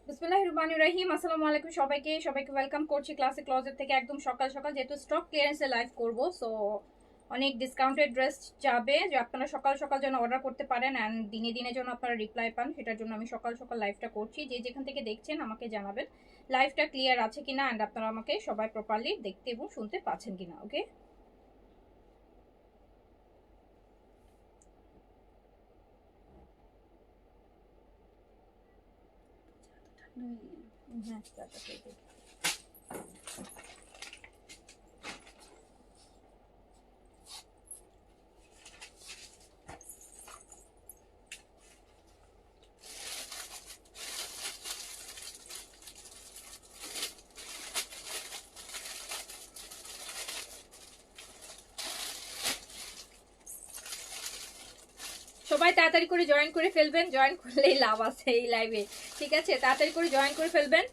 বিসমিল্লাহিররহমানিররহিম। আসসালামু আলাইকুম সবাইকে ওয়েলকাম করছি ক্লাসিক ক্লজেট থেকে একদম সকাল সকাল, যেহেতু স্টক ক্লিয়ারেন্সে লাইভ করব, সো অনেক ডিসকাউন্টেড ড্রেস যাবে, যে আপনারা সকাল সকাল যেন অর্ডার করতে পারেন অ্যান্ড দিনে দিনে যেন আপনারা রিপ্লাই পান, সেটার জন্য আমি সকাল সকাল লাইভটা করছি। যে যেখান থেকে দেখছেন আমাকে জানাবেন লাইভটা ক্লিয়ার আছে কিনা অ্যান্ড আপনারা আমাকে সবাই প্রপারলি দেখতে এবং শুনতে পাচ্ছেন কিনা। ওকে, হ্যাঁ সবাই তাড়াতাড়ি করে জয়েন করে ফেলবেন, জয়েন করলেই লাভ আছে এই লাইভে। ঠিক আছে, তাড়াতাড়ি করে জয়েন করে ফেলবেন।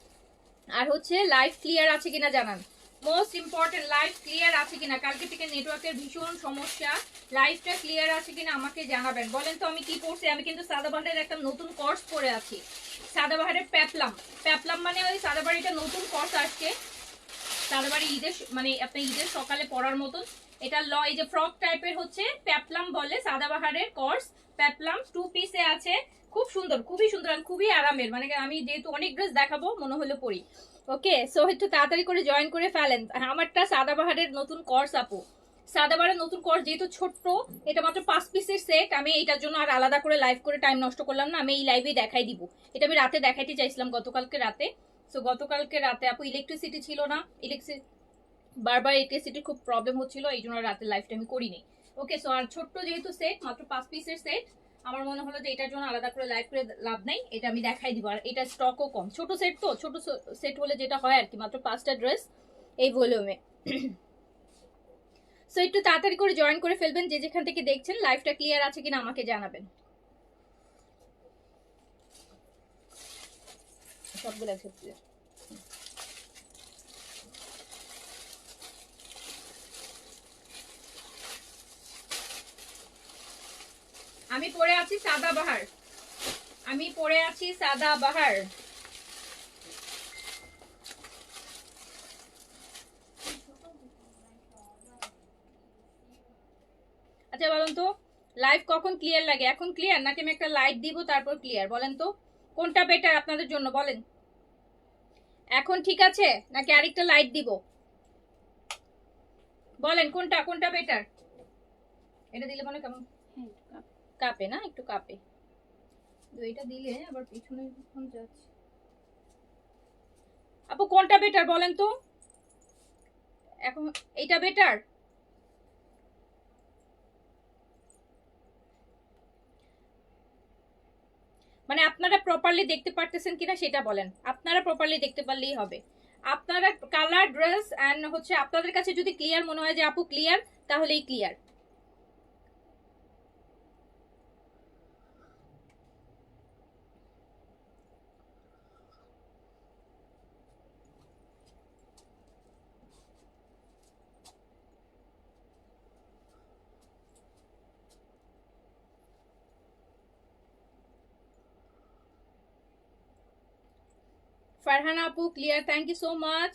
আর হচ্ছে লাইভ ক্লিয়ার আছে কিনা জানান, মোস্ট ইম্পর্টেন্ট লাইভ ক্লিয়ার আছে কিনা। কালকে থেকে নেটওয়ার্কের ভীষণ সমস্যা, লাইভটা ক্লিয়ার আছে কিনা আমাকে জানাবেন। বলেন তো আমি কি পড়ছি? আমি কিন্তু সাদাবাহারের একটা নতুন কোর্স করে আছি, সাদাবাহারের প্যাপলাম। প্যাপলাম মানে ওই সাদাবাড়িটা নতুন কোর্স আসছে, সাদাবাড়ি ঈদের মানে আপনার ঈদের সকালে পড়ার মতন। এটা এই যে ফ্রক টাইপের হচ্ছে প্যাপলাম বলে, সাদাবাহারের কোর্স প্যাপলাম 2 পিসে আছে, খুব সুন্দর, খুবই সুন্দর, খুবই আরামের। মানে আমি যেহেতু অনেক ড্রেস দেখাবো মনে হলো পরি। ওকে, সো একটু তাড়াতাড়ি করে জয়েন করে ফেলেন। আমারটা সাদাবাহারের নতুন কোর্স আপু, সাদাবাহারের নতুন কোর্স যেহেতু ছোট্ট, এটা মাত্র 5 পিসের সেট। আমি এটার জন্য আর আলাদা করে লাইভ করে টাইম নষ্ট করলাম না, আমি এই লাইভেই দেখাই দিব। এটা আমি রাতে দেখাইতে চাইছিলাম গতকালকে রাতে, সো গতকালকে রাতে আপু ইলেকট্রিসিটি ছিল না, বারবার ইলেকট্রিসিটির খুব প্রবলেম হচ্ছিল, এই জন্য রাতে লাইভটা আমি করিনি। ওকে, সো আর ছোট্ট যেহেতু সেট, মাত্র 5 পিসের সেট, আমার মনে হলো যে এটার জন্য আলাদা করে লাইভ করে লাভ নাই, এটা আমি দেখাই দিব। আর এটা স্টকও কম, ছোট সেট তো, ছোট সেট হলে যেটা হয় আর কি, মাত্র 5টা ড্রেস এই ভলিউমে। সো একটু তাড়াতাড়ি করে জয়েন করে ফেলবেন, যে যেখান থেকে দেখছেন লাইভটা ক্লিয়ার আছে কিনা আমাকে জানাবেন। সবগুলো একসাথে আমি পরে আছি সাদাবাহার, আমি পরে আছি সাদাবাহার। আচ্ছা বলেন তো লাইভ কখন ক্লিয়ার লাগে? এখন ক্লিয়ার নাকি আমি একটা লাইট দিব তারপর ক্লিয়ার? বলেন তো কোনটা বেটার আপনাদের জন্য, বলেন। এখন ঠিক আছে নাকি আরেকটা লাইট দিব? বলেন কোনটা কোনটা বেটার। এটা দিলে মনে কেমন কাঁপে না, একটু কাঁপে। এটা দিলে আবার পিছনে যখন যাচ্ছে। আপু কোনটা বেটার বলেন তো এখন? এটা বেটার? মানে আপনারা প্রপারলি দেখতে পারতেছেন কিনা সেটা বলেন, আপনারা প্রপারলি দেখতে পারলেই হবে। আপনারা কালার ড্রেস এন্ড হচ্ছে আপনাদের কাছে যদি ক্লিয়ার মনে হয় যে আপু ক্লিয়ার, তাহলেই ক্লিয়ার। ফারহানা আপু clear, thank you so much.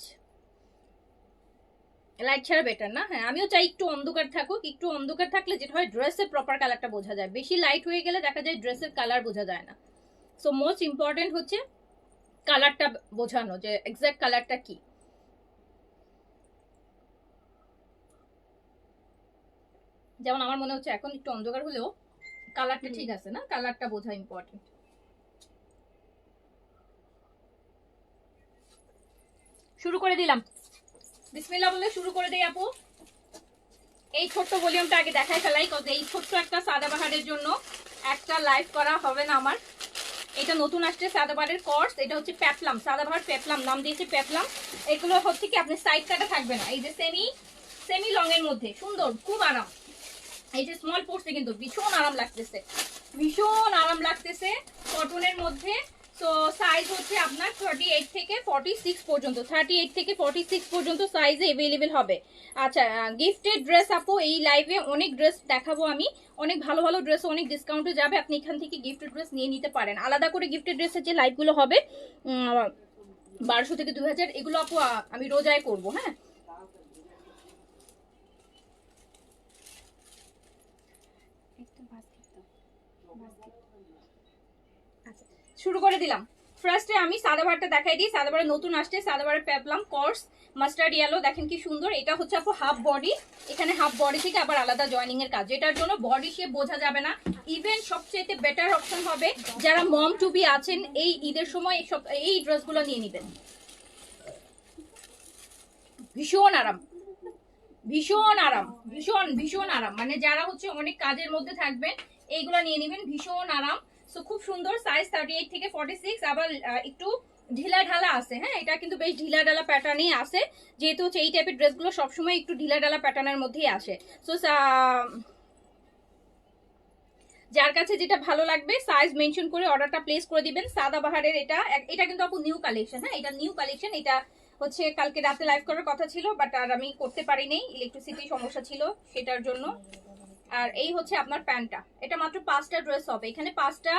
Light ছাড়া বেটার না? হ্যাঁ, আমিও চাই একটু অন্ধকার থাকুক। একটু অন্ধকার থাকলে যেটা হয় ড্রেসের প্রপার কালারটা বোঝা যায়। বেশি লাইট হয়ে গেলে দেখা যায় ড্রেসের কালার বোঝা যায় না। সো মোস্ট ইম্পর্টেন্ট হচ্ছে কালারটা বোঝানো, যে এক্সাক্ট কালারটা কি। যেমন আমার মনে হচ্ছে এখন একটু অন্ধকার হলেও কালারটা ঠিক আছে না? কালারটা বোঝা ইম্পর্টেন্ট। শুরু করে দিলাম, বিসমিল্লাহ বলে শুরু করে দেই আপু। এই ছোট্ট ভলিউমটা আগে দেখাই ফেলাই, কত এই ছোট্ট একটা সাদাবাহারের জন্য একটা লাইভ করা হবে না আমার। এটা নতুন আসছে সাদাবাহারের কর্স, এটা হচ্ছে পেপলাম, সাদাবাহার পেপলাম নাম দিয়েছে পেপলাম। এগুলো হচ্ছে কি আপনি সাইড কাটা থাকবে না, এই যে সেমি লং এর মধ্যে সুন্দর, খুব আরাম। এই যে স্মল পড়ছে কিন্তু ভীষণ আরাম লাগতেছে, ভীষণ আরাম লাগতেছে কটনের মধ্যে। তো সাইজ হচ্ছে আপনার 38 থেকে 46 পর্যন্ত, 38 থেকে 46 পর্যন্ত সাইজে अवेलेबल হবে। আচ্ছা, গিফটেড ড্রেস আপু এই লাইভে অনেক ড্রেস দেখাবো আমি, অনেক ভালো ভালো ড্রেস অনেক ডিসকাউন্টে যাবে, আপনি এখান থেকে গিফটেড ড্রেস নিয়ে নিতে পারেন। আলাদা করে গিফটেড ড্রেসের যে লাইভগুলো হবে 1200 থেকে 2000, এগুলো আপু আমি রোজায় করব। হ্যাঁ, শুরু করে দিলাম। ফার্স্টে আমি সাদাবারটা দেখাই দিই। সাদাবারে নতুন আসছে, সাদাবারে পেপলাম কর্স মাস্টার্ড ইয়েলো, দেখেন কি সুন্দর। এটা হচ্ছে আপু হাফ বডি, এখানে হাফ বডি থেকে আবার আলাদা জয়েনিং এর কাজ, এটার জন্য বডি শেপ বোঝা যাবে না। ইভেন সবচেয়ে বেটার অপশন হবে যারা মম টু বি আছেন, এই ঈদের সময় এই ড্রেসগুলো নিয়ে নেবেন। ভীষণ আরাম, ভীষণ আরাম, ভীষণ ভীষণ আরাম, মানে যারা হচ্ছে অনেক কাজের মধ্যে থাকবেন এইগুলো নিয়ে নেবেন, ভীষণ আরাম। সো খুব সুন্দর, সাইজ 38 থেকে 46, আবার একটু ঢিলা ঢালা আছে। হ্যাঁ, এটা কিন্তু বেশ ঢিলা ঢালা প্যাটার্নেই আছে, যেহেতু হচ্ছে এই টাইপের ড্রেসগুলো সবসময় একটু ঢিলা ঢালা প্যাটার্নের মধ্যেই আসে। সো যার কাছে যেটা ভালো লাগবে সাইজ মেনশন করে অর্ডারটা প্লেস করে দিবেন। সাদাবাহারের এটা কিন্তু আপু নিউ কালেকশন। হ্যাঁ, এটা নিউ কালেকশন, এটা হচ্ছে কালকে রাতে লাইভ করার কথা ছিল, বাট আর আমি করতে পারিনি, ইলেকট্রিসিটি সমস্যা ছিল সেটার জন্য। আর এই হচ্ছে আপনার প্যান্টটা, এটা মাত্র 5টা ড্রেস হবে এখানে, 5টা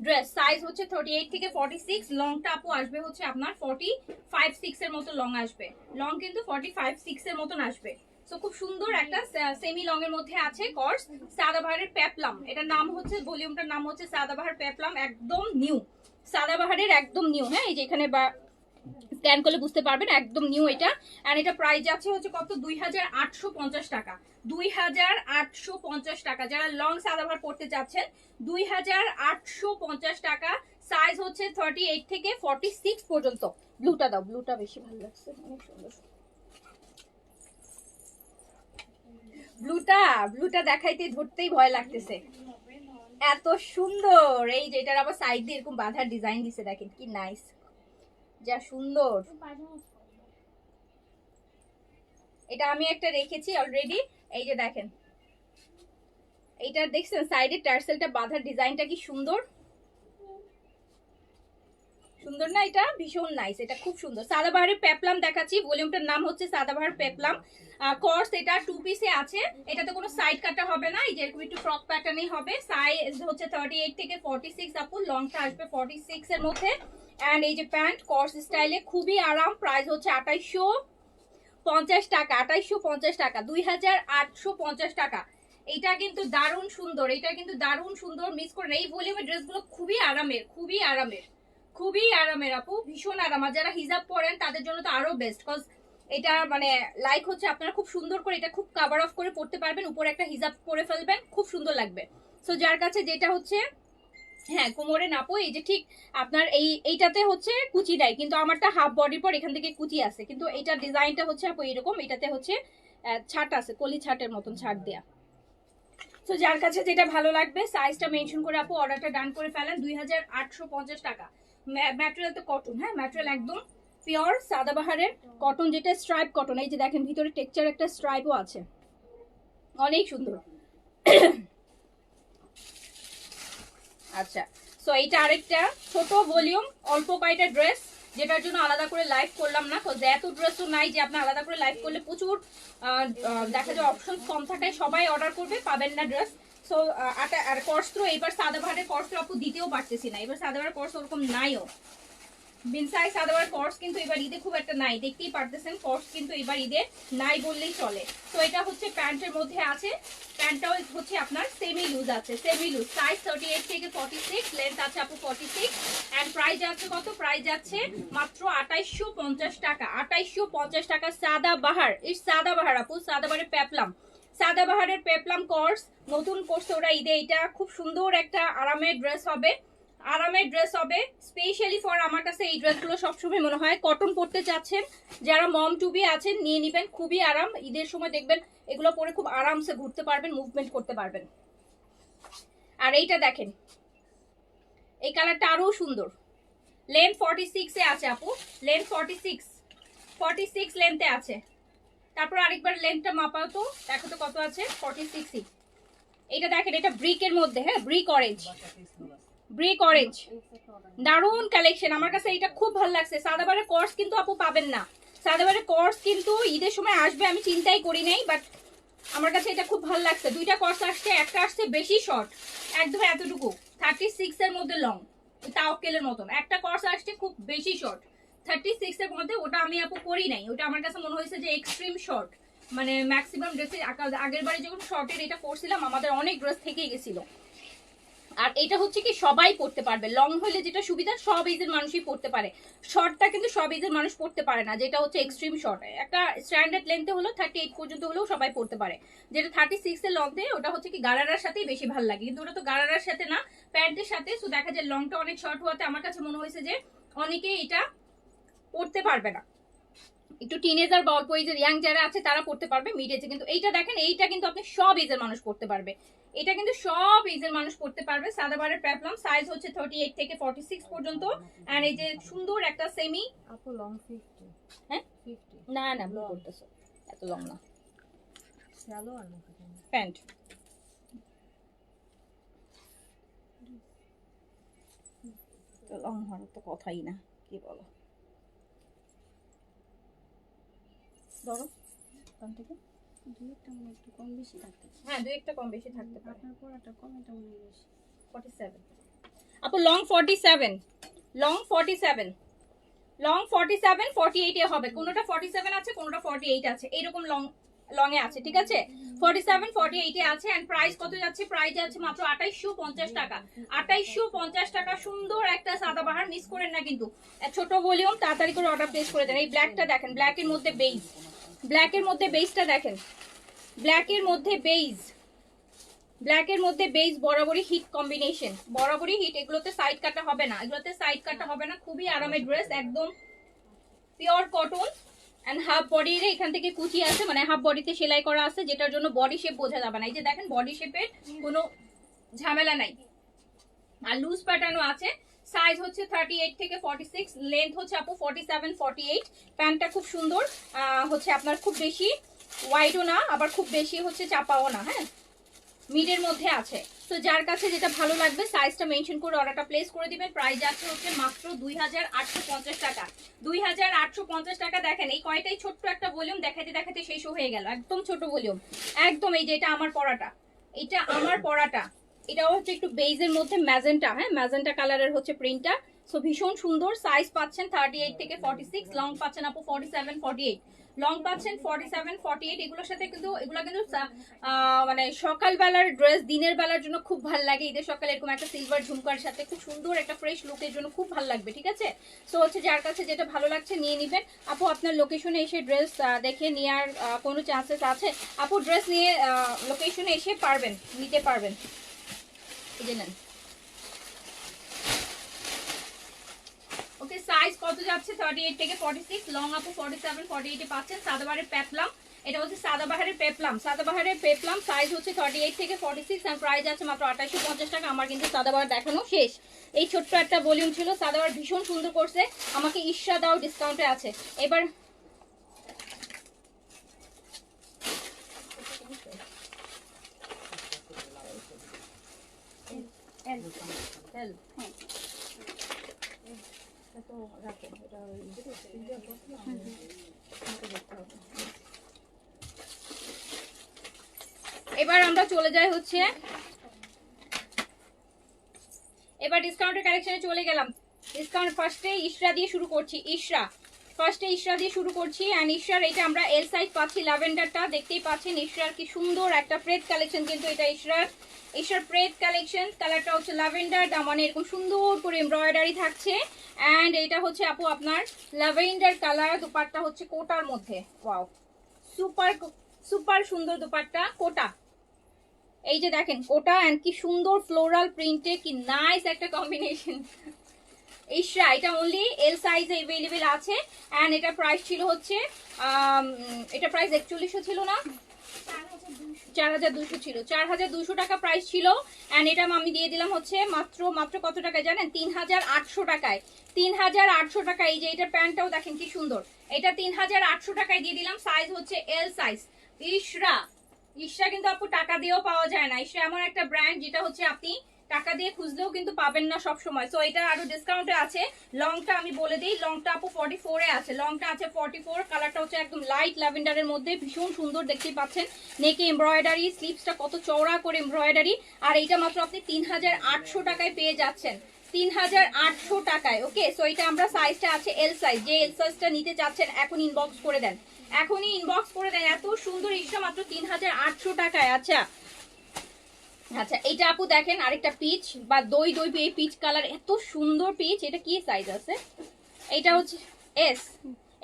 ড্রেস। সাইজ হচ্ছে 38 থেকে 46, লংটা আপু আসবে হচ্ছে আপনার 45-6 এর মতো লং আসবে, লং কিন্তু 45-6 এর মতন আসবে। সো খুব সুন্দর একটা সেমি লং এর মধ্যে আছে কর্স, সাদাবাহারের পেপলাম, এটার নাম হচ্ছে, ভলিউমটার নাম হচ্ছে সাদাবাহার পেপলাম, একদম নিউ, সাদাবাহারের একদম নিউ। হ্যাঁ, এই যে এখানে বা স্ক্যান করলে বুঝতে পারবেন একদম নিউ এটা। এন্ড এটা প্রাইস আছে হচ্ছে কত, 2850 টাকা, 2850 টাকা। যারা লং সাদাবাহার পড়তে চাচ্ছেন 2850 টাকা। সাইজ হচ্ছে 38 থেকে 46 পর্যন্ত। ব্লুটা দাও, ব্লুটা বেশি ভালো লাগছে, অনেক সুন্দর। ব্লুটা দেখাইতে ধরতেই ভয় লাগতেছে, এত সুন্দর। এই যে এটার আবার সাইড দিয়ে এরকম বাঁধার ডিজাইন দিছে, দেখেন কি নাইস, যা সুন্দর। এটা আমি একটা রেখেছি অলরেডি, এই যে দেখেন এইটা দেখছেন সাইডে টার্সেলটা বাঁধার ডিজাইনটা কি সুন্দর, সুন্দর না? এটা ভীষণ নাইস, এটা খুব সুন্দর। সাদাবাহারের পেপলাম দেখাচ্ছি, ভলিউমটার নাম হচ্ছে সাদাবাহার পেপলাম কর্স, এটা 2 পিসে আছে, এটাতে কোনো সাইড কাটা হবে না, এই যে এরকম একটু ফ্রক প্যাটার্নই হবে। সাইজ হচ্ছে 38 থেকে 46 আপু, লংটা আসবে 46 এর মধ্যে। এন্ড এই যে প্যান্ট কর্স স্টাইলে, খুবই আরাম। প্রাইস হচ্ছে 2850 টাকা, 2850 টাকা, 2850 টাকা। এটা কিন্তু দারুণ সুন্দর, এটা কিন্তু দারুণ সুন্দর, মিস করেন। এই ভলিউমের ড্রেসগুলো খুবই আরামের, খুবই আরামের, খুবই আরামের আপু, ভীষণ আরাম। আর যারা হিজাব পরেন তাদের জন্য তো আরো বেস্ট, কজ এটা মানে লাইক হচ্ছে আপনারা খুব সুন্দর করে এটা খুব কভার অফ করে পড়তে পারবেন, উপরে একটা হিজাব পরে ফেলবেন, খুব সুন্দর লাগবে। সো যার কাছে যেটা হচ্ছে, হ্যাঁ কোমরে নাপো, এই যে ঠিক আপনার এইটাতে হচ্ছে কুচি নাই, কিন্তু আমারটা হাফ বডির পর এখান থেকে কুচি আছে, কিন্তু এইটা ডিজাইনটা হচ্ছে আপু এরকম, এটাতে হচ্ছে ছাট আছে, কলি ছাটের মতন ছাট দেয়া। তো যার কাছে যেটা ভালো লাগবে সাইজটা মেনশন করে আপু অর্ডারটা ডান করে ফেলেন। 2850 টাকা। ম্যাটেরিয়াল তো কটন, হ্যাঁ ম্যাটেরিয়াল একদম পিওর সাদাবাহারের কটন, যেটা স্ট্রাইপ কটন, এই যে দেখেন ভিতরে টেক্সচার একটা স্ট্রাইপও আছে, অনেক সুন্দর। আচ্ছা, সো এইটা আরেকটা ছোট ভলিউম, অল্প কয়টা ড্রেস, যেটার জন্য আলাদা করে লাইভ করলাম না, কজ এত ড্রেস তো নাই যে আপনি আলাদা করে লাইভ করলে প্রচুর দেখা যায় অপশন কম থাকায় সবাই অর্ডার করবে, পাবেন না ড্রেস। সো আর কর্স তো এইবার সাদাবাহারের কর্স আপু দিতেও পারতেছি না, এবার সাদাবাহারের কর্স ওরকম নাইও। বিনসাই সাদাবার কর্স কিন্তু এবার ঈদে খুব একটা নাই, দেখতেই পারতেছেন কর্স কিন্তু এবার ঈদে নাই বললেই চলে। তো এটা হচ্ছে প্যান্টের মধ্যে আছে, প্যান্টটাও হচ্ছে আপনার সেমি লুজ আছে, সেমি লুজ, সাইজ 38 থেকে 46, লেন্থ আছে আপু 46, এন্ড প্রাইস যাচ্ছে কত? প্রাইস যাচ্ছে মাত্র 2850 টাকা, 2850 টাকা। সাদাবাহার, এই সাদাবাহার আপু, সাদাবাহারের পেপলাম, সাদাবাহারের পেপলাম কর্স নতুন করছে ওরা ঈদে। এটা খুব সুন্দর একটা আরামের ড্রেস হবে, আরামের ড্রেস হবে স্পেশালি ফর, আমার কাছে এই ড্রেসগুলো সবসময় মনে হয় কটন পরতে চাচ্ছেন যারা মম টু বি আছেন নিয়ে নেবেন, খুবই আরাম। ঈদের সময় দেখবেন এগুলো পরে খুব আরামসে ঘুরতে পারবেন, মুভমেন্ট করতে পারবেন। আর এইটা দেখেন, এই কালারটা আরো সুন্দর, লেন্থ 46 এ আছে আপু, লেন্থ 46 লেন্থে আছে। তারপর আরেকবার লেন্থটা মাপাও তো, দেখো তো কত আছে, 46ই। এটা দেখেন, এটা ব্রিকের মধ্যে, হ্যাঁ ব্রিক অরেঞ্জ, ব্রিক অরেঞ্জ, দারুন কালেকশন। আমার কাছে এটা খুব ভালো লাগছে। সাদাবারের কোর্স কিন্তু আপু পাবেন না, সাদাবারের কোর্স কিন্তু ঈদের সময় আসবে আমি চিন্তাই করি নাই, বাট আমার কাছে এটা খুব ভালো লাগছে। দুইটা কোর্স আসছে, একটা আসছে বেশি শর্ট, একদম এতটুকু 36 এর মধ্যে লং, তাওকেলের মতন। একটা কোর্স আসছে খুব বেশি শর্ট 36 এর মধ্যে, ওটা আমি আপু করি নাই, ওটা আমার কাছে মনে হয়েছে যে এক্সট্রিম শর্ট। মানে ম্যাক্সিমাম ড্রেসে আগের বারে যখন শর্টের এটা করছিলাম আমাদের অনেক ড্রেস থেকেই গেছিল। আর এটা হচ্ছে কি সবাই পড়তে পারবে, লং হলে যেটা সুবিধা সব এজের মানুষই পড়তে পারে, শর্টটা কিন্তু সব এজের মানুষ পড়তে পারে না, যেটা হচ্ছে এক্সট্রিম শর্ট। একটা স্ট্যান্ডার্ড লেন্থে হলো 38 পর্যন্ত হলেও সবাই পড়তে পারে, যেটা 36 এর লংতে ওটা হচ্ছে কি গারারার সাথেই বেশি ভালো লাগে, কিন্তু ওটা তো গারারার সাথে না, প্যান্টের সাথে। সো দেখা যায় লংটা অনেক শর্ট হওয়াতে আমার কাছে মনে হয়েছে যে অনেকেই এটা পড়তে পারবে না, একটু টিনেজার বা অল্প এজের ইয়াং যারা আছে তারা পড়তে পারবে, মিড এজে। কিন্তু এইটা দেখেন, এইটা কিন্তু আপনি সব এজের মানুষ পড়তে পারবে, এটা কিন্তু সব এজের মানুষ পড়তে পারবে। সাদাবারের পেপলাম, সাইজ হচ্ছে 38 থেকে 46 পর্যন্ত। এন্ড এই যে সুন্দর একটা সেমি আপু লং 50, হ্যাঁ 50 না না ভুল করতেছো, এত লং না, সালোয়ার না প্যান্ট। তো লং হওয়ার তো কথাই না, কি বলো, ধরো থেকে দুই একটা মনে একটু কম বেশি থাকতে, হ্যাঁ দুই একটা কম বেশি থাকতে পারে। আপনার পরাটা কম, এটা মনে বেশি 47 আপু, লং 47, লং 47, লং 47 48 এ হবে, কোনটা 47 আছে কোনটা 48 আছে, এরকম লং লং এ আছে, ঠিক আছে 47 48 এ আছে। এন্ড প্রাইস কত যাচ্ছে? প্রাইস যাচ্ছে মাত্র 2850 টাকা, 2850 টাকা। সুন্দর একটা সাদাবাহার, মিস করেন না কিন্তু, ছোট ভলিউম, তাড়াতাড়ি করে অর্ডার প্লেস করে দেন। এই ব্ল্যাকটা দেখেন, ব্ল্যাকের মধ্যে বেজ, ব্ল্যাকের মধ্যে বেজটা দেখেন, ব্ল্যাকের মধ্যে বেজ, ব্ল্যাকের মধ্যে বেজ বরাবরই হিট কম্বিনেশন, বরাবরই হিট। এগুলোতে সাইড কাটা হবে না, এগুলোতে সাইড কাটা হবে না, খুবই আরামের ড্রেস, একদম পিওর কটন। এন্ড হাফ বডির এখান থেকে কুচি আছে, মানে হাফ বডিতে সেলাই করা আছে, যেটার জন্য বডি শেপ বোঝা যাবে না। এই যে দেখেন বডি শেপের কোনো ঝামেলা নাই, আর লুজ প্যাটার্নও আছে। সাইজ হচ্ছে 38 থেকে 46, লেন্থ হচ্ছে আপু 47 48। প্যান্টটা খুব সুন্দর, হচ্ছে আপনার খুব বেশি ওয়াইডও না, আবার খুব বেশি হচ্ছে চাপাও না, হ্যাঁ মিডের মধ্যে আছে। তো যার কাছে যেটা ভালো লাগবে সাইজটা মেনশন করে অর্ডারটা প্লেস করে দিবেন। প্রাইস আছে হচ্ছে মাত্র 2850 টাকা, 2850 টাকা। দেখেন এই কয়টাই ছোট্ট একটা ভলিউম, দেখাতে দেখাতে শেষ হয়ে গেল, একদম ছোট ভলিউম, একদম। এই যে এটা আমার পরাটা, এটা আমার পরাটা, এটাও হচ্ছে একটু বেজের মধ্যে ম্যাজেন্টা, হ্যাঁ ম্যাজেন্টা কালারের হচ্ছে প্রিন্টটা। সো ভীষণ সুন্দর। সাইজ পাচ্ছেন 38 থেকে 46, লং পাচ্ছেন আপু 47 48, লং পাচ্ছেন 47 48। এগুলোর সাথে কিন্তু এগুলো কিন্তু মানে সকালবেলার ড্রেস, দিনের বেলার জন্য খুব ভালো লাগে। ঈদের সকালে এরকম একটা সিলভার ঝুমকার সাথে খুব সুন্দর একটা ফ্রেশ লুকের জন্য খুব ভালো লাগবে, ঠিক আছে। সো হচ্ছে যার কাছে যেটা ভালো লাগছে নিয়ে নিবেন। আপু আপনার লোকেশনে এসে ড্রেস দেখে নেওয়ার কোনো চান্সেস আছে? আপু ড্রেস নিয়ে লোকেশনে এসে পারবেন, নিতে পারবেন, এই যে নেন। ওকে, সাইজ কত যাচ্ছে? 38 থেকে 46, লং আপু 47 48 এ পাচ্ছেন। সাদাবাহারের পেপলাম, এটা হচ্ছে সাদাবাহারের পেপলাম, সাদাবাহারের পেপলাম। সাইজ হচ্ছে 38 থেকে 46 এন্ড প্রাইস আছে মাত্র 2850 টাকা। আমার কিন্তু সাদাবাহার দেখানো শেষ, এই ছোট্ট একটা ভলিউম ছিল। সাদাবাহার ভীষণ সুন্দর করছে, আমাকে ইশরা দাও ডিসকাউন্টে আছে এবার। এবার আমরা চলে যাই হচ্ছে, এবার ডিসকাউন্টের কালেকশনে চলে গেলাম। ডিসকাউন্ট ফার্স্টে ইশরা দিয়ে শুরু করছি। ফার্স্টে ইশরা দিয়ে শুরু করছি। অ্যান্ড ইশরার এটা আমরা এল সাইজ পাচ্ছি, ল্যাভেন্ডারটা দেখতেই পাচ্ছেন। ইশরার কি সুন্দর একটা প্রেড কালেকশন, কিন্তু এটা ইশরার প্রেড কালেকশন। কালারটা হচ্ছে ল্যাভেন্ডার, দামানে এরকম সুন্দর করে এমব্রয়ডারি থাকছে। অ্যান্ড এটা হচ্ছে আপু আপনার ল্যাভেন্ডার কালার, দুপাট্টা হচ্ছে কোটার মধ্যে। ওয়াও, সুপার সুপার সুন্দর দুপাট্টা, কোটা। এই যে দেখেন কোটা, অ্যান্ড কি সুন্দর ফ্লোরাল প্রিন্টে, কি নাইস একটা কম্বিনেশন। ইশরা এটা অনলি এল সাইজে अवेलेबल আছে। এন্ড এটা প্রাইস ছিল হচ্ছে এটা প্রাইস 4100 ছিল না, 4200 ছিল, 4200 টাকা প্রাইস ছিল। এন্ড এটা আমি দিয়ে দিলাম হচ্ছে মাত্র কত টাকায় জানেন? 3800 টাকায়। 3800 টাকা। এই যে এটা প্যান্টটাও দেখেন কি সুন্দর, এটা 3800 টাকায় দিয়ে দিলাম। সাইজ হচ্ছে এল সাইজ। ইশরা কিন্তু আপু টাকা দিয়েও পাওয়া যায় না। ইশরা এমন একটা ব্র্যান্ড যেটা হচ্ছে আপনি টাকা দিয়ে খুঁজলেও কিন্তু পাবেন না সব সময়। সো এটা আরো ডিসকাউন্টে আছে। লংটা আমি বলে দিই, লংটা আপু 44 এ আছে, লংটা আছে 44। কালারটা হচ্ছে একদম লাইট ল্যাভেন্ডারের মধ্যে, ভীষণ সুন্দর দেখতেই পাচ্ছেন। নেকে এমব্রয়ডারি, স্লিভসটা কত চওড়া করে এমব্রয়ডারি। আর এইটা মাত্র আপনি 3800 টাকায় পেয়ে যাচ্ছেন, 3800 টাকায়। ওকে, সো এটা আমরা সাইজটা আছে এল সাইজ। যে এল সাইজটা নিতে চাচ্ছেন এখন ইনবক্স করে দেন, এখনই ইনবক্স করে দেন। এত সুন্দর ইশরা মাত্র 3800 টাকায়। আচ্ছা আচ্ছা, এটা আপু দেখেন আরেকটা পিচ বা দই পিচ কালার, এত সুন্দর পিচ। এটা কি সাইজ আছে? এটা হচ্ছে এস,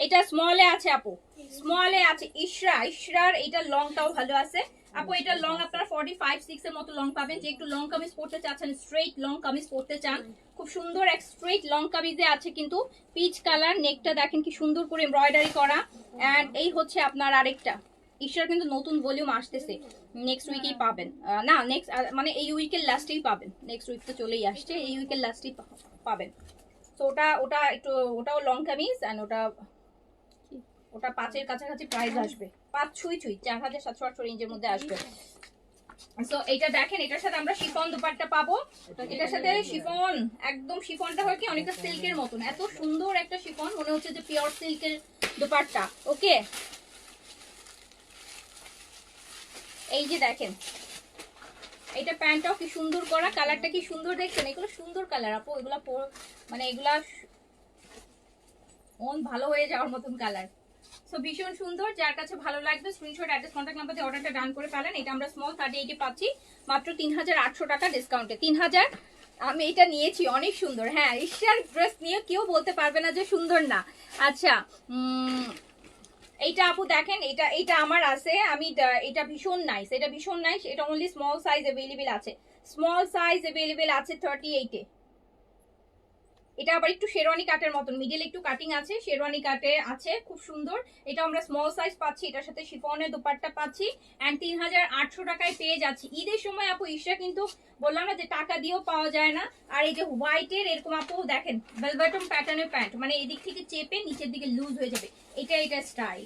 এটা স্মলে আছে আপু, স্মলে আছে। ইশরার এটা লংটাও ভালো আছে আপু। এটা লং আপনারা 45-6 এর মতো লং পাবেন। যে একটু লং কামিজ পরতে চাচ্ছেন, স্ট্রেট লং কামিজ পরতে চান, খুব সুন্দর এক স্ট্রেট লং কামিজে আছে কিন্তু পিচ কালার। নেকটা দেখেন কি সুন্দর করে এমব্রয়ডারি করা। এন্ড এই হচ্ছে আপনার আরেকটা। ইশরার কিন্তু নতুন ভলিউম আসতেছে, নেক্সট উইকেই পাবেন। না নেক্সট মানে এই উইকের লাস্টেই পাবেন, নেক্সট উইক তো চলেই আসছে, এই উইকের লাস্টেই পাবেন। তো ওটা একটু, ওটাও লং কামিজ। এন্ড ওটা 5 এর কাছাকাছি প্রাইস আসবে, 5 ছুঁই 4700-800 রেঞ্জের মধ্যে আসবে। সো এটা দেখেন, এটার সাথে আমরা শিফন দুপাট্টা পাবো। এটার সাথে শিফন, একদম শিফনটা হয় কি অনেকটা সিল্কের মতন, এত সুন্দর একটা শিফন, মনে হচ্ছে যে পিওর সিল্কের দুপাট্টা। ওকে, এই যে দেখেন এটা প্যান্টটাও কি সুন্দর করা, কালারটা কি সুন্দর দেখছেন। এগুলো সুন্দর কালার আপু, এগুলা মানে এগুলা মন ভালো হয়ে যাওয়ার মতন কালার। সো ভীষণ সুন্দর, যার কাছে ভালো লাগবে স্ক্রিনশট, অ্যাড্রেস, কন্ট্যাক্ট নাম্বার দিয়ে অর্ডারটা ডান করে ফেলেন। এটা আমরা স্মল 38 পাচ্ছি মাত্র 3800 টাকা ডিসকাউন্টে। 3000 আমি এটা নিয়েছি, অনেক সুন্দর। হ্যাঁ, ইশরার ড্রেস নিয়ে কেউ বলতে পারবে না যে সুন্দর না। আচ্ছা, এইটা আপু দেখেন, এটা আমার আছে, আমি এটা ভীষণ নাইস, এটা ভীষণ নাইস। এটা অনলি স্মল সাইজ अवेलेबल আছে, স্মল সাইজ अवेलेबल আছে 38 এ। এটা আবার একটু শেরওয়ানি কাটের মতন, মিডল একটু কাটিং আছে, শেরওয়ানি কাটে আছে, খুব সুন্দর। এটা আমরা স্মল সাইজ পাচ্ছি, এটার সাথে শিফনের দুপাট্টা পাচ্ছি। এন্ড 3800 টাকায় পেয়ে যাচ্ছি। ঈদের সময় আপু ইশরা কিন্তু বললাম না যে টাকা দিয়েও পাওয়া যায় না। আর এই যে হোয়াইটের এরকম আপু দেখেন ভেলভেটম প্যাটার্নের প্যান্ট, মানে এদিক থেকে চেপে নিচের দিকে লুজ হয়ে যাবে, এটা স্টাইল।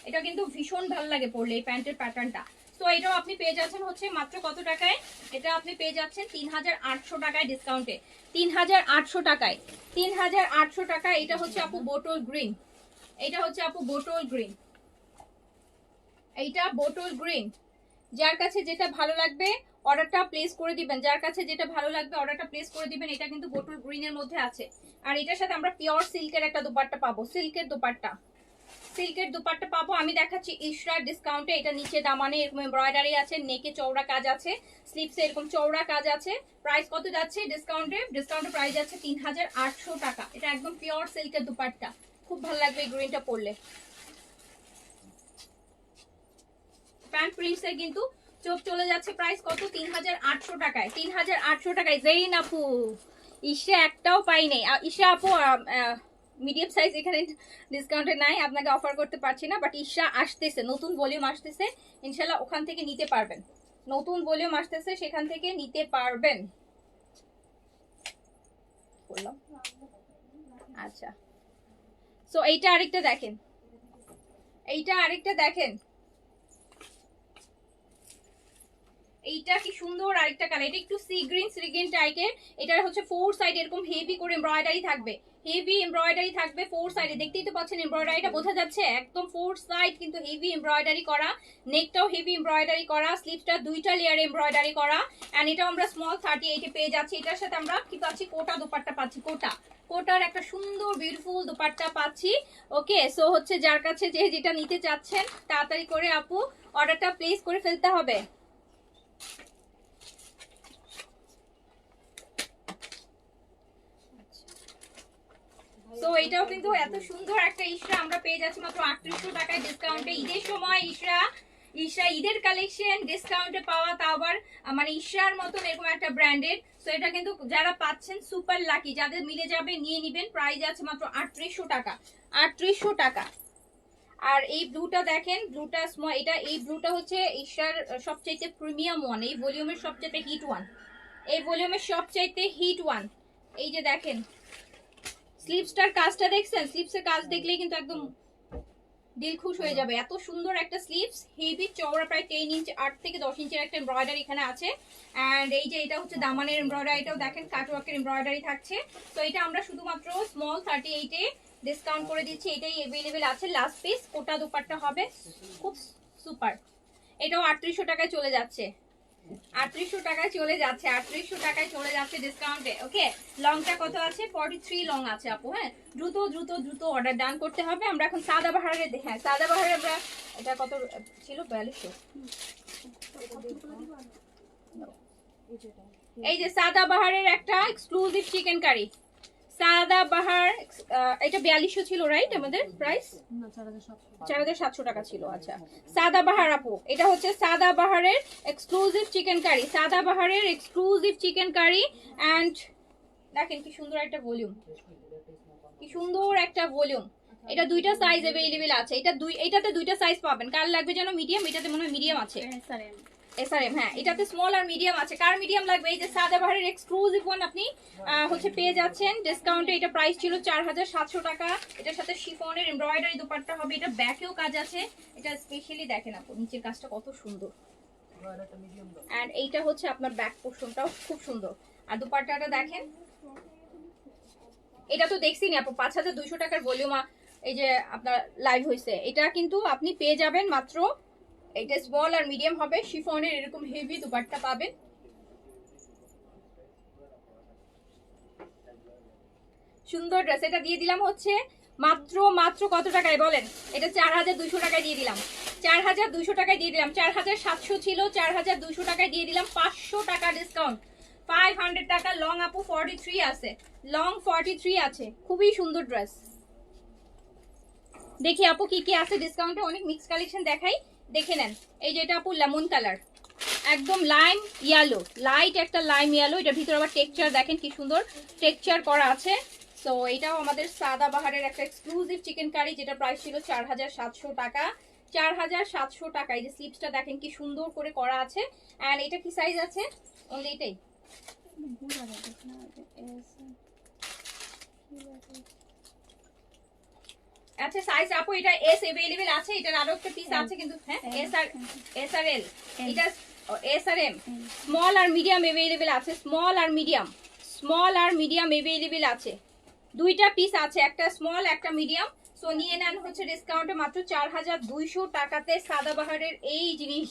এটা কিন্তু ভীষণ ভালো লাগে পরলে এই প্যান্টের প্যাটার্নটা। তো এটাও আপনি পেয়ে যাচ্ছেন হচ্ছে মাত্র কত টাকায়? এটা আপনি পেয়ে যাচ্ছেন 3800 টাকায় ডিসকাউন্টে, 3800 টাকায়, 3800 টাকায়। এটা হচ্ছে আপু বোটল গ্রিন, এটা হচ্ছে আপু বোটল গ্রিন, এইটা বোটল গ্রিন। যার কাছে যেটা ভালো লাগবে অর্ডারটা প্লেস করে দিবেন, যার কাছে যেটা ভালো লাগবে অর্ডারটা প্লেস করে দিবেন। এটা কিন্তু বোটল গ্রিনের মধ্যে আছে। আর এটার সাথে আমরা পিওর সিল্কের একটা দুপাট্টা পাবো, সিল্কের দুপাট্টা, সিল্কের দুপাট্টা পাবো। আমি দেখাচ্ছি ইশরার ডিসকাউন্টে। এটা নিচে দামানে এরকম এমব্রয়ডারি আছে, নেকে চওড়া কাজ আছে, স্লিভসে এরকম চওড়া কাজ আছে। প্রাইস কত যাচ্ছে ডিসকাউন্টে? ডিসকাউন্টে প্রাইস যাচ্ছে 3800 টাকা। এটা একদম পিওর সিল্কের দুপাট্টা, খুব ভালো লাগবে এই গ্রিনটা পরলে। প্যান্ট প্রিন্টসে কিন্তু চোখ চলে যাচ্ছে। প্রাইস কত? 3800 টাকায়, 3800 টাকায়। জেইন আপু, ইশরা একটাও পাই নাই। ইশরা আপু মিডিয়াম সাইজ এখানে ডিসকাউন্টে নাই, আপনাকে অফার করতে পারছি না। বাট ইশরা আসতেছে, নতুন ভলিউম আসতেছে, ইনশাল্লাহ ওখান থেকে নিতে পারবেন। নতুন ভলিউম আসতেছে, সেখান থেকে নিতে পারবেন। বললাম আচ্ছা। সো এইটা আরেকটা দেখেন, এইটা আরেকটা দেখেন, এইটা কি সুন্দর আরেকটা কালার, এটা একটু সি গ্রিন টাইপের। এটা হচ্ছে 4 সাইড এরকম হেভি করে এমব্রয়ডারি থাকবে, হেভি এমব্রয়ডারি থাকবে 4 সাইডে। দেখতেই তো পাচ্ছেন এমব্রয়ডারিটা বোঝা যাচ্ছে, একদম 4 সাইড কিন্তু হেভি এমব্রয়ডারি করা। নেকটাও হেভি এমব্রয়ডারি করা, স্লিভসটা দুইটা লেয়ারে এমব্রয়ডারি করা। এন্ড এটা আমরা স্মল 38 এ পেয়ে যাচ্ছি। এটার সাথে আমরা কি পাচ্ছি, কোটা দোপাট্টা পাচ্ছি, কোটার একটা সুন্দর বিউটিফুল দোপাট্টা পাচ্ছি। ওকে, সো হচ্ছে যার কাছে যে যেটা নিতে চাচ্ছেন তাড়াতাড়ি করে আপু অর্ডারটা প্লেস করে ফেলতে হবে। তো এটাও কিন্তু এত সুন্দর একটা ইশরা আমরা পেয়ে যাচ্ছি মাত্র 3800 টাকায় ডিসকাউন্টে। ঈদের সময় ইশরা ঈদের কালেকশন ডিসকাউন্টে পাওয়া, তাও আবার মানে ইশরার মতন এরকম একটা ব্র্যান্ডেড। সো এটা কিন্তু যারা পাচ্ছেন সুপার লাকি, যাদের মিলে যাবে নিয়ে নিবেন। প্রাইস আছে মাত্র 3800 টাকা, 3800 টাকা। আর এই ব্লুটা দেখেন, ব্লুটা স্মল, এটা এই ব্লুটা হচ্ছে ইশরার সবচেয়ে প্রিমিয়াম ওয়ান, এই ভলিউমের সবচেয়ে হিট ওয়ান, এই ভলিউমের সবচেয়ে হিট ওয়ান। এই যে দেখেন স্লিভসটার কাজটা দেখছেন, স্লিভসের কাজ দেখলেই কিন্তু একদম দিল খুশ হয়ে যাবে। এত সুন্দর একটা স্লিভস, হেভি চওড়া, প্রায় 10 ইঞ্চ 8 থেকে 10 ইঞ্চের একটা এমব্রয়ডারি এখানে আছে। এন্ড এই যে এটা হচ্ছে দামানের এমব্রয়ডারি, এটাও দেখেন কাটওয়ার্কের এমব্রয়ডারি থাকছে। তো এটা আমরা শুধুমাত্র স্মল 38 এ ডিসকাউন্ট করে দিচ্ছি, এটাই अवेलेबल আছে। লাস্ট পিস কোটা দুপাট্টা হবে, খুব সুপার। এটাও 3800 টাকায় চলে যাচ্ছে, 3800 টাকায় চলে যাচ্ছে, 3800 টাকায় চলে যাচ্ছে ডিসকাউন্টে। ওকে, লংটা কত আছে, 43 লং আছে আপু। হ্যাঁ, দ্রুত দ্রুত দ্রুত অর্ডার ডান করতে হবে। আমরা এখন সাদা বাহারের দেখি, হ্যাঁ সাদা বাহারে আমরা, এটা কত ছিল, 4200। এই যে সাদা বাহারের একটা এক্সক্লুসিভ চিকেন কারি, সাদা বাহার, এটা 4200 ছিল রাইট আমাদের প্রাইস, 4700 টাকা ছিল। আচ্ছা, সাদা বাহার আপু, এটা হচ্ছে সাদা বাহারের এক্সক্লুসিভ চিকেন কারি, সাদা বাহারের এক্সক্লুসিভ চিকেন কারি। এন্ড দেখেন কি সুন্দর একটা ভলিউম, কি সুন্দর একটা ভলিউম। এটা দুইটা সাইজ अवेलेबल আছে, এটাতে দুইটা সাইজ পাবেন। কার লাগবে যেন মিডিয়াম, এটাতে মনে হয় মিডিয়াম আছে, এসআরএম। হ্যাঁ, এটাতে স্মল আর মিডিয়াম আছে, কার মিডিয়াম লাগবে। এই যে সাদা বাহারের এক্সক্লুসিভ ওয়ান আপনি হচ্ছে পেয়ে যাচ্ছেন ডিসকাউন্টে। এটা প্রাইস ছিল 4700 টাকা। এটার সাথে শিফনের এমব্রয়ডারি দুপাট্টা হবে, এটা ব্যাকেও কাজ আছে। এটা স্পেশালি দেখেন আপু, নিচের কাজটা কত সুন্দর। এন্ড এইটা হচ্ছে আপনার ব্যাক পোর্শনটাও খুব সুন্দর। আর দুপাট্টাটা দেখেন, এটা তো দেখছি না আপু, 5200 টাকার ভলিউম এই যে আপনার লাইভ হয়েছে। এটা কিন্তু আপনি পেয়ে যাবেন মাত্র, এটা স্মল আর মিডিয়াম হবে, শিফনের এরকম হেভি দুপাট্টা পাবেন। সুন্দর ড্রেস, এটা দিয়ে দিলাম হচ্ছে মাত্র কত টাকায় বলেন, এটা 4200 টাকায় দিয়ে দিলাম, 4200 টাকায় দিয়ে দিলাম। 4700 ছিল, 4200 টাকায় দিয়ে দিলাম, 500 টাকা ডিসকাউন্ট, 500 টাকা। লং আপু 43 আছে, লং 43 আছে, খুবই সুন্দর ড্রেস। দেখি আপু কি কি আছে ডিসকাউন্টে, অনেক মিক্স কালেকশন দেখাই, দেখে নেন। এই যে এটা আপু লেমন কালার, একদম লাইম ইয়েলো, লাইট একটা লাইম ইয়েলো। এটা ভিতরে আবার টেক্সচার দেখেন কি সুন্দর টেক্সচার করা আছে। সো এটাও আমাদের সাদা বাহারের একটা এক্সক্লুসিভ চিকেন কারি, যেটা প্রাইস ছিল 4700 টাকা, 4700 টাকা। এই যে স্লিপসটা দেখেন কি সুন্দর করে করা আছে। এন্ড এটা কি সাইজ আছে, অনলি এটাই, আচ্ছা সাইজ আপু এটা এস अवेलेबल আছে। এটার আরো একটা পিস আছে কিন্তু, হ্যাঁ এস আর এল, এটা এস আর এম। স্মল আর মিডিয়াম अवेलेबल আছে, স্মল আর মিডিয়াম अवेलेबल আছে, দুইটা পিস আছে, একটা স্মল একটা মিডিয়াম। সো নিয়ে নেন হচ্ছে ডিসকাউন্টে মাত্র 4200 টাকাতে সাদা বাহারের এই জিনিস,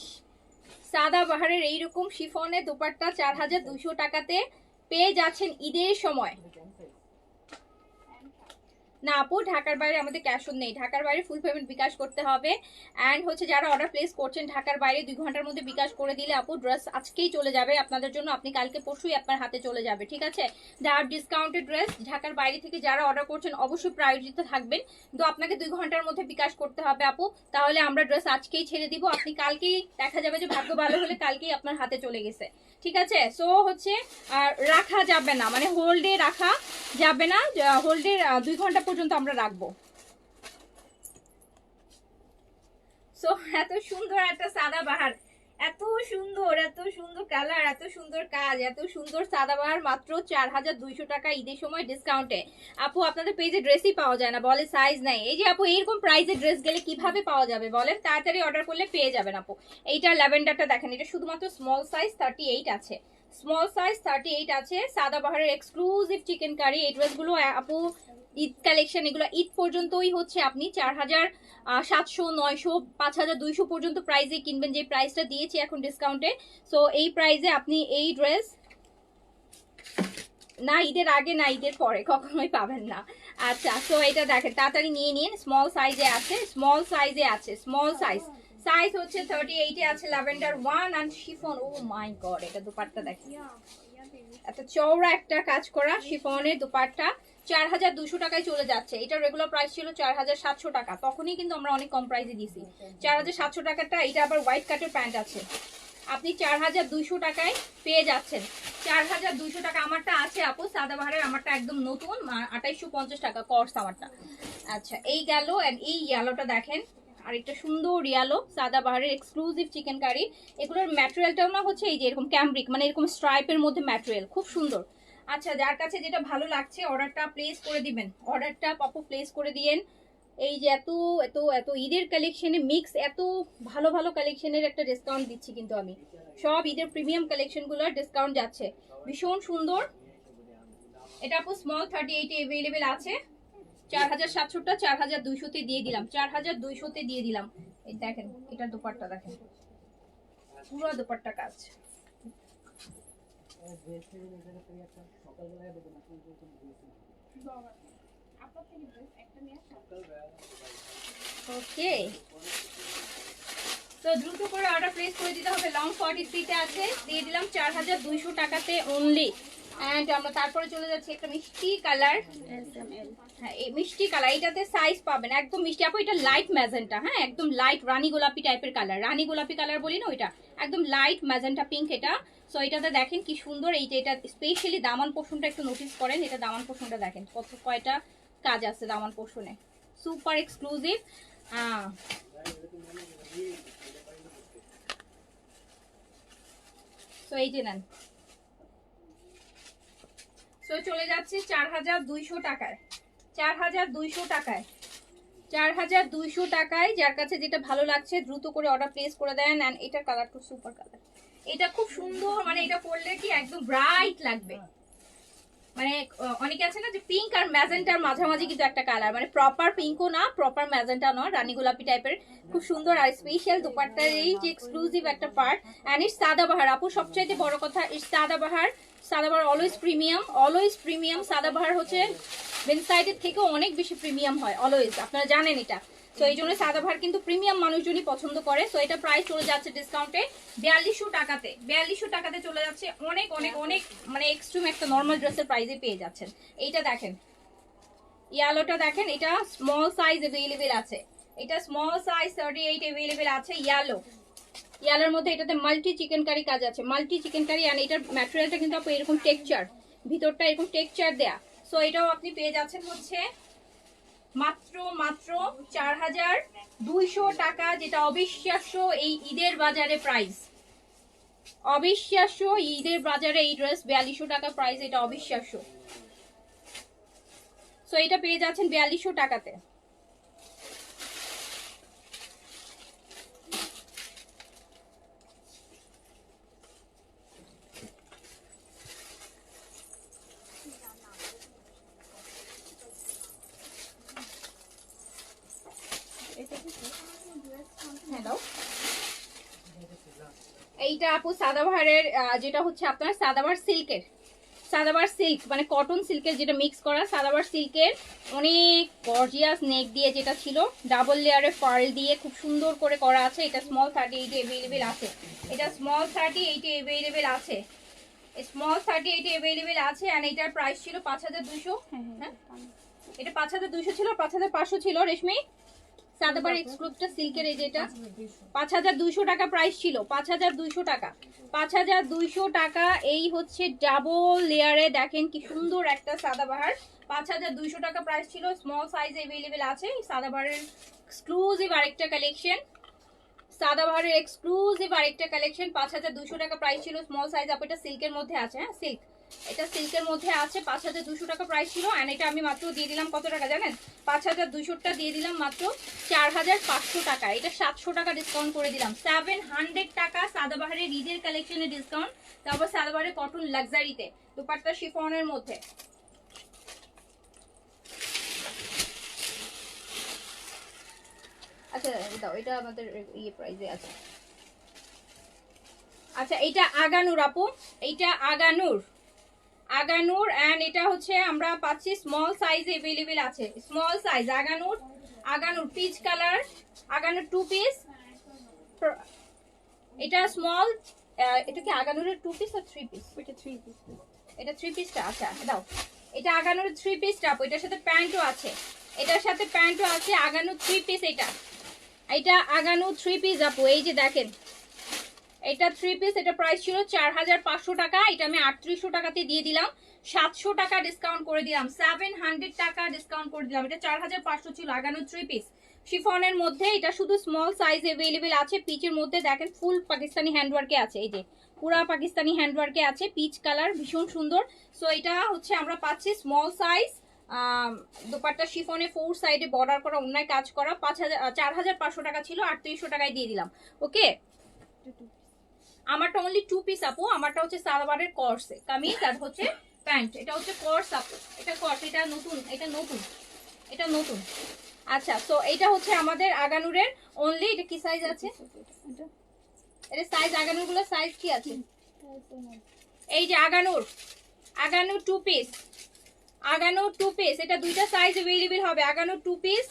সাদা বাহারের এইরকম শিফনের দোপাট্টা 4200 টাকাতে পেয়ে যাচ্ছেন ঈদের সময়। না আপু, ঢাকার বাইরে আমাদের ক্যাশ অন নেই, ঢাকার বাইরে ফুল পেমেন্ট বিকাশ করতে হবে। এন্ড হচ্ছে যারা অর্ডার প্লেস করছেন ঢাকার বাইরে 2 ঘন্টার মধ্যে বিকাশ করে দিলে আপু ড্রেস আজকেই চলে যাবে আপনাদের জন্য, আপনি কালকে পরশুই আপনার হাতে চলে যাবে, ঠিক আছে। যার ডিসকাউন্টেড ড্রেস ঢাকার বাইরে থেকে যারা অর্ডার করছেন অবশ্যই প্রায়োরিটিতে থাকবেন, কিন্তু আপনাকে 2 ঘন্টার মধ্যে বিকাশ করতে হবে আপু, তাহলে আমরা ড্রেস আজকেই ছেড়ে দিব। আপনি কালকেই দেখা যাবে যে ভাগ্য ভালো হলে কালকেই আপনার হাতে চলে গেছে, ঠিক আছে। সো হচ্ছে রাখা যাবে না, মানে হোল্ডে রাখা যাবে না, হোল্ডে 2 ঘন্টা পর্যন্ত আমরা রাখবো। সো এত সুন্দর একটা সাদা বাহার, এত সুন্দর, এত সুন্দর কালার, এত সুন্দর কাজ, এত সুন্দর সাদাবাহার মাত্র 4200 টাকা ঈদের সময় ডিসকাউন্টে। আপু আপনাদের পেজে ড্রেসই পাওয়া যায় না, বলে সাইজ নাই। এই যে আপু এরকম প্রাইসে ড্রেস গেলে কিভাবে পাওয়া যাবে বলেন? তাড়াতাড়ি অর্ডার করলে পেয়ে যাবেন আপু। এইটা ল্যাভেন্ডারটা দেখেন, এটা শুধুমাত্র স্মল সাইজ 38 আছে, স্মল সাইজ 38 আছে। সাদাবাহারের এক্সক্লুসিভ চিকেন কারি। এই ড্রেসগুলো আপু ঈদ কালেকশন, এগুলো ঈদ পর্যন্তই হচ্ছে। আপনি 4700, 900, 5200 পর্যন্ত প্রাইসে কিনবেন, যে প্রাইসটা দিয়েছি এখন ডিসকাউন্টে। সো এই প্রাইসে আপনি এই ড্রেস না ঈদের আগে না ঈদের পরে কখনোই পাবেন না। আচ্ছা, সো এটা দেখেন, তাড়াতাড়ি নিয়ে নিন। স্মল সাইজে আছে, স্মল সাইজে আছে, স্মল সাইজ। সাইজ হচ্ছে 38 এ আছে। Lavender 1 and chiffon. Oh my god, এটা দুপাট্টা দেখেন, এত চওড়া একটা কাজ করা শিফনের দুপাট্টা। 4200 টাকায় চলে যাচ্ছে। এটা রেগুলার প্রাইস ছিল 4700 টাকা, তখনই কিন্তু আমরা অনেক কম প্রাইসে দিছি। 4700 টাকাটা। এটা আবার হোয়াইট কাটের প্যান্ট আছে, আপনি 4200 টাকায় পেয়ে যাচ্ছেন। 4200 টাকা। আমারটা আছে আপু সাদাবাহারের, আমারটা একদম নতুন, 2850 টাকা কর্স আমারটা। আচ্ছা, এই গেল। এন্ড এই ইয়েলোটা দেখেন, আর একটা সুন্দর ইয়েলো সাদাবাহারের এক্সক্লুসিভ চিকেন কারি। এগুলোর ম্যাটেরিয়ালটাও না হচ্ছে এই যে এরকম ক্যামব্রিক, মানে এরকম স্ট্রাইপের মধ্যে ম্যাটেরিয়াল, খুব সুন্দর। আচ্ছা, যার কাছে যেটা ভালো লাগছে অর্ডারটা প্লেস করে দিবেন, অর্ডারটা পাপু প্লেস করে দিয়েন। এই যে এত এত এত ঈদের কালেকশনে মিক্স, এত ভালো ভালো কালেকশনের একটা ডিসকাউন্ট দিচ্ছি কিন্তু আমি। সব ঈদের প্রিমিয়াম কালেকশনগুলোর ডিসকাউন্ট যাচ্ছে, ভীষণ সুন্দর। এটা আপু স্মল 38 এ अवेलेबल আছে। 4700টা 4200 তে দিয়ে দিলাম, 4200 তে দিয়ে দিলাম। এই দেখেন, এটা দুপাট্টা দেখেন, পুরো দুপাট্টা কাজ। ওকে, তো দ্রুত করে অর্ডার প্লেস করে দিতে হবে। লং 43 তে আছে, দিয়ে দিলাম 4200 টাকাতে অনলি। এন্ড আমরা তারপরে চলে যাচ্ছি একটা মিষ্টি কালার। হ্যাঁ, এই মিষ্টি কালার, এটাতে সাইজ পাবেন একদম মিষ্টি আপু। এটা লাইট ম্যাজেন্টা, হ্যাঁ একদম লাইট রানী গোলাপি টাইপের কালার, রানী গোলাপি কালার বলি না ওইটা, একদম লাইট ম্যাজেন্টা পিঙ্ক এটা। সো এটাতে দেখেন কি সুন্দর। এইটা এটা স্পেশালি দামান পোর্শনটা একটু নোটিস করেন, এটা দামান পোর্শনটা দেখেন কত কয়টা কাজ আছে দামান পোর্শনে, সুপার এক্সক্লুসিভ। সো এই যে নেন। সো চলে যাচ্ছে 4200 টাকায়, 4200 টাকায়, 4200 টাকায়। যার কাছে যেটা ভালো লাগছে দ্রুত করে অর্ডার প্লেস করে দেন। এন্ড এটার কালারটা সুপার কালার, এটা খুব সুন্দর, মানে এটা পরলে কি একদম ব্রাইট লাগবে। মানে অনেকে আছে না যে পিঙ্ক আর ম্যাজেন্টার মাঝামাঝি কিন্তু একটা কালার, মানে প্রপার পিঙ্কও না প্রপার ম্যাজেন্টা নয়, রানী গোলাপি টাইপের, খুব সুন্দর। আর স্পেশাল দুপাট্টার এই যে এক্সক্লুসিভ একটা পার্ট। এন্ড ইটস সাদাবাহার আপু, সবচাইতে বড় কথা it's Sadabahar. Sadabahar always premium, always premium. Sadabahar হচ্ছে বেনসাইডের থেকে অনেক বেশি প্রিমিয়াম হয় অলওয়েজ, আপনারা জানেন এটা। তো এই জন্য সাদাবাহার কিন্তু প্রিমিয়াম মানুষজনই পছন্দ করে। তো এটা প্রাইস চলে যাচ্ছে ডিসকাউন্টে 4200 টাকাতে, 4200 টাকাতে চলে যাচ্ছে। অনেক অনেক অনেক মানে এক্সট্রিম একটা নর্মাল ড্রেসের প্রাইসে পেয়ে যাচ্ছেন। এইটা দেখেন, ইয়েলোটা দেখেন, এটা স্মল সাইজ अवेलेबल আছে, এটা স্মল সাইজ 38 अवेलेबल আছে। ইয়েলো, ইয়ালোর মধ্যে এটাতে মাল্টি চিকেন কারি কাজ আছে, মাল্টি চিকেন কারি। আর এটার ম্যাটেরিয়ালটা কিন্তু আপু এরকম টেক্সচার, ভিতরটা এরকম টেক্সচার দেয়া। সো এটাও আপনি পেয়ে যাচ্ছেন হচ্ছে মাত্র মাত্র 4200 টাকা, যেটা অবিশ্বাস্য এই ঈদের বাজারে প্রাইস, অবিশ্বাস্য ঈদের বাজারে এই ড্রেস 4200 টাকা প্রাইস, এটা অবিশ্বাস্য। সো এটা পেয়ে যাচ্ছেন 4200 টাকাতে। হ্যালো, এইটা আপু সাদাবাহারের, যেটা হচ্ছে আপনার সাদাবাহার সিল্কের, সাদাবাহার সিল্ক মানে কটন সিল্কের যেটা মিক্স করা, সাদাবাহার সিল্কের অনেক গর্জিয়াস নেক দিয়ে যেটা ছিল, ডাবল লেয়ারের পার্ল দিয়ে খুব সুন্দর করে করা আছে। এটা স্মল 38 अवेलेबल আছে, এটা স্মল 38 अवेलेबल আছে, স্মল 38 अवेलेबल আছে। আর এটার প্রাইস ছিল 5200। হ্যাঁ, এটা 5200 ছিল, 5500 ছিল রেশমি। সাদাবাহার এক্সক্লুসিভটা সিল্কের, এই যেটা 5200 টাকা প্রাইস ছিল, 5200 টাকা, 5200 টাকা। এই হচ্ছে ডাবল লেয়ারে, দেখেন কি সুন্দর একটা সাদাবাহার, 5200 টাকা প্রাইস ছিল। স্মল সাইজ अवेलेबल আছে সাদাবাহারের এক্সক্লুসিভ আরেকটা কালেকশন, সাদাবাহারের এক্সক্লুসিভ আরেকটা কালেকশন, 5200 টাকা প্রাইস ছিল, স্মল সাইজ আপু। এটা সিল্কের মধ্যে আছে, হ্যাঁ সিল্ক, এটা সিল্কের মধ্যে আছে, 5200 টাকা প্রাইস ছিল। অ্যান্ড এটা আমি মাত্র দিয়ে দিলাম কত টাকা জানেন? 5200টা দিয়ে দিলাম মাত্র 4500 টাকা। এটা 700 টাকা ডিসকাউন্ট করে দিলাম, 700 টাকা সাদাবাহারের ঈদের কালেকশনের ডিসকাউন্ট। তারপর সাদাবাহারের কটন লাক্সারিতে দুপাট্টা শিফনের মধ্যে। আচ্ছা দাও, এটা আমাদের ইয়ে প্রাইসে আছে। আচ্ছা এটা আগানুর আপু, এইটা আগানুর, আগানুর। এন্ড এটা হচ্ছে আমরা পাচ্ছি স্মল সাইজ अवेलेबल আছে, small size Aghanoor, Aghanoor peach colour, Aghanoor 2 piece. এটা স্মল, এটা কি আগানুরের 2 পিস আর 3 পিস? এটা 3 পিস, এটা 3 পিসটা। আচ্ছা দাও, এটা আগানুর 3 পিসটা আপু, এটার সাথে প্যান্টও আছে, এটার সাথে প্যান্টও আছে, আগানুর 3 পিস। এটা আগানুর 3 পিস আপু, এই যে দেখেন এটা 3 পিস। এটা প্রাইস ছিল 4500 টাকা, এটা আমি 3800 টাকাতে দিয়ে দিলাম, 700 টাকা ডিসকাউন্ট করে দিলাম, 700 টাকা ডিসকাউন্ট করে দিলাম। এটা 4500 ছিল, আগানুর 3 পিস শিফনের মধ্যে। এটা শুধু স্মল সাইজ अवेलेबल আছে, পিচের মধ্যে দেখেন ফুল পাকিস্তানি হ্যান্ডওয়ার্কে আছে, এই যে পুরা পাকিস্তানি হ্যান্ডওয়ার্কে আছে, পিচ কালার ভীষণ সুন্দর। সো এটা হচ্ছে আমরা পাচ্ছি স্মল সাইজ, দোপাট্টা শিফনে 4 সাইডে বর্ডার করা, অন্যায় কাজ করা, 4500 টাকা ছিল, 3800 টাকায় দিয়ে দিলাম। ওকে, আমারটা অনলি 2 পিস আপু, আমারটা হচ্ছে সালোয়ারের কর্সে কামিজ আর হচ্ছে প্যান্ট। এটা হচ্ছে কর্স আপু, এটা কর্স, এটা নতুন, এটা নতুন, এটা নতুন। আচ্ছা সো এটা হচ্ছে আমাদের আগানুরের অনলি। এটা কি সাইজ আছে? এটা সাইজ, আগানুর গুলো সাইজ কি আছে? এই যে আগানুর, আগানুর 2 পিস, আগানুর 2 পিস। এটা দুইটা সাইজ अवेलेबल হবে, আগানুর 2 পিস।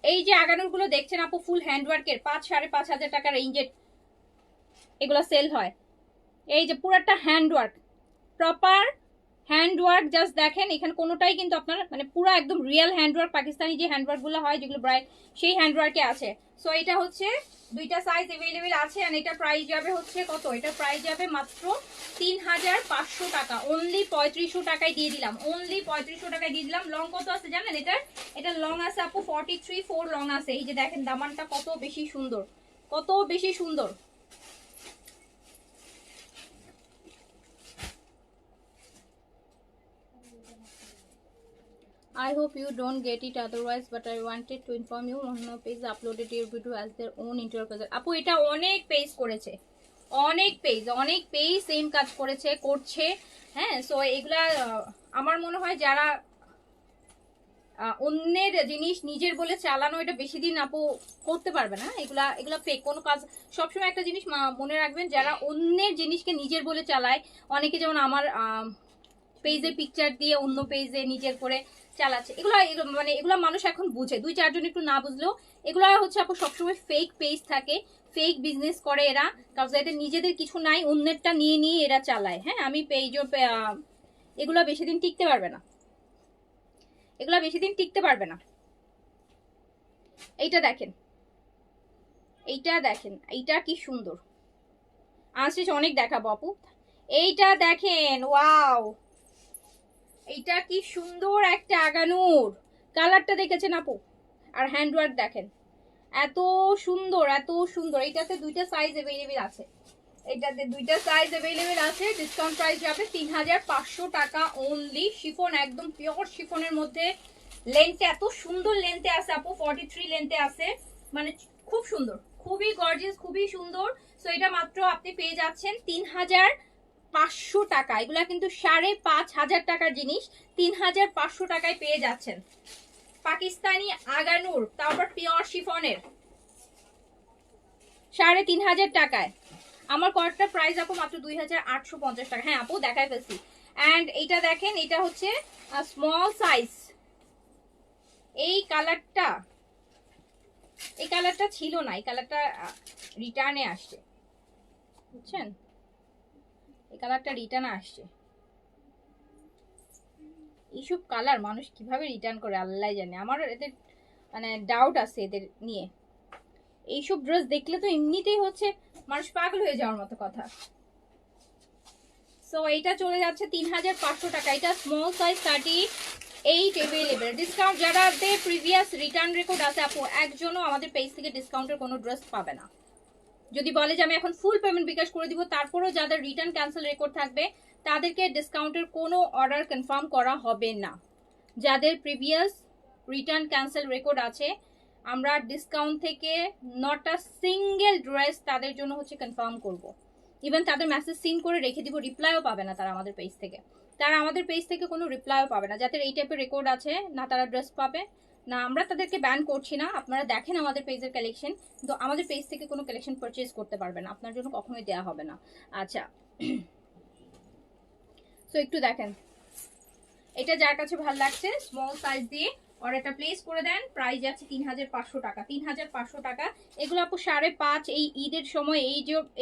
এই যে আগানুর গুলো দেখছেন আপু, ফুল হ্যান্ডওয়ার্কের, 5-5.5 টাকা রেঞ্জের এগুলো সেল হয়। এই যে পুরাটা হ্যান্ডওয়ার্ক, প্রপার হ্যান্ডওয়ার্ক, জাস্ট দেখেন এখানে কোনোটাই কিন্তু আপনার মানে পুরো একদম রিয়েল হ্যান্ডওয়ার্ক, পাকিস্তানি যে হ্যান্ডওয়ার্ক গুলো হয় যেগুলো ব্রাইট, সেই হ্যান্ডওয়ার্কে আছে। সো এটা হচ্ছে দুইটা সাইজ अवेलेबल আছে। আর এটা প্রাইস যাবে হচ্ছে কত? এটা প্রাইস যাবে মাত্র 3500 টাকা, অনলি 3500 টাকায় দিয়ে দিলাম, অনলি 3500 টাকায় দিয়ে দিলাম। লং কত আছে জানেন? এটা লং আছে আপু 43/4 লং আছে। এই যে দেখেন দামানটা কত বেশি সুন্দর, কত বেশি সুন্দর। I hope you don't get it otherwise, but I wanted to inform you one more page uploaded your video as their own interpreter. আপু এটা অনেক পেজ করেছে, অনেক পেজ সেম কাজ করছে, হ্যাঁ। সো এগুলা আমার মনে হয় যারা অন্যের জিনিস নিজের বলে চালানো, এটা বেশি দিন আপু করতে পারবে না। এগুলা ফেক কোনো কাজ। সবসময় একটা জিনিস মনে রাখবেন, যারা অন্যের জিনিসকে নিজের বলে চালায়, অনেকে যেমন আমার পেজে পিকচার দিয়ে অন্য পেজে নিজের করে চালাচ্ছে, এগুলো মানুষ এখন বুঝে, 2-4 জন একটু না বুঝলেও এগুলো হচ্ছে আপু সবসময় ফেক পেজ থাকে, ফেক বিজনেস করে এরা, কারণ এদের নিজেদের কিছু নাই, অন্যেরটা নিয়ে এরা চালায়। হ্যাঁ, আমি পেজও এগুলো বেশি দিন টিকতে পারবে না, এগুলা বেশি দিন টিকতে পারবে না। এইটা দেখেন, এইটা কি সুন্দর। আজকে অনেক দেখাবো আপু। এইটা দেখেন, ওয়াও, এইটা কি সুন্দর একটা আগানুর, কালারটা দেখেছেন আপু? আর হ্যান্ডওয়ার্ক দেখেন, এত সুন্দর, এত সুন্দর। এইটাতে দুইটা সাইজ अवेलेबल আছে, এটাতে দুইটা সাইজ अवेलेबल আছে। ডিসকাউন্ট প্রাইস যাবে 3500 টাকা অনলি। শিফন, একদম পিওর শিফনের মধ্যে, লেন্থে এত সুন্দর লেন্থে আছে আপু, 43 লেন্থে আছে, মানে খুব সুন্দর, খুবই গর্জিয়াস, খুবই সুন্দর। সো এটা মাত্র আপনি পেয়ে যাচ্ছেন 3500 টাকা। এগুলা কিন্তু 5500 টাকার জিনিস 3500 টাকায় পেয়ে যাচ্ছেন। পাকিস্তানি আগানুর, তারপর পিওর শিফনের 3500 টাকায়। আমার কয়েকটা প্রাইস আপু মাত্র 2850 টাকা। হ্যাঁ আপু দেখাই ফেলছি। অ্যান্ড এইটা দেখেন, এটা হচ্ছে স্মল সাইজ। এই কালারটা ছিল না, এই কালারটা রিটার্নে আসছে, বুঝছেন? এই কালারটা রিটার্নে আসছে। এইসব কালার মানুষ কিভাবে রিটার্ন করে আল্লাহ জানে। আমার এদের মানে ডাউট আছে এদের নিয়ে। এইসব ড্রেস দেখলে তো এমনিতেই হচ্ছে মানুষ পাগল হয়ে যাওয়ার মতো কথা। সো এইটা চলে যাচ্ছে 3500 টাকা। এটা স্মল সাইজ 8 अवेलेबल। ডিসকাউন্ট যারাদের প্রিভিয়াস রিটার্ন রেকর্ড আছে আপু, একজনও আমাদের পেজ থেকে ডিসকাউন্টের কোনো ড্রেস পাবে না। যদি বলে যে আমি এখন ফুল পেমেন্ট বিকাশ করে দিব, তারপরেও যাদের রিটার্ন ক্যান্সেল রেকর্ড থাকবে তাদেরকে ডিসকাউন্টের কোনো অর্ডার কনফার্ম করা হবে না। যাদের প্রিভিয়াস রিটার্ন ক্যান্সেল রেকর্ড আছে, আমরা ডিসকাউন্ট থেকে নট আ সিঙ্গেল ড্রেস তাদের জন্য হচ্ছে কনফার্ম করব। ইভেন তাদের মেসেজ সিন করে রেখে দিব, রিপ্লাইও পাবে না তারা আমাদের পেজ থেকে। তারা আমাদের পেজ থেকে কোনো রিপ্লাইও পাবে না। যাদের এই টাইপের রেকর্ড আছে, না তারা ড্রেস পাবে না। আমরা তাদেরকে ব্যান করছি না, আপনারা দেখেন আমাদের পেজের কালেকশন, কিন্তু আমাদের পেজ থেকে কোনো কালেকশন পারচেজ করতে পারবে না, আপনার জন্য কখনোই দেওয়া হবে না। আচ্ছা, সো একটু দেখেন, এটা যার কাছে ভালো লাগছে স্মল সাইজ দিয়ে অর্ডারটা প্লেস করে দেন। প্রাইস যাচ্ছে 3500 টাকা, 3500 টাকা। এগুলো আপু 5.5, এই ঈদের সময়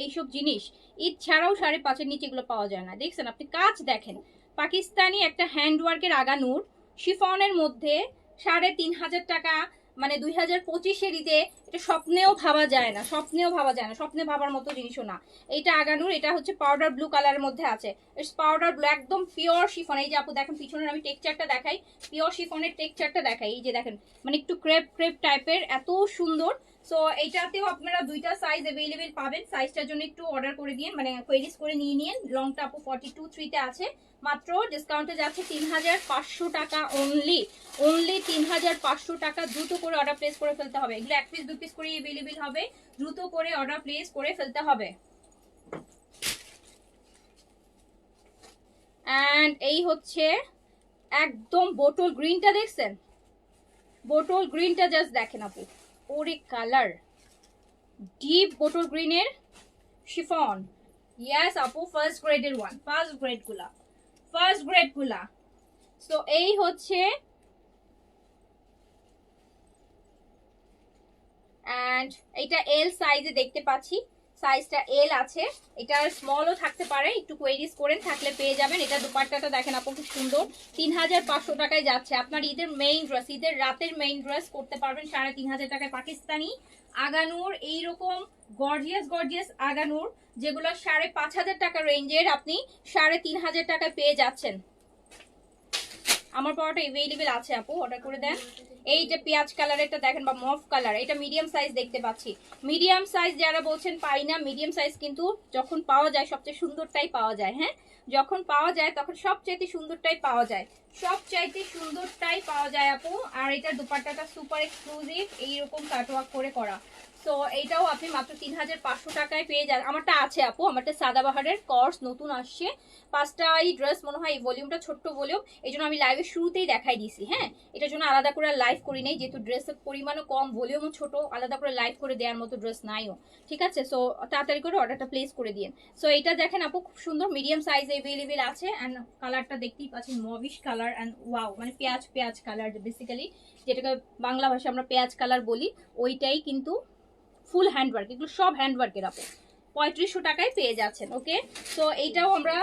এইসব জিনিস ঈদ ছাড়াও 5.5-এর নিচে এগুলো পাওয়া যায় না। দেখছেন আপনি, কাজ দেখেন, পাকিস্তানি একটা হ্যান্ডওয়ার্কের আগানুর শিফনের মধ্যে 3500 টাকা, মানে 2025-এর ঈদে এটা স্বপ্নেও ভাবা যায় না, স্বপ্নেও ভাবা যায় না, স্বপ্নে ভাবার মতো জিনিসও না। এইটা আগানুর, এটা হচ্ছে পাউডার ব্লু কালারের মধ্যে আছে। ইটস পাউডার ব্লু, একদম পিওর শিফন। এই যে আপু দেখেন পিছনের আমি টেক্সচারটা দেখাই, পিওর শিফনের টেক্সচারটা দেখাই। এই যে দেখেন, মানে একটু ক্রেপ ক্রেপ টাইপের, এত সুন্দর। সো এইটাতেও আপনারা দুইটা সাইজ অ্যাভেলেবেল পাবেন। সাইজটার জন্য একটু অর্ডার করে দিন, মানে কোয়েরিজ করে নিয়ে নিন। লংটা আপু 42-3-তে আছে। মাত্র ডিসকাউন্টে যাচ্ছে 3500 টাকা অনলি, অনলি 3500 টাকা। দ্রুত করে অর্ডার প্লেস করে ফেলতে হবে। এগুলো 1 পিস 2 পিস করে অ্যাভেলেবেল হবে, দ্রুত করে অর্ডার প্লেস করে ফেলতে হবে। অ্যান্ড এই হচ্ছে একদম বোটল গ্রিনটা, দেখছেন বোটল গ্রিনটা, জাস্ট দেখেন আপু, ওরে কালার, ডিপ বোটল গ্রিনের শিফন। ইয়াস আপু, ফার্স্ট গ্রেডের ওয়ান, ফার্স্ট গ্রেড গুলা। সো এই হচ্ছে, অ্যান্ড এটা এল সাইজে দেখতে পাচ্ছি, সাইজটা এল আছে। এটা স্মলও থাকতে পারে, একটু কোয়েরিজ করেন, থাকলে পেয়ে যাবেন। এটা দুপাট্টাটা দেখেন আপু, খুব সুন্দর। 3500 টাকায় যাচ্ছে। আপনার ঈদের মেইন ড্রেস, ঈদের রাতের মেইন ড্রেস করতে পারবেন 3500 টাকায়। পাকিস্তানি আগানুর, এইরকম গর্জিয়াস আগানুর, যেগুলো 5500 টাকা রেঞ্জের, আপনি 3500 টাকায় পেয়ে যাচ্ছেন। আমার পরোটা অ্যাভেলেবেল আছে আপু, অর্ডার করে দেন। এই যে পেঁয়াজ কালার এটা দেখেন, বা মফ কালার, এটা মিডিয়াম সাইজ দেখতে পাচ্ছি। মিডিয়াম সাইজ যারা বলছেন পাই না, মিডিয়াম সাইজ কিন্তু যখন পাওয়া যায় সবচেয়ে সুন্দরটাই পাওয়া যায়। হ্যাঁ, যখন পাওয়া যায় তখন সবচাইতে সুন্দরটাই পাওয়া যায়, সবচাইতে সুন্দরটাই পাওয়া যায় আপু। আর এটার দুপাট্টাটা সুপার এক্সক্লুসিভ, এইরকম কাটওয়ার্ক করে করা। সো এইটাও আপনি মাত্র 3500 টাকায় পেয়ে যান। আমারটা আছে আপু, আমারটা সাদাবাহারের কর্স নতুন আসছে। 5টাই ড্রেস মনে হয়, এই ভলিউমটা ছোট্ট ভলিউম, এই জন্য আমি লাইভের শুরুতেই দেখাই দিছি। হ্যাঁ, এটার জন্য আলাদা করে লাইভ করি নাই, যেহেতু ড্রেসের পরিমাণও কম, ভলিউমও ছোট, আলাদা করে লাইভ করে দেওয়ার মতো ড্রেস নাইও। ঠিক আছে, সো তাড়াতাড়ি করে অর্ডারটা প্লেস করে দিন। সো এটা দেখেন আপু, খুব সুন্দর মিডিয়াম সাইজ অ্যাভেলেবেল আছে। অ্যান্ড কালারটা দেখতেই পাচ্ছেন, মভিশ কালার অ্যান্ড ওয়াও, মানে পেঁয়াজ কালার, বেসিক্যালি যেটাকে বাংলা ভাষায় আমরা পেঁয়াজ কালার বলি, ওইটাই কিন্তু ফুল হ্যান্ডওয়ার্ক। এগুলো সব হ্যান্ডওয়ার্কের আপু, 3500 টাকায় পেয়ে যাচ্ছেন। ওকে, তো এইটাও আমরা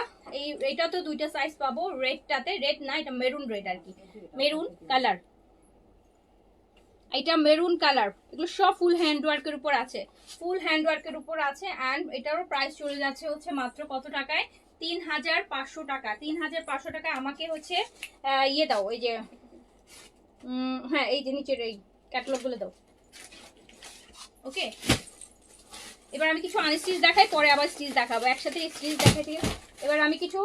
এইটাও তো দুইটা সাইজ পাবো। রেডটাতে, রেড না, এটা মেরুন রেড আর কি, মেরুন কালার, এটা মেরুন কালার। এগুলো সব ফুল হ্যান্ডওয়ার্কের উপর আছে, ফুল হ্যান্ডওয়ার্কের উপর আছে। অ্যান্ড এটারও প্রাইস চলে যাচ্ছে হচ্ছে মাত্র কত টাকায়, 3500 টাকা। 3500 টাকা। আমাকে হচ্ছে ইয়ে দাও, এই যে হ্যাঁ, এই যে নিচের এই ক্যাটালগ গুলো দাও। ওকে, এবার আমি কিছু আনস্টিচ দেখাই, পরে আবার স্টিচ দেখাবো, একসাথে স্টিচ দেখাই। ঠিক আছে, এবার আমি কিছু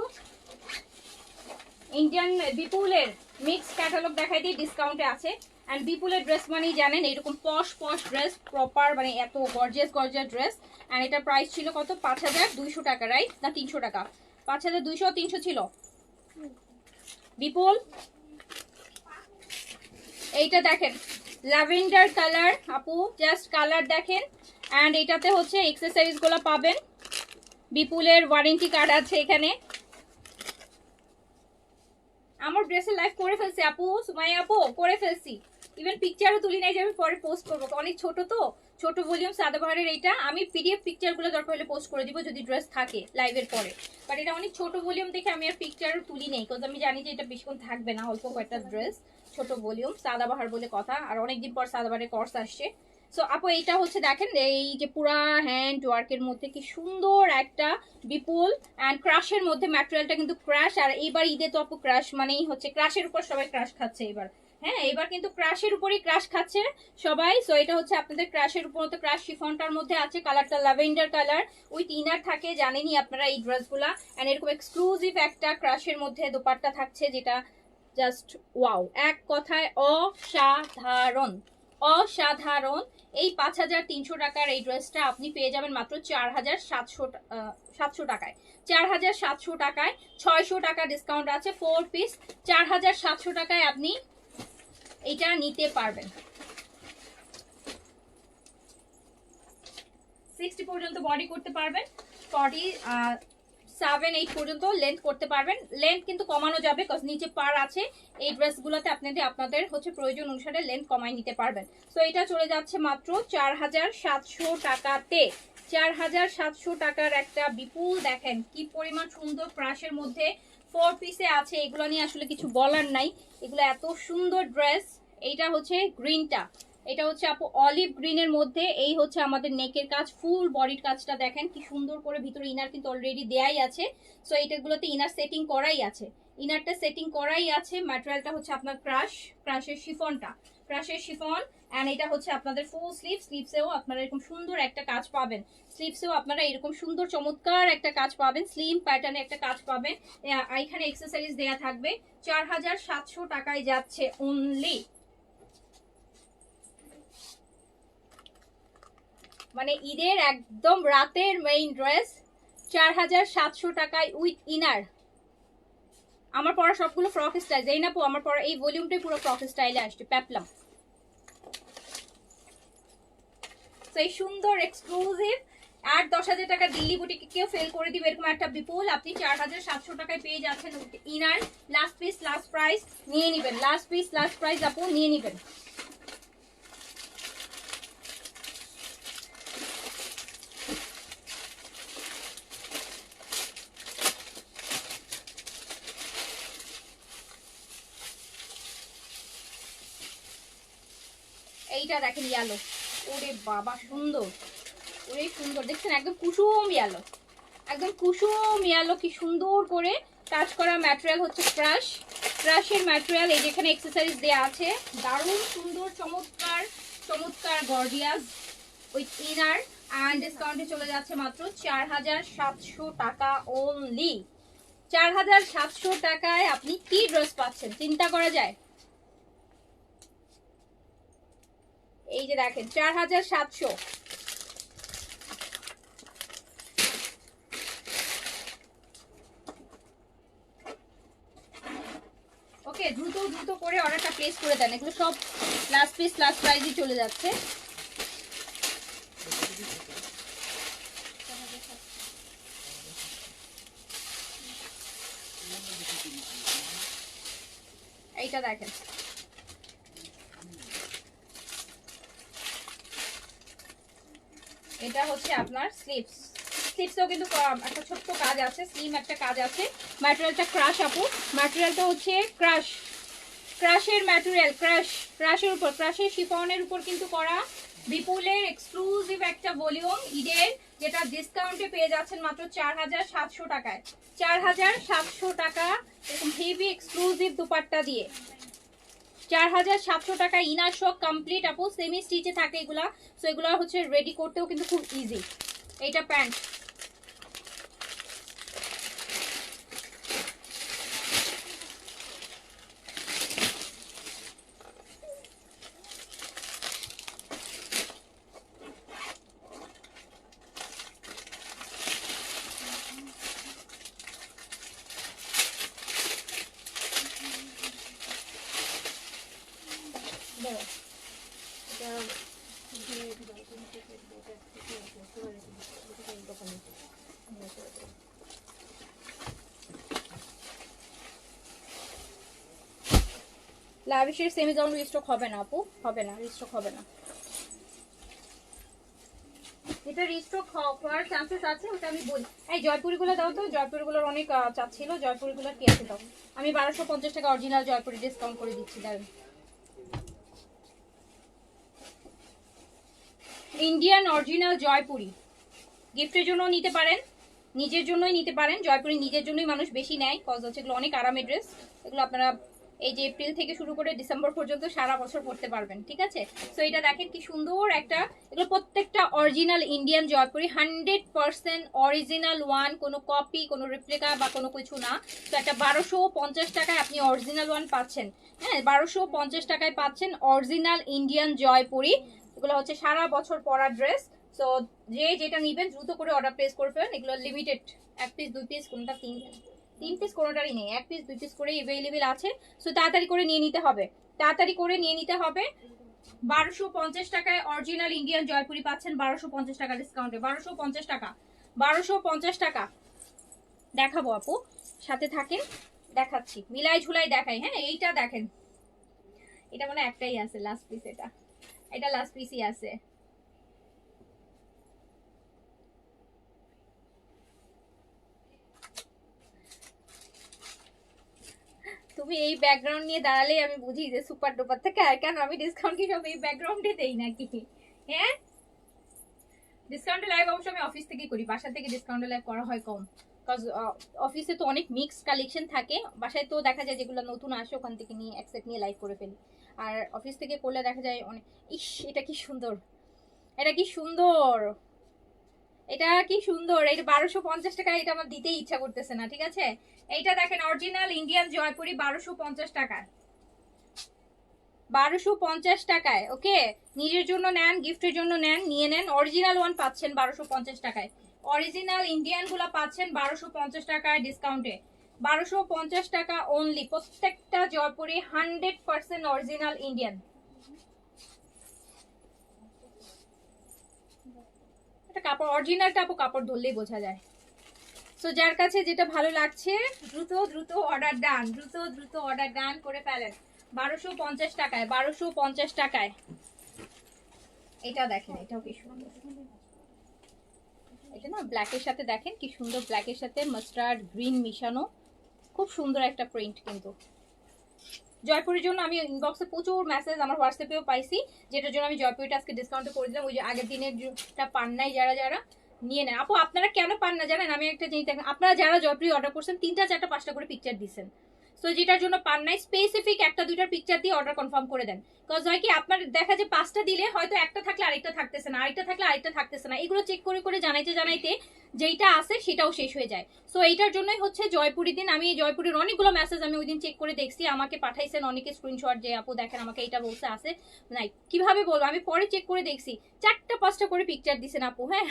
ইন্ডিয়ান বিপুলের মিক্স ক্যাটালগ দেখাই দিই, ডিসকাউন্টে আছে। অ্যান্ড বিপুলের ড্রেস মানেই জানেন এরকম পশ ড্রেস, প্রপার, মানে এত গর্জিয়াস ড্রেস। অ্যান্ড এটার প্রাইস ছিল কত, 5200 টাকা, রাইট না 300 টাকা, 5200, 300 ছিল বিপুল। এইটা দেখেন ল্যাভেন্ডার কালার আপু, জাস্ট কালার দেখেন। অ্যান্ড এটাতে হচ্ছে এক্সেসরিজ গুলো পাবেন, বিপুলের ওয়ারেন্টি কার্ড আছে এখানে। আমার ড্রেসের লাইভ করে ফেলছি আপু, সুমাইয়া আপু করে ফেলছি, ইভেন পিকচারও তুলি নাই যে আমি পরে পোস্ট করবো, অনেক ছোট তো, ছোট ভলিউম সাদাবাহারের। এইটা আমি পিডিএফ পিকচার গুলো দরকার হলে পোস্ট করে দিব যদি ড্রেস থাকে লাইভের পরে, বাট এটা অনেক ছোট ভলিউম দেখে আমি আর পিকচারও তুলি নেই, বিকজ আমি জানি যে এটা বেশিক্ষণ থাকবে না, অল্প কয়েকটা ড্রেস, ছোট ভলিউম, সাদাবাহার বলে কথা। আর অনেকদিন পর সাদাবাহারের কর্স আসছে, সো আপু এইটা হচ্ছে দেখেন এই যে পুরা হ্যান্ড ওয়ার্কের মধ্যে কি সুন্দর একটা বিপুল অ্যান্ড ক্রাশের মধ্যে ম্যাটেরিয়ালটা কিন্তু ক্রাশ। আর এইবার ঈদে তো আপু ক্রাশ মানেই হচ্ছে ক্রাশের উপর সবাই ক্রাশ খাচ্ছে এবার। হ্যাঁ এবার কিন্তু ক্রাশের উপরই ক্রাশ খাচ্ছে সবাই। সো এটা হচ্ছে আপনাদের ক্রাশের উপর তো ক্রাশ শিফনটার মধ্যে আছে, কালারটা ল্যাভেন্ডার কালার, উইথ ইনার থাকে জানেনই আপনারা এই ড্রেসগুলা। অ্যান্ড এরকম এক্সক্লুসিভ একটা ক্রাশের মধ্যে দোপাট্টা থাকছে যেটা জাস্ট ওয়াও, এক কথায় অসাধারণ অসাধারণ। এই 5300 টাকার এই ড্রেসটা আপনি পেয়ে যাবেন মাত্র 4700 টাকায়। 4700 টাকায় 600 টাকা ডিসকাউন্ট আছে, 4 পিস 4700 টাকায় আপনি এটা নিতে পারবেন। 60 পর্যন্ত বডি করতে পারবেন, 47-8 পর্যন্ত লেন্থ করতে পারবেন। লেন্থ কিন্তু কমানো যাবে কজ নিচে পার আছে। এই ড্রেসগুলোতে আপনাদের হচ্ছে প্রয়োজন অনুসারে লেন্থ কমাই নিতে পারবেন। তো এটা চলে যাচ্ছে মাত্র 4700 টাকাতে। 4700 টাকার একটা বিপুল, দেখেন কি পরিমাণ সুন্দর ক্রাশের মধ্যে 4 পিসে আছে। এগুলো নিয়ে আসলে কিছু বলার নাই, এগুলো এত সুন্দর ড্রেস। এইটা হচ্ছে গ্রিনটা, এটা হচ্ছে আপু অলিভ গ্রিনের মধ্যে। এই হচ্ছে আমাদের নেকের কাজ, ফুল বডির কাজটা দেখেন কি সুন্দর করে। ভিতরে ইনার কিন্তু অলরেডি দেয়াই আছে। সো এইটাগুলোতে ইনার সেটিং করাই আছে, ইনারটা সেটিং করাই আছে। ম্যাটেরিয়ালটা হচ্ছে আপনার ক্রাশের শিফনটা, ক্রাশের শিফন। অ্যান্ড এটা হচ্ছে আপনাদের ফুল স্লিভসেও আপনারা এরকম সুন্দর একটা কাজ পাবেন। স্লিভসেও আপনারা এরকম সুন্দর চমৎকার একটা কাজ পাবেন, স্লিম প্যাটার্নে একটা কাজ পাবেন। এখানে এক্সেসরিজ দেয়া থাকবে। 4700 টাকায় যাচ্ছে অনলি। মানে ঈদের একদম রাতের মেইন ড্রেস 4700 টাকায় উইথ ইনার। আমার পরা সবগুলো ফ্রক স্টাইল, যেই না পো আমার পরা এই ভলিউমটাই পুরো ফ্রক স্টাইলে আসছে, পেপলাম। সেই সুন্দর এক্সক্লুসিভ 8-10,000 টাকা দিল্লি বুটিকে কেউ ফেল করে দিবে এরকম একটা বিপুল আপনি 4700 টাকায় পেয়ে যাচ্ছেন inner. Last piece last price নিয়ে নেবেন, লাস্ট পিস লাস্ট প্রাইস আপু নিয়ে নেবেন। এইটা দেখেন ইয়ালো, ওরে বাবা সুন্দর, ওরে সুন্দর দেখছেন, একদম কুসুম ইয়ালো, একদম কুসুম ইয়ালো, কি সুন্দর করে কাজ করা। ম্যাটেরিয়াল হচ্ছে ক্রাশের ম্যাটেরিয়াল। এই যেখানে এক্সেসরিজ দেয়া আছে, দারুণ সুন্দর চমৎকার চমৎকার গর্জিয়াস উইথ ইনার। অ্যান্ড ডিসকাউন্টে চলে যাচ্ছে মাত্র 4700 টাকা অনলি। 4700 টাকায় আপনি কি ড্রেস পাচ্ছেন চিন্তা করা যায়। এই যে দেখেন 4700। ওকে দ্রুত দ্রুত করে অর্ডারটা প্লেস করে দেন, এগুলো সব লাস্ট পিস লাস্ট প্রাইসই চলে যাচ্ছে। এইটা দেখেন, এটা হচ্ছে আপনার স্লিভসেও কিন্তু একটা ছোট্ট কাজ আছে, স্লিম একটা কাজ আছে। ম্যাটেরিয়ালটা ক্রাশ আপু, ম্যাটেরিয়ালটা হচ্ছে ক্রাশের ম্যাটেরিয়াল, ক্রাশের উপর ক্রাশের শিফনের উপর কিন্তু করা বিপুলের এক্সক্লুসিভ একটা ভলিউম ঈদের, যেটা ডিসকাউন্টে পেয়ে যাচ্ছেন মাত্র 4700 টাকায়। 4700 টাকা এরকম হেভি এক্সক্লুসিভ দুপাট্টা দিয়ে। 4700 টাকা ইনার শো কমপ্লিট আপু, সেমি স্টিচে থাকে এগুলা। সো এগুলো হচ্ছে রেডি করতেও কিন্তু খুব ইজি। এইটা প্যান্ট, লাভিশের সেমি গাউন রিস্টক হবে না আপু, হবে না, রিস্টক হবে না। এটা রিস্টক হওয়ার চান্সেস আছে, ওটা আমি বলি। এই জয়পুরিগুলো দাও তো, জয়পুরিগুলোর অনেক চাচ্ছিল, জয়পুরিগুলোর কি আছে দাও। আমি 1250 টাকা অরিজিনাল জয়পুরি ডিসকাউন্ট করে দিচ্ছি, দাঁড়ান। ইন্ডিয়ান অরিজিনাল জয়পুরি, গিফটের জন্য নিতে পারেন, নিজের জন্যই নিতে পারেন। জয়পুরি নিজের জন্যই মানুষ বেশি নেয়, কজ হচ্ছে এগুলো অনেক আরামের ড্রেস। এগুলো আপনারা এই যে এপ্রিল থেকে শুরু করে ডিসেম্বর পর্যন্ত সারা বছর পরতে পারবেন, ঠিক আছে। সো এটা দেখেন কি সুন্দর একটা, এগুলো প্রত্যেকটা original Indian Jaipuri, 100% original one, কোনো কপি, কোনো রেপ্লিকা বা কোনো কিছু না। তো একটা 1250 টাকায় আপনি অরিজিনাল ওয়ান পাচ্ছেন। হ্যাঁ, 1250 টাকায় পাচ্ছেন অরিজিনাল ইন্ডিয়ান জয়পুরি। এগুলো হচ্ছে সারা বছর পরা ড্রেস। সো যে যেটা নিবেন দ্রুত করে অর্ডার প্লেস করে ফেলেন। এগুলো লিমিটেড, 1 পিস 2 পিস, কোনটা 3 পিস কোনোটারই নেই, 1 পিস 2 পিস করে অ্যাভেলেবেল আছে। সো তাড়াতাড়ি করে নিয়ে নিতে হবে, তাড়াতাড়ি করে নিয়ে নিতে হবে। 1250 টাকায় অরিজিনাল ইন্ডিয়ান জয়পুরি পাচ্ছেন, 1250 টাকা ডিসকাউন্টে, 1250 টাকা, 1250 টাকা। দেখাবো আপু, সাথে থাকেন, দেখাচ্ছি, মিলাই ঝুলাই দেখাই। হ্যাঁ, এইটা দেখেন, এটা মানে একটাই আছে লাস্ট পিস, এটা লাস্ট পিসই আছে। তুমি এই ব্যাকগ্রাউন্ড নিয়ে দাঁড়ালেই আমি বুঝি যে সুপার ডুপার থেকে। আর কেন আমি ডিসকাউন্ট কি সব এই ব্যাকগ্রাউন্ডে দেই নাকি? হ্যাঁ, ডিসকাউন্টে লাইভ অবশ্য আমি অফিস থেকেই করি, বাসা থেকে ডিসকাউন্টে লাইভ করা হয় কম, বিকজ অফিসে তো অনেক মিক্স কালেকশন থাকে। বাসায় তো দেখা যায় যেগুলো নতুন আসে ওখান থেকে নিয়ে একসেট নিয়ে লাইভ করে ফেলি। আর অফিস থেকে করলে দেখা যায় অনেক, ইস এটা কি সুন্দর, এটা কি সুন্দর, এটা কি সুন্দর। এটা 1250 টাকা, এটা আমার দিতেই ইচ্ছা করতেছে না, ঠিক আছে। এইটা দেখেন অরিজিনাল ইন্ডিয়ান জয়পুরি, 1250 টাকায়, 1250 টাকায়। ওকে, নিজের জন্য নেন, গিফটের জন্য নেন, নিয়ে নেন। অরিজিনাল ওয়ান পাচ্ছেন 1250 টাকায়, অরিজিনাল ইন্ডিয়ান গুলা পাচ্ছেন 1250 টাকায় ডিসকাউন্টে, 1250 টাকা অনলি। প্রত্যেকটা জয়পুরি 100% অরিজিনাল ইন্ডিয়ান। এটা কাপড় অরিজিনালটা আপু কাপড় ধরলেই বোঝা যায়। সো যার কাছে যেটা ভালো লাগছে দ্রুত দ্রুত অর্ডার ডান, দ্রুত দ্রুত অর্ডার ডান করে ফেলেন। 1250 টাকায়, 1250 টাকায়। এটা দেখেন, এটাও কি সুন্দর, এটা না ব্ল্যাকের সাথে দেখেন কি সুন্দর, ব্ল্যাকের সাথে মাস্টার্ড গ্রিন মিশানো, খুব সুন্দর একটা প্রিন্ট। কিন্তু জয়পুরের জন্য আমি ইনবক্সে প্রচুর মেসেজ, আমার হোয়াটসঅ্যাপেও পাইছি, যেটার জন্য আমি জয়পুরিটা আজকে ডিসকাউন্টে করে দিলাম। ওই যে আগের দিনেরটা পান নাই যারা যারা, নিয়ে নেন। আপু আপনারা কেন পান না জানেন, আমি একটা জিনিস দেখেন, আপনারা যারা জয়পুরি অর্ডার করছেন 3টা 4টা 5টা করে পিকচার দিচ্ছেন। সো যেটার জন্য পান নাই স্পেসিফিক 1টা 2টার পিকচার দিয়ে অর্ডার কনফার্ম করে দেন। কজ হয় কি আপনার দেখা যায় 5টা দিলে হয়তো একটা থাকলে আরেকটা থাকতেছে না, আরেকটা থাকলে আরেকটা থাকতেছে না, এগুলো চেক করে করে জানাইতে জানাইতে যেইটা আছে সেটাও শেষ হয়ে যায়। সো এইটার জন্যই হচ্ছে জয়পুরি দিন, আমি জয়পুরের অনেকগুলো মেসেজ আমি ওই দিন চেক করে দেখছি, আমাকে পাঠাইছেন অনেকে স্ক্রিনশট যে আপু দেখেন আমাকে এইটা বলছে আছে নাই, কিভাবে বলবো, আমি পরে চেক করে দেখছি 4টা 5টা করে পিকচার দিছেন আপু। হ্যাঁ,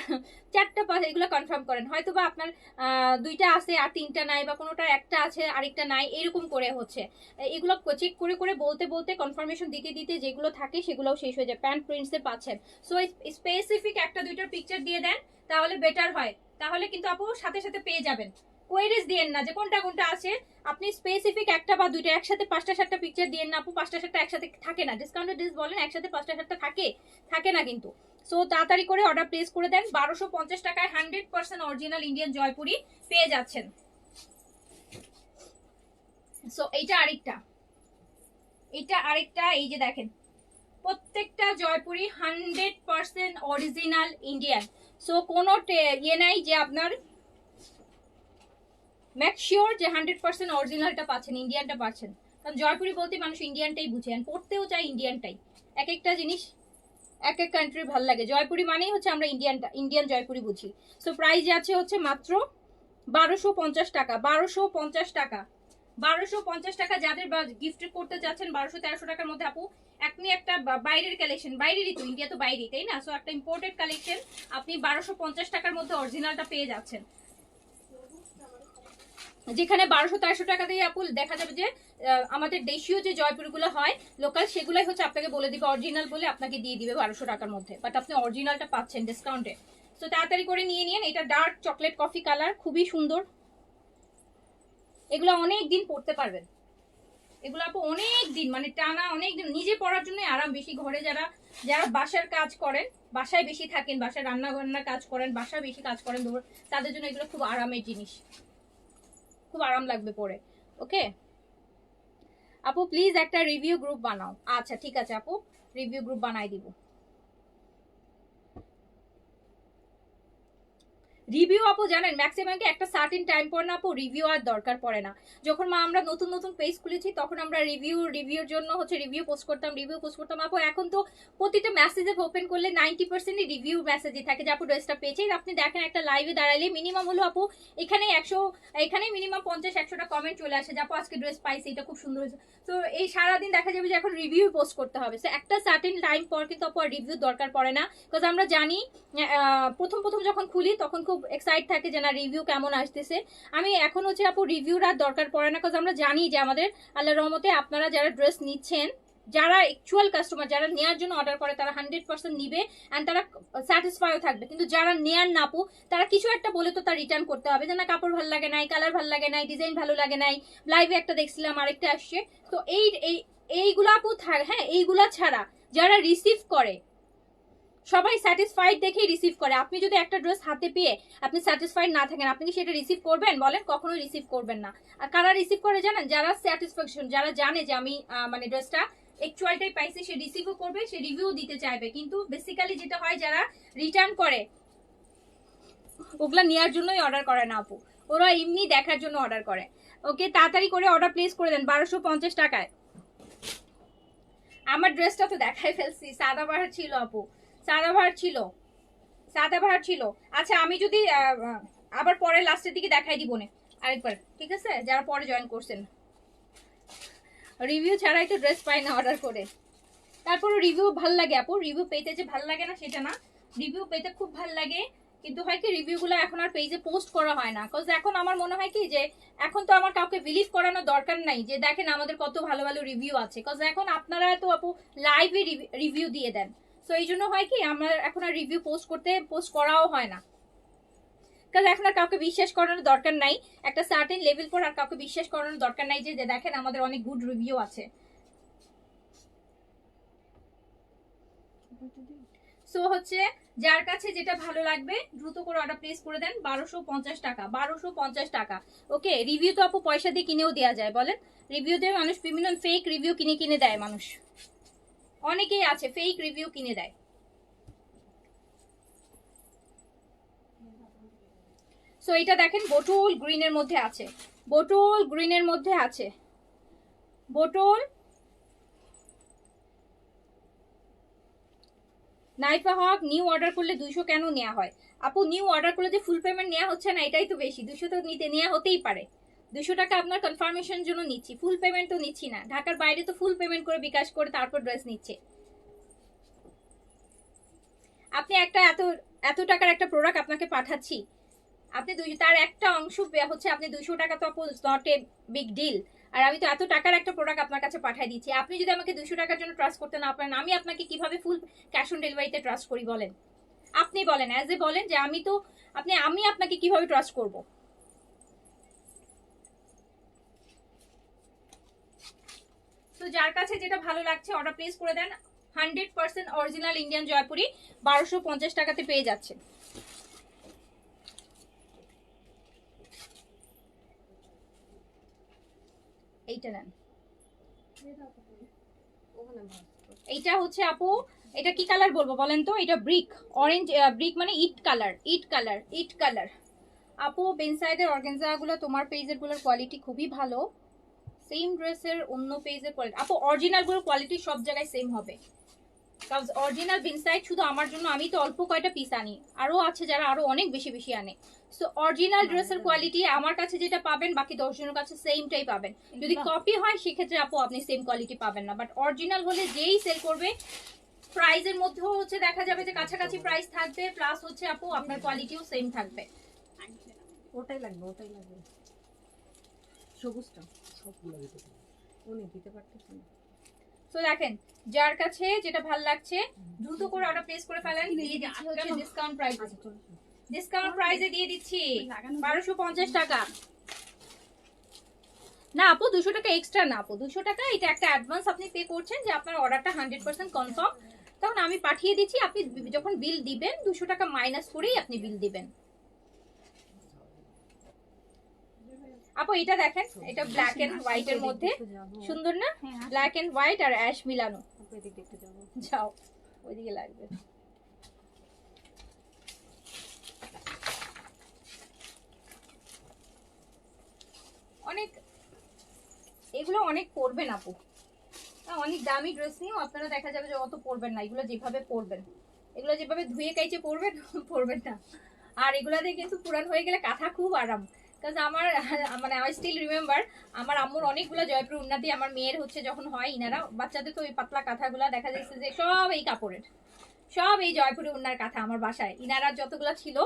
4টা 5 এগুলো কনফার্ম করেন, হয়তো বা আপনার 2টা আছে আর 3টা নাই, বা কোনোটার একটা আছে আরেকটা নাই, এরকম করে হচ্ছে। এগুলো চেক করে করে বলতে বলতে কনফার্মেশন দিতে দিতে যেগুলো থাকে সেগুলোও শেষ হয়ে যায়। প্যান্ট প্রিন্টসে পাচ্ছেন, সো স্পেসিফিক 1টা 2টার পিকচার দিয়ে দেন, তাহলে বেটার হয়, তাহলে কিন্তু আপু সাথে সাথে পেয়ে যাবেন। কোয়েরিজ দিয়েন না যে কোনটা কোনটা আছে, আপনি স্পেসিফিক 1টা বা 2টা, একসাথে 5টা 7টা পিকচার দিয়েন না আপু, 5টা 7টা একসাথে থাকে না। ডিসকাউন্টেড ড্রেস বলেন একসাথে 5টা 7টা থাকে, থাকে না কিন্তু। সো তাড়াতাড়ি করে অর্ডার প্লেস করে দেন, 1250 টাকায় 100% অরিজিনাল ইন্ডিয়ান জয়পুরি পেয়ে যাচ্ছেন। সো এইটা আরেকটা, এটা আরেকটা, এই যে দেখেন প্রত্যেকটা জয়পুরি 100% অরিজিনাল ইন্ডিয়ান। সো কোনো ইয়ে নাই যে আপনার, মেক শিওর যে 100% অরিজিনালটা পাচ্ছেন, ইন্ডিয়ানটা পাচ্ছেন। কারণ জয়পুরি বলতে মানুষ ইন্ডিয়ানটাই বুঝে, পড়তেও চাই ইন্ডিয়ানটাই। এক একটা জিনিস এক এক কান্ট্রির ভালো লাগে, জয়পুরি মানেই হচ্ছে আমরা ইন্ডিয়ান জয়পুরি বুঝি। সো প্রাইস যাচ্ছে হচ্ছে মাত্র 1250 টাকা, 1250 টাকা, 1250 টাকা। যাদের গিফট করতে যাচ্ছেন 1200-1300 টাকার মধ্যে আপু, আপনি একটা বাইরের কালেকশন, বাইরেরই তো, ইন্ডিয়া তো বাইরেই তাই না, সো একটা ইম্পোর্টেড কালেকশন আপনি 1250 টাকার মধ্যে অরিজিনালটা পেয়ে যাচ্ছেন। যেখানে 1200-1300 টাকা দিয়ে আপু দেখা যাবে যে আমাদের দেশীয় যে জয়পুরগুলো হয় লোকাল, সেগুলাই হচ্ছে আপনাকে বলে দিবে অরিজিনাল বলে আপনাকে দিয়ে দিবে 1200 টাকার মধ্যে, বাট আপনি অরিজিনালটা পাচ্ছেন ডিসকাউন্টে। তো তাড়াতাড়ি করে নিয়ে নিন। এটা ডার্ক চকলেট কফি কালার, খুবই সুন্দর। এগুলো অনেক দিন পরতে পারবেন, এগুলো আপু অনেক দিন, মানে টানা অনেক দিন, নিজে পরার জন্য আরাম বেশি। ঘরে যারা যারা বাসার কাজ করেন, বাসায় বেশি থাকেন, বাসায় রান্না বান্নার কাজ করেন, বাসায় বেশি কাজ করেন, তাদের জন্য এগুলো খুব আরামের জিনিস, খুব আরাম লাগবে পরে। ওকে আপু প্লিজ একটা রিভিউ গ্রুপ বানাও। আচ্ছা ঠিক আছে আপু, রিভিউ গ্রুপ বানাই দিব। রিভিউ আপু জানেন ম্যাক্সিমাম একটা সার্টেন টাইম পর না আপু রিভিউ আর দরকার পড়ে না। যখন আমরা নতুন নতুন পেজ খুলেছি তখন আমরা রিভিউর জন্য হচ্ছে রিভিউ পোস্ট করতাম আপু। এখন তো প্রতিটা মেসেজে ওপেন করলে 90% রিভিউ মেসেজই থাকে যে আপু ড্রেসটা পেয়েছে। আপনি দেখেন একটা লাইভে দাঁড়ালে মিনিমাম হলো আপু এখানে মিনিমাম 50-100টা কমেন্ট চলে আসে যে আপু আজকে ড্রেস পাইছি, এটা খুব সুন্দর হয়েছে। তো এই সারাদিন দেখা যাবে যে এখন রিভিউ পোস্ট করতে হবে। তো একটা সার্টেন টাইম পর কিন্তু আপু আর রিভিউ দরকার পড়ে না, বিকজ আমরা জানি প্রথম যখন খুলি তখন খুব এক্সাইট থাকে যে না রিভিউ কেমন আসতেছে। আমি এখন হচ্ছে আপু রিভিউর আর দরকার পড়ে না, বিকজ আমরা জানি যে আমাদের আল্লাহর রহমতে আপনারা যারা ড্রেস নিচ্ছেন, যারা অ্যাকচুয়াল কাস্টমার, যারা নেওয়ার জন্য অর্ডার করে তারা 100% নিবে অ্যান্ড তারা স্যাটিসফাইও থাকবে। কিন্তু যারা নেয়ার না আপু, তারা কিছু একটা বলে তো তার রিটার্ন করতে হবে যে না কাপড় ভালো লাগে নাই, কালার ভালো লাগে নাই, ডিজাইন ভালো লাগে নাই, লাইভে একটা দেখছিলাম আরেকটা আসছে। তো এইগুলা আপু হ্যাঁ, এইগুলা ছাড়া যারা রিসিভ করে সবাই স্যাটিসফাইড দেখেই রিসিভ করে। আপনি যদি একটা ড্রেস হাতে পেয়ে আপনি স্যাটিসফাইড না থাকেন, আপনি কি সেটা রিসিভ করবেন বলেন? কখনোই রিসিভ করবেন না। আর কারা রিসিভ করে জানেন? যারা স্যাটিসফ্যাকশন, যারা জানে যে আমি মানে ড্রেসটা অ্যাকচুয়ালটাই পাইছি, সে রিসিভও করবে, সে রিভিউ দিতে চাইবে। কিন্তু বেসিক্যালি যেটা হয় যারা রিটার্ন করে ওগুলা নেওয়ার জন্যই অর্ডার করে না আপু, ওরা এমনি দেখার জন্য অর্ডার করে। ওকে, তাড়াতাড়ি করে অর্ডার প্লেস করে দেন 1250 টাকায়। আমার ড্রেসটা তো দেখাই ফেলছি, সাদাবাহার ছিল আপু, সাদাবাহার ছিল। আচ্ছা আমি যদি আবার পরে লাস্টের দিকে দেখাই দিব না আরেকবার, ঠিক আছে? যারা পরে জয়েন করছেন, রিভিউ ছাড়াই তো ড্রেস পাই না অর্ডার করে। তারপরে রিভিউ ভাল লাগে আপু, রিভিউ পেতে যে ভাল লাগে না সেটা না, রিভিউ পেতে খুব ভাল লাগে। কিন্তু হয় কি রিভিউগুলো এখন আর পেজে পোস্ট করা হয় না, কজ এখন আমার মনে হয় কি যে এখন তো আমার কাউকে বিলিভ করানোর দরকার নাই যে দেখেন আমাদের কত ভালো ভালো রিভিউ আছে, কজ এখন আপনারা তো আপু লাইভে রিভিউ দিয়ে দেন। সো এই জন্য হয় কি আমার এখন আর রিভিউ পোস্ট করাও হয় না, কারণ এখন আর কাউকে বিশ্বাস করানোর দরকার নাই। একটা সার্টেন লেভেল পর আর কাউকে বিশ্বাস করানোর দরকার নাই যে দেখেন আমাদের অনেক গুড রিভিউ আছে। সো হচ্ছে যার কাছে যেটা ভালো লাগবে দ্রুত করে অর্ডার প্লেস করে দেন। 1250 টাকা, 1250 টাকা। ওকে, রিভিউ তো আপু পয়সা দিয়ে কিনেও দেওয়া যায়, বলেন? রিভিউ দিয়ে মানুষ বিভিন্ন ফেক রিভিউ কিনে দেয়, মানুষ অনেকেই আছে ফেক রিভিউ কিনে দেয়। সো এটা দেখেন বোটল গ্রিনের মধ্যে আছে, বোটল নাইফা হক। নিউ অর্ডার করলে 200 কেন নেওয়া হয় আপু? নিউ অর্ডার করলে যে ফুল পেমেন্ট নেওয়া হচ্ছে না এটাই তো বেশি। 200 তো নেওয়া হতেই পারে, 200 টাকা আপনার কনফার্মেশন জন্য নিচ্ছি, ফুল পেমেন্ট তো নিচ্ছি না। ঢাকার বাইরে তো ফুল পেমেন্ট করে বিকাশ করে তারপর ড্রেস নিচ্ছে। আপনি একটা এত টাকার একটা প্রোডাক্ট আপনাকে পাঠাচ্ছি, আপনি তার একটা অংশ হচ্ছে আপনি 200 টাকা, তো আপু নট এ বিগ ডিল। আর আমি তো এত টাকার একটা প্রোডাক্ট আপনার কাছে পাঠিয়ে দিচ্ছি, আপনি যদি আমাকে 200 টাকার জন্য ট্রাস্ট করতে না পারেন, আমি আপনাকে কিভাবে ফুল ক্যাশ অন ডেলিভারিতে ট্রাস্ট করি বলেন? আপনি বলেন, অ্যাজ এ বলেন যে আমি আপনাকে কিভাবে ট্রাস্ট করব? তো যার কাছে যেটা ভালো লাগছে অর্ডার প্লেস করে দেন। 100% অরিজিনাল ইন্ডিয়ান জয়পুরি 1250 টাকাতে পেয়ে যাচ্ছে। এইটা নেন, এইটা হচ্ছে আপু, এটা কি কালার বলবো বলেন তো? এটা ব্রিক অরেঞ্জ, ব্রিক মানে ইট কালার। আপু বেনসাইডের অর্গানজা গুলো তোমার পেজের গুলোর কোয়ালিটি খুবই ভালো, সেম ড্রেসের অন্য পেজের কোয়ালিটি আপু অরিজিনাল গুলোর কোয়ালিটি সব জায়গায় সেম হবে। কারণ অরিজিনাল বেনসাইড শুধু আমার জন্য, আমি তো অল্প কয়টা পিস আনি, আরো আছে যারা আরো অনেক বেশি আনে। সো অরিজিনাল ড্রেসের কোয়ালিটি আমার কাছে যেটা পাবেন বাকি 10 জনের কাছে সেমটাই পাবেন। যদি কপি হয় সেক্ষেত্রে আপু আপনি সেম কোয়ালিটি পাবেন না, বাট অরিজিনাল হলে যেই সেল করবে প্রাইজের মধ্যেও হচ্ছে দেখা যাবে যে কাছাকাছি প্রাইস থাকবে, প্লাস হচ্ছে আপু আপনার কোয়ালিটিও সেম থাকবে। ওটাই লাগবে সবুজটা সবগুলো দিতে পারতেছি না। সো দেখেন যার কাছে যেটা ভালো লাগছে দ্রুত করে অর্ডার প্লেস করে ফেলেন। দিয়ে দিচ্ছি হচ্ছে ডিসকাউন্ট প্রাইসে দিয়ে দিচ্ছি 1250 টাকা। না আপু 200 টাকা এক্সট্রা না আপু, 200 টাকা এটা একটা অ্যাডভান্স আপনি পে করছেন যে আপনার অর্ডারটা 100% কনফার্ম, তখন আমি পাঠিয়ে দিচ্ছি। আপনি যখন বিল দিবেন 200 টাকা মাইনাস করেই আপনি বিল দিবেন। আপু এটা দেখেন, এটা ব্ল্যাক এন্ড হোয়াইট এর মধ্যে সুন্দর না? ব্ল্যাক এন্ড হোয়াইট আর অ্যাশ মিলানো। যাও ওইদিকে লাগবে। অনেক, এগুলো অনেক পরবেন আপু, অনেক দামি ড্রেস নিয়েও আপনারা দেখা যাবে যে অত পরবেন না। এগুলো যেভাবে পরবেন, এগুলো যেভাবে ধুয়ে কাইচে পরবেন পরবেন না। আর এগুলাতে কিন্তু পুরান হয়ে গেলে কাঁথা খুব আরাম। কারণ আমার মানে আই স্টিল রিমেম্বার আমার আম্মুর অনেকগুলো জয়পুর উন্নতি আমার মেয়ের হচ্ছে যখন হয় ইনারা বাচ্চাদের তো ওই পাতলা কাঁথাগুলো দেখা যাচ্ছে যে সব এই কাপড়ের, সব এই জয়পুরি উন্নার কাঁথা আমার বাসায় ইনারার যতগুলো ছিল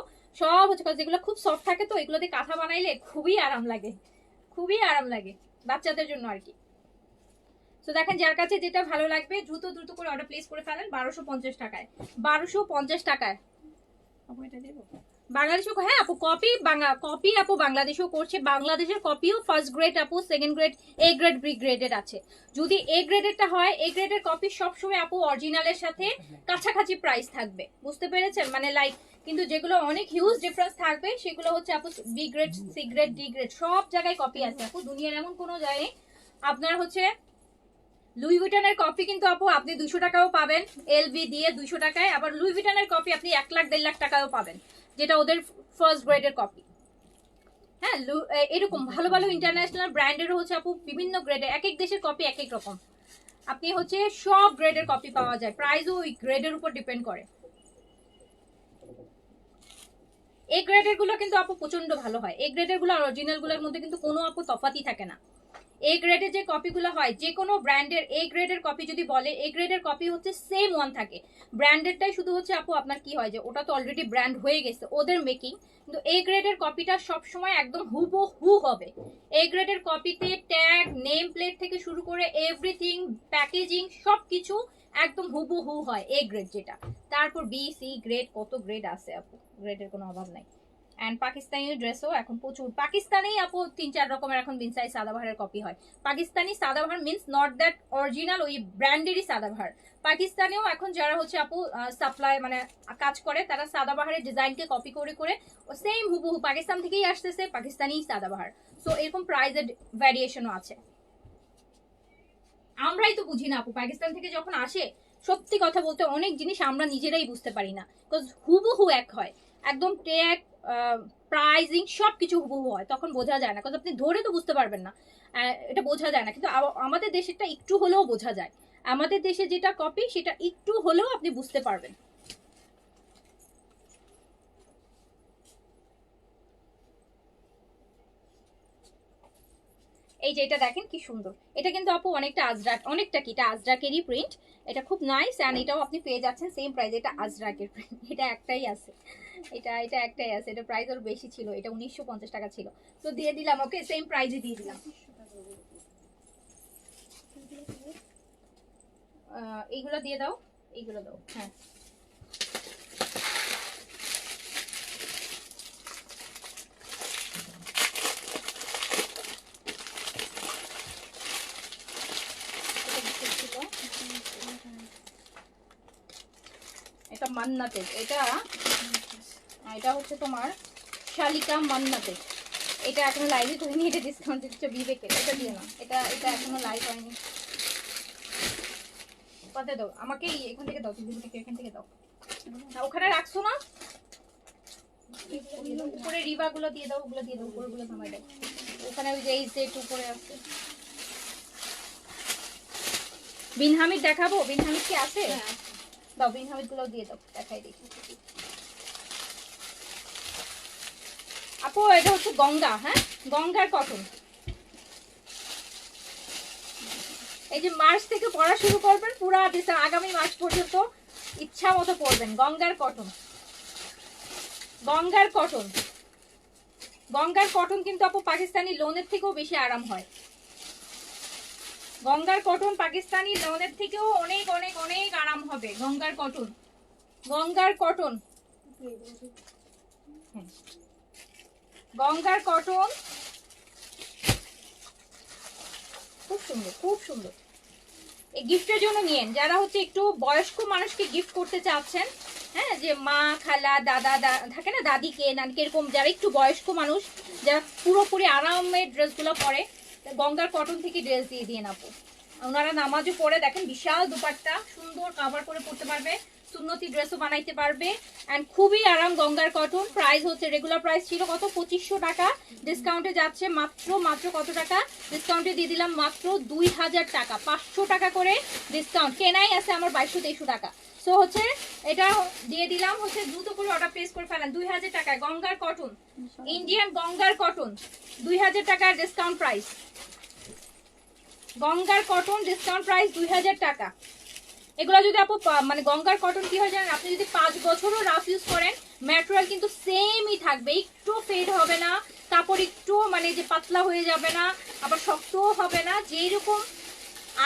সব হচ্ছে, যেগুলো খুব সফট থাকে তো এগুলোতে কাঁথা বানাইলে খুবই আরাম লাগে, খুবই আরাম লাগে বাচ্চাদের জন্য আর কি। তো দেখেন যার কাছে যেটা ভালো লাগবে দ্রুত দ্রুত করে অর্ডার প্লেস করে ফেলেন। 1250 টাকায়, 1250 টাকায় বাংলাদেশও, হ্যাঁ আপু কপি কপি আপু বাংলাদেশেও করছে। বাংলাদেশের কপিও ফার্স্ট গ্রেড আপু, second grade, A grade, B গ্রেডের আছে। যদি এ গ্রেডেরটা হয়, এ গ্রেডের কপি সবসময় আপু অরিজিনালের সাথে কাছাকাছি প্রাইস থাকবে, বুঝতে পেরেছেন? মানে লাইক, কিন্তু যেগুলো অনেক হিউজ ডিফারেন্স থাকবে সেগুলো হচ্ছে আপু B grade, C grade, D grade, সব জায়গায় কপি আছে আপু। দুনিয়ার এমন কোনো জায়গায় আপনার হচ্ছে লুই ভিটনের কপি কিন্তু আপু আপনি 200 টাকাও পাবেন এলভি দিয়ে 200 টাকায়, আবার লুই ভিটনের কপি আপনি 1 লাখ 1.5 লাখ টাকাও পাবেন, যেটা ওদের ফার্স্ট গ্রেডের কপি। হ্যাঁ, এরকম ভালো ভালো ইন্টারন্যাশনাল ব্র্যান্ডেরও হচ্ছে আপু বিভিন্ন গ্রেডের, এক এক দেশের কপি এক এক রকম। আপনি হচ্ছে সব গ্রেডের কপি পাওয়া যায়, প্রাইসও ওই গ্রেডের উপর ডিপেন্ড করে। এ গ্রেডের গুলো কিন্তু আপু প্রচন্ড ভালো হয়, এ গ্রেডের গুলো আর অরিজিনাল গুলোর মধ্যে কিন্তু কোনো আপু তফাতই থাকে না। এ গ্রেডের যে কপিগুলো হয়, যে কোনো ব্র্যান্ডের এ গ্রেডের কপি যদি বলে, এ গ্রেডের কপি হচ্ছে সেম ওয়ান থাকে। ব্র্যান্ডেরটাই শুধু হচ্ছে আপু আপনার কি হয় যে ওটা তো অলরেডি ব্র্যান্ড হয়ে গেছে ওদের মেকিং, কিন্তু এ গ্রেডের কপিটা সবসময় একদম হুবহু হবে। এ গ্রেডের কপিতে ট্যাগ, নেম প্লেট থেকে শুরু করে এভরিথিং, প্যাকেজিং সবকিছু একদম হুবহু হয় এ গ্রেড যেটা। তারপর বি, সি গ্রেড, কত গ্রেড আছে আপু, গ্রেডের কোনো অভাব নাই। এন্ড পাকিস্তানি ড্রেসও এখন প্রচুর, পাকিস্তানি আপু 3-4 রকমের এখন বিনসাই সাদাবাহারের কপি হয়। Pakistani Sadabahar means not that original ওই ব্র্যান্ডেরই সাদাবাহার, পাকিস্তানেও এখন যারা হচ্ছে আপু সাপ্লাই মানে কাজ করে তারা সাদাবাহারের ডিজাইনকে কপি করে করে সেম হুবহু পাকিস্তান থেকেই আসতেছে পাকিস্তানি সাদাবাহার। সো এরকম প্রাইসের ভ্যারিয়েশনও আছে। আমরাই তো বুঝি না আপু, পাকিস্তান থেকে যখন আসে সত্যি কথা বলতে অনেক জিনিস আমরা নিজেরাই বুঝতে পারি না, বিকজ হুবহু এক হয়, একদম ট্যাগ, প্রাইজিং সবকিছু হুবহু হয়, তখন বোঝা যায় না, বিকজ আপনি ধরে তো বুঝতে পারবেন না, এটা বোঝা যায় না। কিন্তু আমাদের দেশেরটা একটু হলেও বোঝা যায়, আমাদের দেশে যেটা কপি সেটা একটু হলেও আপনি বুঝতে পারবেন। এই যে এটা দেখেন কি সুন্দর, এটা কিন্তু আপু অনেকটা আজরাক, অনেকটা কি এটা আজরাকেরই প্রিন্ট, এটা খুব নাইস। এন্ড এটাও আপনি পেয়ে যাচ্ছেন সেম প্রাইস, এটা আজরাকের প্রিন্ট, এটা একটাই আছে, এটা একটাই আছে, এটা প্রাইস আরো বেশি ছিল, এটা 1950 টাকা ছিল, তো দিয়ে দিলাম ওকে সেম প্রাইসে দিয়ে দিলাম। এইগুলো দিয়ে দাও, এইগুলো দাও, হ্যাঁ এটা মান্নাতের, এটা হচ্ছে তোমার শালিকা মান্নাতের, এটা এখনো লাইভে করিনি, এটা ডিসকাউন্ট দিচ্ছে বিবেকের, এটা দিয়ে না, এটা এখনো লাইভ হয়নি। কত দাও আমাকে, এখান থেকে দাও, বিবেকে এখান থেকে দাও, ওখানে রাখছো না, উপরে রিবা গুলো দিয়ে দাও, ওগুলো দিয়ে দাও, উপরে গুলো থামাই দাও, ওখানে ওই যে এই সেট উপরে আছে। বিন হামিদ দেখাবো, বিন হামিদ কি আছে? দাও বিন হামিদ গুলো দিয়ে দাও, দেখাই দেখি আপু। এটা হচ্ছে গঙ্গা, হ্যাঁ গঙ্গার কটন। এই যে মার্চ থেকে পড়া শুরু করবেন পুরা ডিসেম্বর আগামী মাস পর্যন্ত ইচ্ছা মতো পড়বেন, গঙ্গার কটন, গঙ্গার কটন, গঙ্গার কটন কিন্তু আপু পাকিস্তানি লোনের থেকেও বেশি আরাম হয়, গঙ্গার কটন পাকিস্তানি লোনের থেকেও অনেক অনেক অনেক আরাম হবে, গঙ্গার কটন, গঙ্গার কটন, গঙ্গার কটন খুব সুন্দর, খুব সুন্দর। এই গিফটের জন্য নিয়েন, যারা হচ্ছে একটু বয়স্ক মানুষকে গিফট করতে চাচ্ছেন, হ্যাঁ যে মা খালা দাদা থাকে না, দাদিকে নানিকে, এরকম যারা একটু বয়স্ক মানুষ যারা পুরোপুরি আরামের ড্রেসগুলো পরে, গঙ্গার কটন থেকে ড্রেস দিয়ে দিয়ে আপু। ওনারা নামাজও পড়ে, দেখেন বিশাল দুপাট্টা সুন্দর কাভার করে পড়তে পারবে, সুন্নতি ড্রেসও বানাইতে পারবে। এন্ড খুবই আরাম গঙ্গার কটন। প্রাইস হচ্ছে রেগুলার প্রাইস ছিল কত 2500 টাকা, ডিসকাউন্টে যাচ্ছে মাত্র কত টাকা, ডিসকাউন্টে দিয়ে দিলাম মাত্র 2000 টাকা, 500 টাকা করে ডিসকাউন্ট। কেনাই আছে আমার 2223 টাকা। সো হচ্ছে এটা দিয়ে দিলাম হচ্ছে, দ্রুত করে অর্ডার প্লেস করে ফেলেন। 2000 টাকায় গঙ্গার কটন, ইন্ডিয়ান গঙ্গার কটন 2000 টাকার ডিসকাউন্ট প্রাইস। গঙ্গার কটন ডিসকাউন্ট প্রাইস 2000 টাকা। এগুলো যদি আপু মানে গঙ্গার কটন কি হয় জানেন, আপনি যদি 5 বছরও রাফ ইউজ করেন ম্যাটেরিয়াল কিন্তু সেমই থাকবে, একটু ফেড হবে না, কাপড় একটু মানে যে পাতলা হয়ে যাবে না, আবার শক্তও হবে না, যেরকম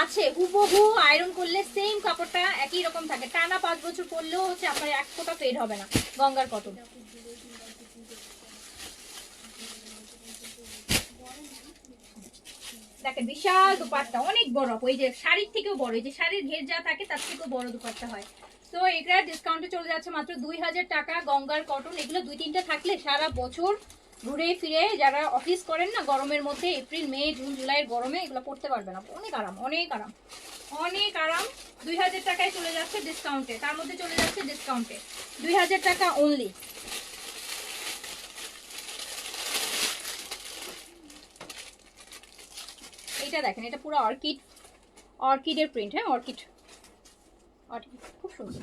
আছে হুবহু আয়রন করলে সেম কাপড়টা একই রকম থাকে, টানা 5 বছর পরলেও হচ্ছে আপনার এক ফোঁটা ফেড হবে না গঙ্গার কটন। দেখেন বিশাল দুপাট্টা, অনেক বড়, ওই যে শাড়ির থেকেও বড়, এই যে শাড়ির ঘের যা থাকে তার থেকেও বড় দুপাট্টা হয়। তো এটা ডিসকাউন্টে চলে যাচ্ছে মাত্র 2000 টাকা গঙ্গার কটন। এগুলো 2-3টা থাকলে সারা বছর ঘুরে ফিরে যারা অফিস করেন না গরমের মধ্যে, এপ্রিল মে জুন জুলাইয়ের গরমে এগুলো পড়তে পারবে না, অনেক আরাম অনেক আরাম অনেক আরাম। 2000 টাকায় চলে যাচ্ছে ডিসকাউন্টে, তার মধ্যে চলে যাচ্ছে ডিসকাউন্টে 2000 টাকা অনলি। এটা দেখেন, এটা পুরো অর্কিডের প্রিন্ট, হ্যাঁ অর্কিড খুব সুন্দর।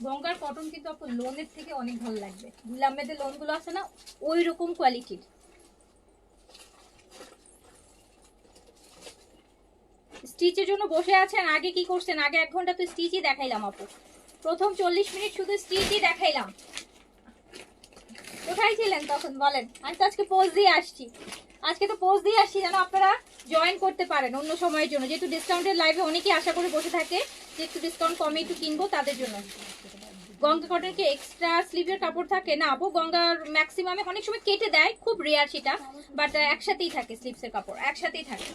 গঙ্গার কটন কিন্তু আপনার লোনের থেকে অনেক ভালো লাগবে, গুলামেদের লোন গুলো আছে না ওই রকম কোয়ালিটির। স্টিচের জন্য বসে আছেন, আগে কি করছেন, আগে 1 ঘন্টা তো স্টিচই দেখাইলাম আপু, প্রথম 40 মিনিট শুধু স্টিচই দেখাইলাম। কোথায় ছিলেন তখন বলেন? আমি তো আজকে পোস্ট দিয়ে আসছি, আজকে তো পোস্ট দিয়ে আসছি যেন আপনারা জয়েন করতে পারেন অন্য সময়ের জন্য, যেহেতু ডিসকাউন্টের লাইভে অনেকেই আশা করে বসে থাকে যে একটু ডিসকাউন্ট কমে একটু কিনবো, তাদের জন্য। গঙ্গা কটন কি এক্সট্রা স্লিভের কাপড় থাকে না আপু? গঙ্গার ম্যাক্সিমামে অনেক সময় কেটে দেয়, খুব রেয়ার সেটা, বাট একসাথেই থাকে, স্লিভসের কাপড় একসাথেই থাকে।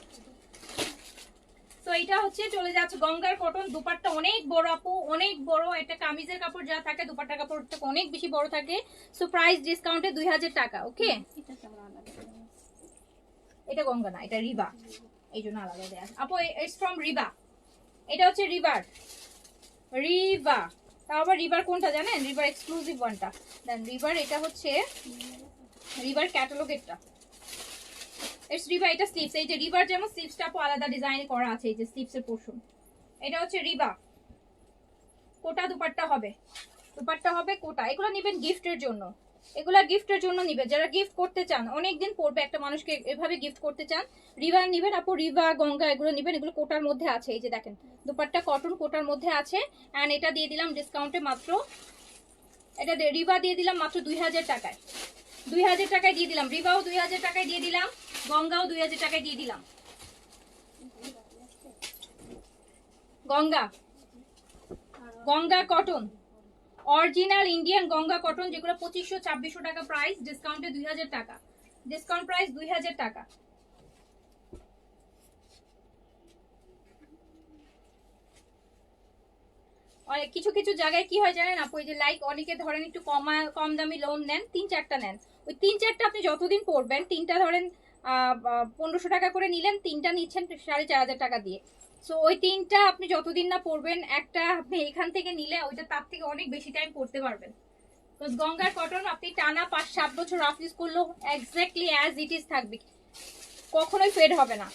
তো এটা হচ্ছে চলে যাচ্ছে গঙ্গার কটন, দুপাট্টা অনেক বড় আপু, অনেক বড়, এটা কামিজের কাপড় যা থাকে দুপাট্টার কাপড়টা অনেক বেশি বড় থাকে। সো প্রাইস ডিসকাউন্টে 2000 টাকা। ওকে, এটা গঙ্গা না, এটা রিবা, এই জন্য আলাদা দেয়া আপু, ইটস ফ্রম রিবা। এটা হচ্ছে রিভার, তাও আবার রিভার কোনটা জানেন, রিভার এক্সক্লুসিভ ওয়ানটা দেন রিভার, এটা হচ্ছে রিভার ক্যাটালগেরটা, ইটস রিবা। এটা স্লিভস, এই যে রিভার যেমন স্লিভসটা আপু আলাদা ডিজাইনে করা আছে, এই যে স্লিভসের পোরশন, এটা হচ্ছে রিবা। কোটা দুপাট্টা হবে, কোটা। এগুলো নেবেন গিফটের জন্য, এগুলা গিফটের জন্য নিবে, যারা গিফট করতে চান, অনেকদিন পরবে একটা মানুষকে এভাবে গিফট করতে চান, রিবা নিবেন আপু, রিবা গঙ্গা এগুলো নিবেন, এগুলো কোটার মধ্যে আছে, এই যে দেখেন দুপাট্টা কটন কোটার মধ্যে আছে। এন্ড এটা দিয়ে দিলাম ডিসকাউন্টে মাত্র, এটা রিবা দিয়ে দিলাম মাত্র 2000 টাকায়, 2000 টাকায় দিয়ে দিলাম, রিবাও 2000 টাকায় দিয়ে দিলাম, গঙ্গাও 2000 টাকায় দিয়ে দিলাম। Ganga cotton original Indian Ganga cotton, যেগুলো 2500-2600 টাকা প্রাইস, ডিসকাউন্টে 2000 টাকা, ডিসকাউন্ট প্রাইস 2000 টাকা। কিছু কিছু জায়গায় কি হয় জানেন আপু, ওই যে লাইক অনেকে ধরেন একটু কম দামি লোন নেন, 3-4টা নেন, ওই 3-4টা আপনি যতদিন পড়বেন, 3টা ধরেন 1500 টাকা করে নিলেন, 3টা নিচ্ছেন 4500 টাকা দিয়ে। সো ওই 3টা আপনি যতদিন না পড়বেন, একটা আপনি এখান থেকে নিলে ওইটা তার থেকে অনেক বেশি টাইম পড়তে পারবেন। গঙ্গার কটন আপনি টানা 5-7 বছর রাফ ইউজ করলেও এক্স্যাক্টলি অ্যাজ ইট ইজ থাকবে, কখনোই ফেড হবে না।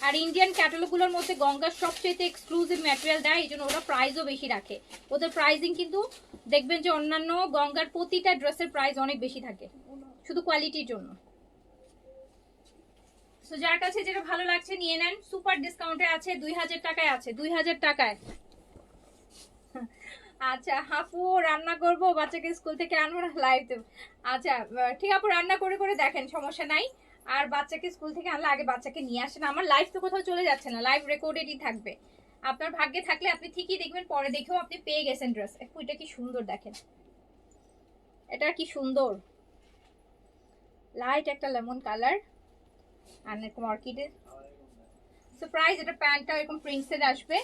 আর ইন্ডিয়ান ক্যাটালগুলোর মধ্যে গঙ্গার সবচেয়ে এক্সক্লুসিভ ম্যাটেরিয়াল দেয়, এই জন্য ওরা প্রাইসও বেশি রাখে, ওদের প্রাইসিং কিন্তু দেখবেন যে অন্যান্য গঙ্গার প্রতিটা ড্রেসের প্রাইস অনেক বেশি থাকে, শুধু কোয়ালিটির জন্য। সো যার কাছে যেটা ভালো লাগছে নিয়ে নেন, সুপার ডিসকাউন্টে আছে, 2000 টাকায় আছে, 2000 টাকায়। আচ্ছা আপু রান্না করবো, বাচ্চাকে স্কুল থেকে আনবো না লাইভ দেব, আচ্ছা ঠিক আপু, রান্না করে করে দেখেন, সমস্যা নাই। আর বাচ্চাকে স্কুল থেকে আনলে আগে বাচ্চাকে নিয়ে আসেন, আমার লাইভ তো কোথাও চলে যাচ্ছে না, লাইভ রেকর্ডেডই থাকবে, আপনার ভাগ্যে থাকলে আপনি ঠিকই দেখবেন, পরে দেখেও আপনি পেয়ে গেছেন ড্রেস। এটা কি সুন্দর দেখেন, এটা কি সুন্দর, লাইট একটা লেমন কালার আর এরকম অর্কিডের। সো প্রাইস, এটা প্যান্টটা এরকম প্রিন্সের আসবে,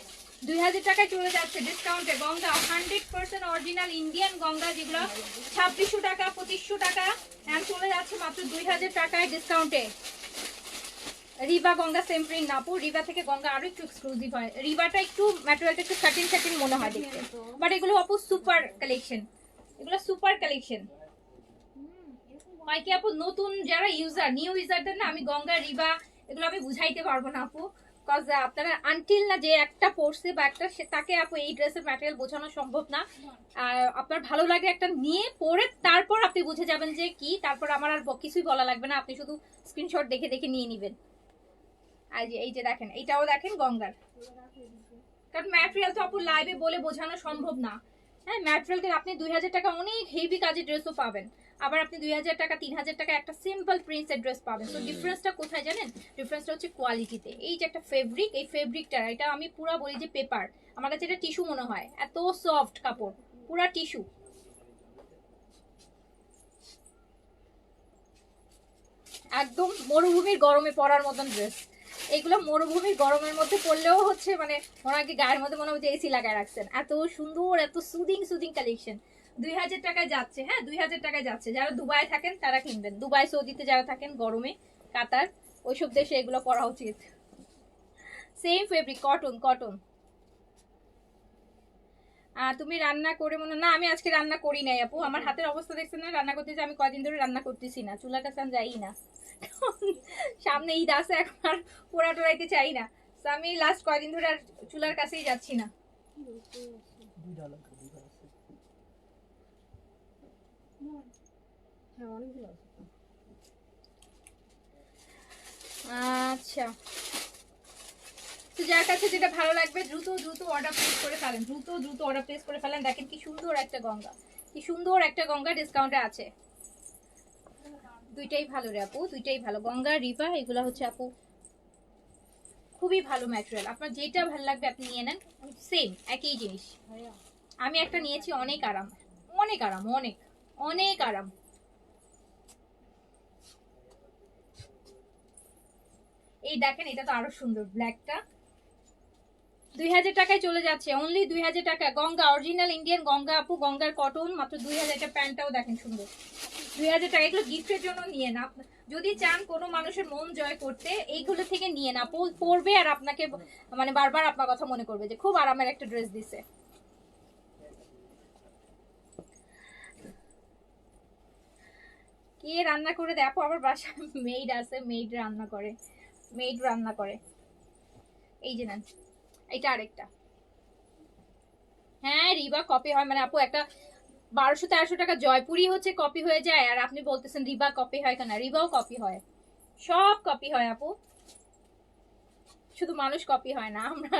2000 টাকায় চলে যাচ্ছে ডিসকাউন্টে। গঙ্গা 100% অরিজিনাল ইন্ডিয়ান গঙ্গা, যেগুলো 2600 টাকা 2500 টাকা, এন্ড চলে যাচ্ছে মাত্র 2000 টাকায় ডিসকাউন্টে। রিবা গঙ্গা সেম প্রিন্ট না আপু, রিবা থেকে গঙ্গা আরো একটু এক্সক্লুসিভ হয়। রিবাটা একটু ম্যাটেরিয়ালটা একটু কাটিং কাটিং মনে হয় দেখতে, বাট এগুলো আপু সুপার কালেকশন, এগুলো সুপার কালেকশন হয় কি আপু। নতুন যারা ইউজার, নিউ ইউজারদের না আমি গঙ্গা রিবা এগুলো আমি বুঝাইতে পারবো না আপু, কজ আপনারা আনটিল না যে একটা পড়ছে বা একটা তাকে আপু এই ড্রেসের ম্যাটেরিয়াল বোঝানো সম্ভব না। আপনার ভালো লাগে একটা নিয়ে পরে তারপর আপনি বুঝে যাবেন যে কি, তারপর আমার আর কিছুই বলা লাগবে না, আপনি শুধু স্ক্রিনশট দেখে দেখে নিয়ে নেবেন। আর এই যে দেখেন, এইটাও দেখেন গঙ্গার, কারণ ম্যাটেরিয়াল তো আপু লাইভে বলে বোঝানো সম্ভব না। হ্যাঁ, ম্যাটেরিয়াল আপনি 2000 টাকা অনেক হেভি কাজের ড্রেসও পাবেন, আবার আপনি 2000 টাকা 3000 টাকা একটা সিম্পল প্রিন্সের ড্রেস পাবেন। তো ডিফারেন্সটা কোথায় জানেন? ডিফারেন্সটা হচ্ছে কোয়ালিটিতে। এই যে একটা ফেব্রিক, এই ফেব্রিকটা এটা আমি পুরো বলি যে পেপার, আমার কাছে এটা টিস্যু মনে হয়, এত সফট কাপড়, পুরা টিস্যু। একদম মরুভূমির গরমে পরার মতন ড্রেস এগুলো। মরুভূমির গরমের মধ্যে পড়লেও হচ্ছে মানে ওনাকে গায়ের মধ্যে মনে হচ্ছে এসি লাগায় রাখছেন, এত সুন্দর, এত সুদিং সুদিং কালেকশন। 2000 টাকায় যাচ্ছে, হ্যাঁ 2000 টাকায় যাচ্ছে। যারা দুবাই থাকেন তারা কিনবেন, দুবাই সৌদিতে যারা থাকেন গরমে, কাতার ওইসব দেশে এগুলো পরা উচিত। Same fabric, cotton cotton. তুমি রান্না করে মনে না, আমি আজকে রান্না করি নাই আপু, আমার হাতের অবস্থা দেখছেন না, রান্না করতেছি আমি কয়দিন ধরে রান্না করতেছি না, চুলার কাছে আমি যাই না। সামনে ঈদ আছে, এখন আর পোড়া টোড়াইতে চাই না, তো আমি লাস্ট কয়দিন ধরে আর চুলার কাছেই যাচ্ছি না। আচ্ছা, তো যার কাছে যেটা ভালো লাগবে দ্রুত দ্রুত অর্ডার প্লেস করে ফেলেন, দ্রুত দ্রুত অর্ডার প্লেস করে ফেলেন। দেখেন কি সুন্দর একটা গঙ্গা, কি সুন্দর একটা গঙ্গা ডিসকাউন্টে আছে। দুইটাই ভালো রে আপু, দুইটাই ভালো, গঙ্গা রিভা এগুলো হচ্ছে আপু খুবই ভালো ম্যাটেরিয়াল। আপনার যেটা ভালো লাগবে আপনি নিয়ে নেন, সেম একই জিনিস। আমি একটা নিয়েছি, অনেক আরাম, অনেক আরাম, অনেক অনেক আরাম। এই দেখেন, এটা তো আরো সুন্দর, ব্ল্যাকটা 2000 টাকায় চলে যাচ্ছে, অনলি 2000 টাকা। গঙ্গা অরিজিনাল ইন্ডিয়ান গঙ্গা আপু, গঙ্গার কটন, মাত্র 2000। এটা প্যান্টটাও দেখেন সুন্দর, 2000 টাকা। এগুলো গিফটের জন্য নিয়ে না, যদি চান কোনো মানুষের মন জয় করতে এইগুলো থেকে নিয়ে না, পরবে আর আপনাকে মানে বারবার আপনার কথা মনে করবে যে খুব আরামের একটা ড্রেস দিছে। কে রান্না করে দেয় আপু? আমার বাসায় মেইড আছে, মেইড রান্না করে, মেইড রান্না করে। এই যে নেন, এটা আরেকটা। হ্যাঁ রিবা কপি হয় মানে আপু একটা 1200-1300 টাকা জয়পুরি হচ্ছে কপি হয়ে যায়, আর আপনি বলতেছেন রিবা কপি হয় কেন? রিবাও কপি হয়, সব কপি হয় আপু, শুধু মানুষ কপি হয় না, আমরা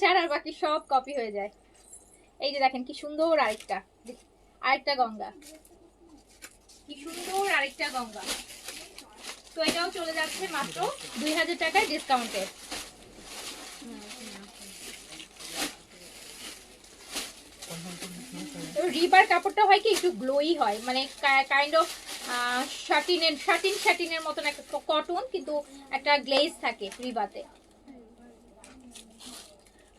ছাড়া আর বাকি সব কপি হয়ে যায়। এই যে দেখেন কি সুন্দর আরেকটা, আরেকটা গঙ্গা, কি সুন্দর আরেকটা গঙ্গা। তো এটাও চলে যাচ্ছে মাত্র 2000 টাকায় ডিসকাউন্টে। রিবার কাপড়টা হয় কি একটু গ্লোই হয়, মানে কাইন্ড অফ শাটিনের মতন একটা কটন, কিন্তু একটা গ্লেজ থাকে রিবাতে।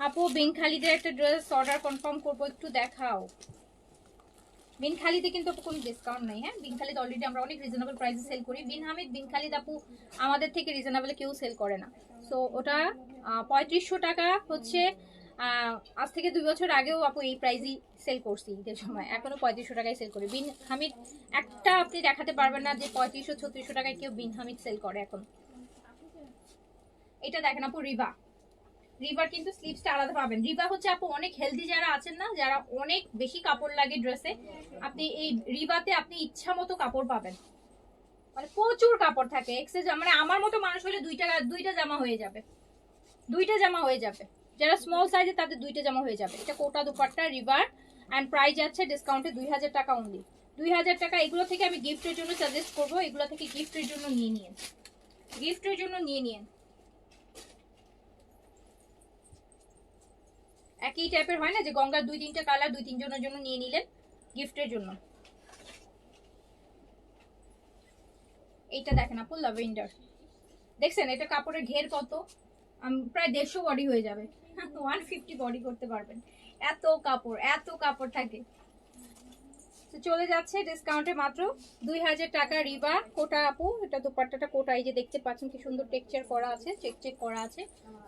আপু বিন খালিদের একটা ড্রেস অর্ডার কনফার্ম করবো, একটু দেখাও। বিন খালিদে কিন্তু কোনো ডিসকাউন্ট নেই, হ্যাঁ বিন খালিদ অলরেডি আমরা অনেক রিজনেবল প্রাইসে সেল করি। বিন হামিদ, বিন খালিদ আপু আমাদের থেকে রিজনেবল কেউ সেল করে না। সো ওটা 3500 টাকা হচ্ছে, আজ থেকে 2 বছর আগেও আপু এই প্রাইসই সেল করছি ঈদের সময়, এখনো 3500 টাকায় সেল করি। বিন হামিদ একটা আপনি দেখাতে পারবেন না যে 3500-3600 টাকায় কেউ বিন হামিদ সেল করে এখন। এটা দেখেন আপু রিবা, রিবার কিন্তু স্লিভসটা আলাদা পাবেন। রিবা হচ্ছে আপু অনেক হেলদি যারা আছেন না, যারা অনেক বেশি কাপড় লাগে ড্রেসে, আপনি এই রিবাতে আপনি ইচ্ছা মতো কাপড় পাবেন, মানে প্রচুর কাপড় থাকে এক্সেস, মানে আমার মতো মানুষ হলে দুইটা জামা হয়ে যাবে, দুইটা জামা হয়ে যাবে। যারা স্মল সাইজে তাদের দুইটা জামা হয়ে যাবে। এটা কোটা দুপাট্টা রিবার, অ্যান্ড প্রাইস আছে ডিসকাউন্টে 2000 টাকা অনলি, 2000 টাকা। এগুলো থেকে আমি গিফটের জন্য সাজেস্ট করবো, এগুলো থেকে গিফটের জন্য নিয়ে নিন, গিফটের জন্য নিয়ে নিন। একই টাইপের হয় না যে গঙ্গার 2-3টা কালার 2-3 জনের জন্য নিয়ে নিলেন গিফটের জন্য। এইটা দেখেন আপু ল্যাভেন্ডার, দেখছেন এটা কাপড়ের ঘের কত, প্রায় 150 বডি হয়ে যাবে, 150 বডি করতে পারবেন, এত কাপড়, এত কাপড় থাকে। তো চলে যাচ্ছে ডিসকাউন্টে মাত্র 2000 টাকা রিবা কোটা আপু। এটা দোপাট্টাটা কোটা, এই যে দেখতে পাচ্ছেন কি সুন্দর টেক্সচার করা আছে, চেক চেক করা আছে।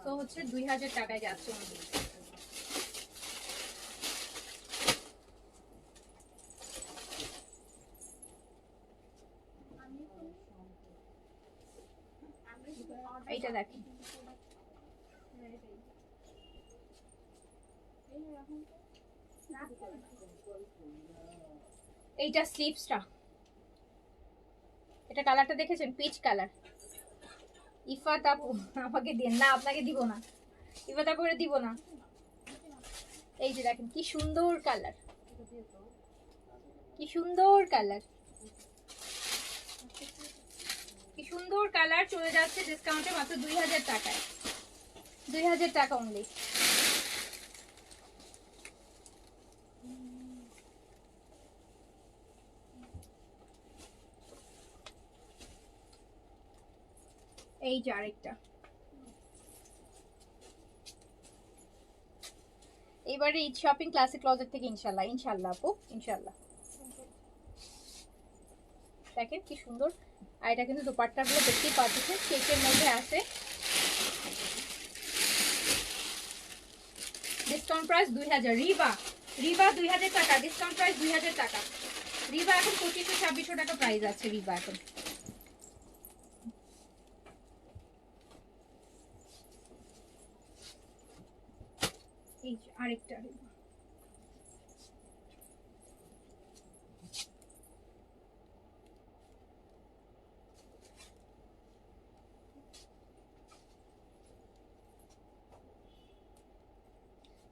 তো হচ্ছে 2000 টাকায় যাচ্ছে। এইটা দেখেন, এইটা স্লিভসটা, এটা কালারটা দেখেছেন, পিচ কালার। ইফাত আপু আমাকে দেন না, আপনাকে দিব না, ইফাত আপু দিব না। এই যে দেখেন কি সুন্দর কালার, কি সুন্দর কালার, কি সুন্দর কালার। চলে যাচ্ছে ডিসকাউন্টে মাত্র 2000 টাকায়, 2000 টাকা অনলি। এই যে আরেকটা, এবারে ঈদ শপিং ক্লাসিক ক্লজেট থেকে ইনশাল্লাহ, ইনশাল্লাহ আপু ইনশাল্লাহ। দেখেন কি সুন্দর। আর এটা কিন্তু দোপাট্টাগুলো দেখতেই পাচ্ছেন, কেকের মধ্যে আছে। Discount price 2000। রিবা, রিবা 2000 টাকা, ডিসকাউন্ট প্রাইস 2000 টাকা। রিবা এখন 2500-2600 টাকা প্রাইস আছে রিবা এখন। এই যে আরেকটা রিবা,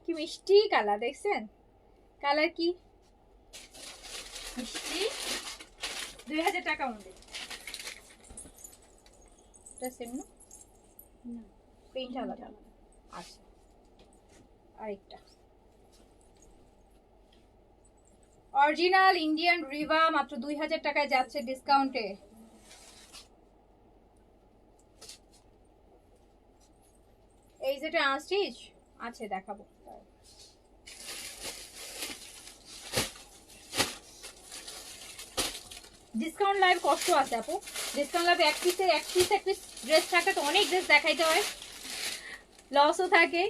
কি মিষ্টি কালার, দেখছেন কালার কি মিষ্টি। 2000 টাকা মধ্যে এটা সেম না, প্রিন্ট আলাদা। আচ্ছা আরেকটা অরিজিনাল ইন্ডিয়ান রিবা মাত্র 2000 টাকায় যাচ্ছে ডিসকাউন্টে। এই যেটা আনস্টিচ আছে দেখাবো। ডিসকাউন্ট লাইভ কষ্ট আছে আপু, ডিসকাউন্ট লাইভ এক পিস ড্রেস থাকে তো অনেক ড্রেস দেখাইতে হয়, লসও থাকে,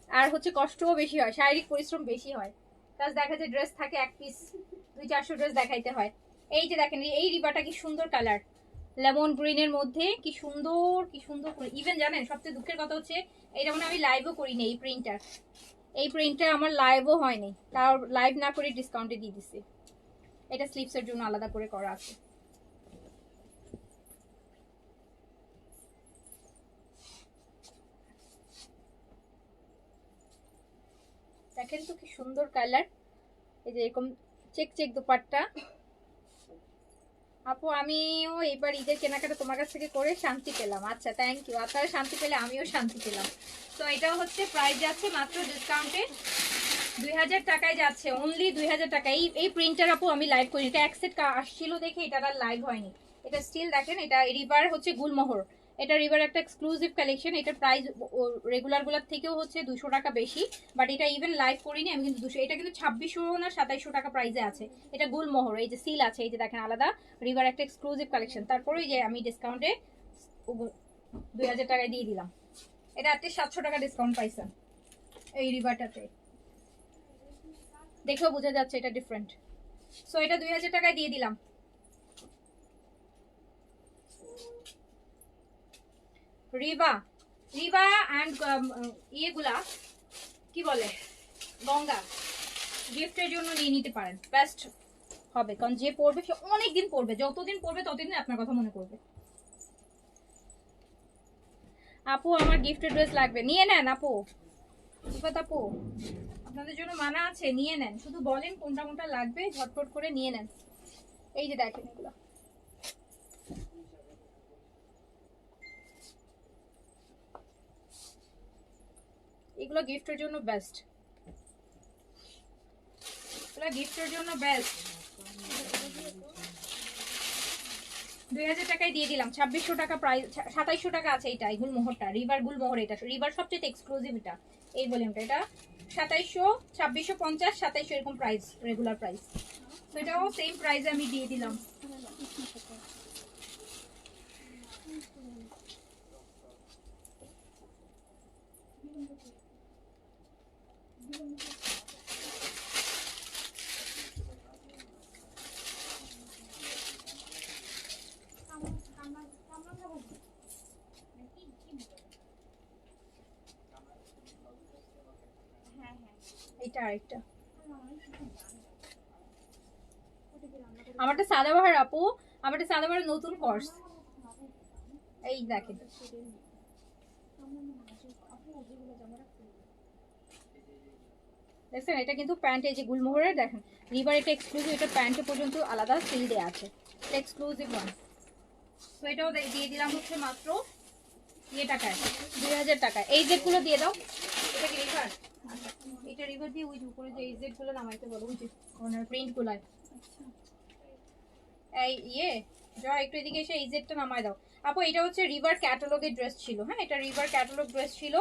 আর হচ্ছে কষ্টও বেশি হয়, শারীরিক পরিশ্রম বেশি হয়। প্লাস দেখা যায় ড্রেস থাকে এক পিস 200-400 ড্রেস দেখাইতে হয়। এই যে দেখেন এই রিবাটা কি সুন্দর কালার, লেমন গ্রিনের মধ্যে কি সুন্দর, কি সুন্দর করে। ইভেন জানেন সবচেয়ে দুঃখের কথা হচ্ছে এইটা মানে আমি লাইভও করিনি, এই প্রিন্টটা আমার লাইভও হয়নি, তার লাইভ না করে ডিসকাউন্টে দিয়ে দিছে। এটা স্লিপসের জন্য আলাদা করে করা আছে। দেখেন তো কি সুন্দর কালার। এই যে এরকম চেক চেক দোপাট্টা। আপু আমিও এবার ঈদের কেনাকাটা তোমার কাছ থেকে করে শান্তি পেলাম। আচ্ছা থ্যাংক ইউ, আপনারা শান্তি পেলে আমিও শান্তি পেলাম। তো এটাও হচ্ছে প্রাইস যাচ্ছে মাত্র ডিসকাউন্টে 2000 টাকায় যাচ্ছে, অনলি 2000 টাকা। এই প্রিন্টার আপু আমি লাইভ করি, এটা এক সেট আসছিল দেখে এটা আর লাইভ হয়নি। এটা স্টিল দেখেন, এটা রিবার হচ্ছে গুলমোহর, এটা রিবার একটা এক্সক্লুসিভ কালেকশন। এটার প্রাইস রেগুলার গুলার থেকেও হচ্ছে 200 টাকা বেশি, বাট এটা ইভেন লাইভ করিনি আমি কিন্তু 200, এটা কিন্তু 2600 না 2700 টাকা প্রাইসে আছে। এটা গুলমোহর, এই যে সিল আছে, এই যে দেখেন আলাদা, রিবার একটা এক্সক্লুসিভ কালেকশন। তারপরে যে আমি ডিসকাউন্টে 2000 টাকায় দিয়ে দিলাম। এটা আপনি 700 টাকা ডিসকাউন্ট পাইছেন এই রিবারটাতে, দেখেও বোঝা যাচ্ছে এটা ডিফারেন্ট। সো এটা 2000 টাকায় দিয়ে দিলাম। রিবা, রিবা অ্যান্ড ইয়েগুলা কি বলে গঙ্গা, গিফটের জন্য নিয়ে নিতে পারেন, বেস্ট হবে। কারণ যে পড়বে সে অনেকদিন পড়বে, যতদিন পড়বে ততদিন আপনার কথা মনে করবে। আপু আমার গিফটের ড্রেস লাগবে, নিয়ে নেন আপু, আপু আপনাদের জন্য মানা আছে, নিয়ে নেন, শুধু বলেন কোনটা কোনটা লাগবে, ঝটপট করে নিয়ে নেন। এই যে দেখেন এগুলো, এগুলো গিফটের জন্য বেস্ট, এগুলো গিফটের জন্য বেস্ট। 2000 টাকায় দিয়ে দিলাম, 2600 টাকা প্রাইস, 2700 টাকা আছে এইটা, এই গুলমোহরটা, রিবার গুলমোহর, এটা রিবার সবচেয়ে এক্সক্লুসিভ এটা, এই ভলিউমটা, এটা 2700, 2650, 2700 এরকম প্রাইস, রেগুলার প্রাইস। তো এটাও সেম প্রাইসে আমি দিয়ে দিলাম। এটা আরেকটা আমারটা সাদাবাহার আপু, আমারটা সাদাবাহার নতুন কোর্স। এই দেখেন দেখছেন, এটা কিন্তু প্যান্ট, এই যে গুলমোহরের দেখেন রিভার, এটা এক্সক্লুসিভ, এটা প্যান্টে পর্যন্ত আলাদা সিল দেওয়া আছে, এক্সক্লুসিভ ওয়ান। তো এটাও দিয়ে দিলাম হচ্ছে মাত্র টাকায়, 2000 টাকায়। এই জেড গুলো দিয়ে দাও, এটা কি রিভার? এটা রিভার দিয়ে ওই উপরে যে এই জেড গুলো নামাইতে বলো, ওই যে ওনার প্রিন্ট গুলায়। এই জয় একটু এদিকে এসে এই জেডটা নামাই দাও আপু। এটা হচ্ছে রিভার ক্যাটালগের ড্রেস ছিল, হ্যাঁ এটা রিভার ক্যাটালগ ড্রেস ছিল,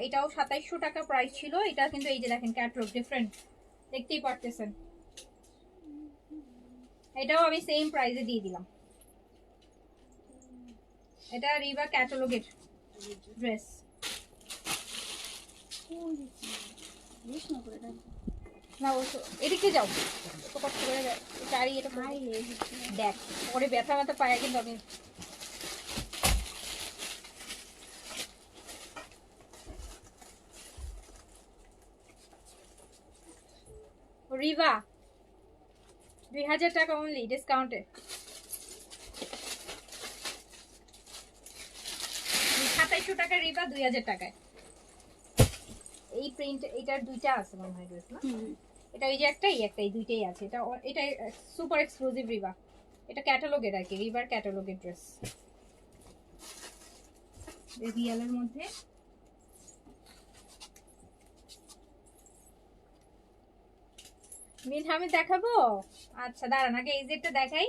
এটাও 2700 টাকা প্রাইস ছিল। এটা কিন্তু এই যে দেখেন ক্যাটালগ ডিফারেন্ট, দেখতেই পারতেছেন। এটাও আমি সেম প্রাইসে দিয়ে দিলাম, এটা রিভার ক্যাটালগের ড্রেস। না ও এদিকে যাও, তো কষ্ট করে চারি এটা দেখ, পরে ব্যথা ব্যথা পায় কিন্তু আমি। রিভা 2000 টাকা অনলি ডিসকাউন্টে, 2700 টাকা রিভা 2000 টাকায়। এই প্রিন্ট, এটার দুইটা আছে মনে হয় ড্রেস না, এটা এই যে একটাই একটাই দুইটাই আছে। এটা এটা সুপার এক্সক্লুসিভ রিভা, এটা ক্যাটালগের আর কি, রিভার ক্যাটালগের ড্রেস রিয়াল এর মধ্যে। মিন আমি দেখাবো, আচ্ছা দাঁড়ান আগে এই যেটা দেখাই।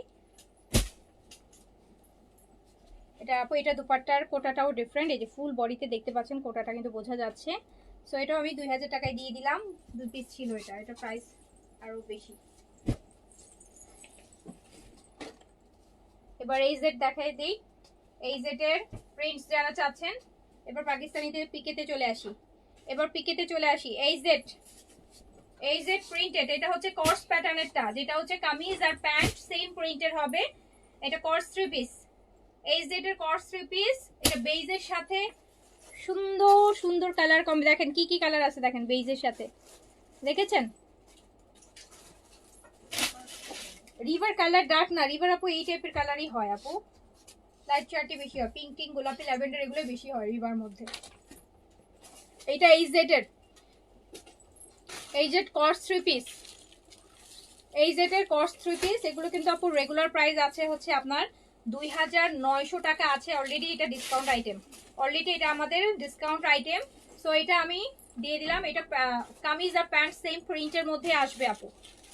এটা আপু, এটা দুপাট্টার কোটাটাও ডিফারেন্ট, এই যে ফুল বডিতে দেখতে পাচ্ছেন কোটাটা কিন্তু বোঝা যাচ্ছে। সো এটাও আমি 2000 টাকায় দিয়ে দিলাম, দুই পিস ছিল এটা, এটা প্রাইস আরো বেশি। এবার এই জেড দেখাই দেই, এই জেটের প্রিন্টস যারা চাচ্ছেন। এবার পাকিস্তানিদের পিকেতে চলে আসি, এই জেড প্রিন্টেড, এটা হচ্ছে কর্স প্যাটার্নেরটা, যেটা হচ্ছে কামিজ আর প্যান্ট সেম প্রিন্টের হবে। এটা কর্স 3 পিস, এই জেড এর কর্স 3 পিস। এটা বেইজের সাথে সুন্দর সুন্দর কালার কম, দেখেন কি কি কালার আছে দেখেন বেইজের সাথে, দেখেছেন? রিভার কালার ডার্ক না, রিভার আপু এই টাইপের কালারই হয় আপু, লাইট চার্টে বেশি হয়, পিঙ্ক টিঙ্ক গোলাপি ল্যাভেন্ডার এগুলো বেশি হয় রিভার মধ্যে। এইটা এই জেড এর, এই জেড কর্স 3 পিস, এই জেড এর কর্স 3 পিস। এগুলো কিন্তু আপু রেগুলার প্রাইস আছে হচ্ছে আপনার 2900 টাকা আছে অলরেডি, এটা ডিসকাউন্ট আইটেম, অলরেডি এটা আমাদের ডিসকাউন্ট আইটেম। সো এটা আমি দিয়ে দিলাম। এটা কামিজ আর প্যান্ট সেম প্রিন্টের মধ্যে আসবে আপু,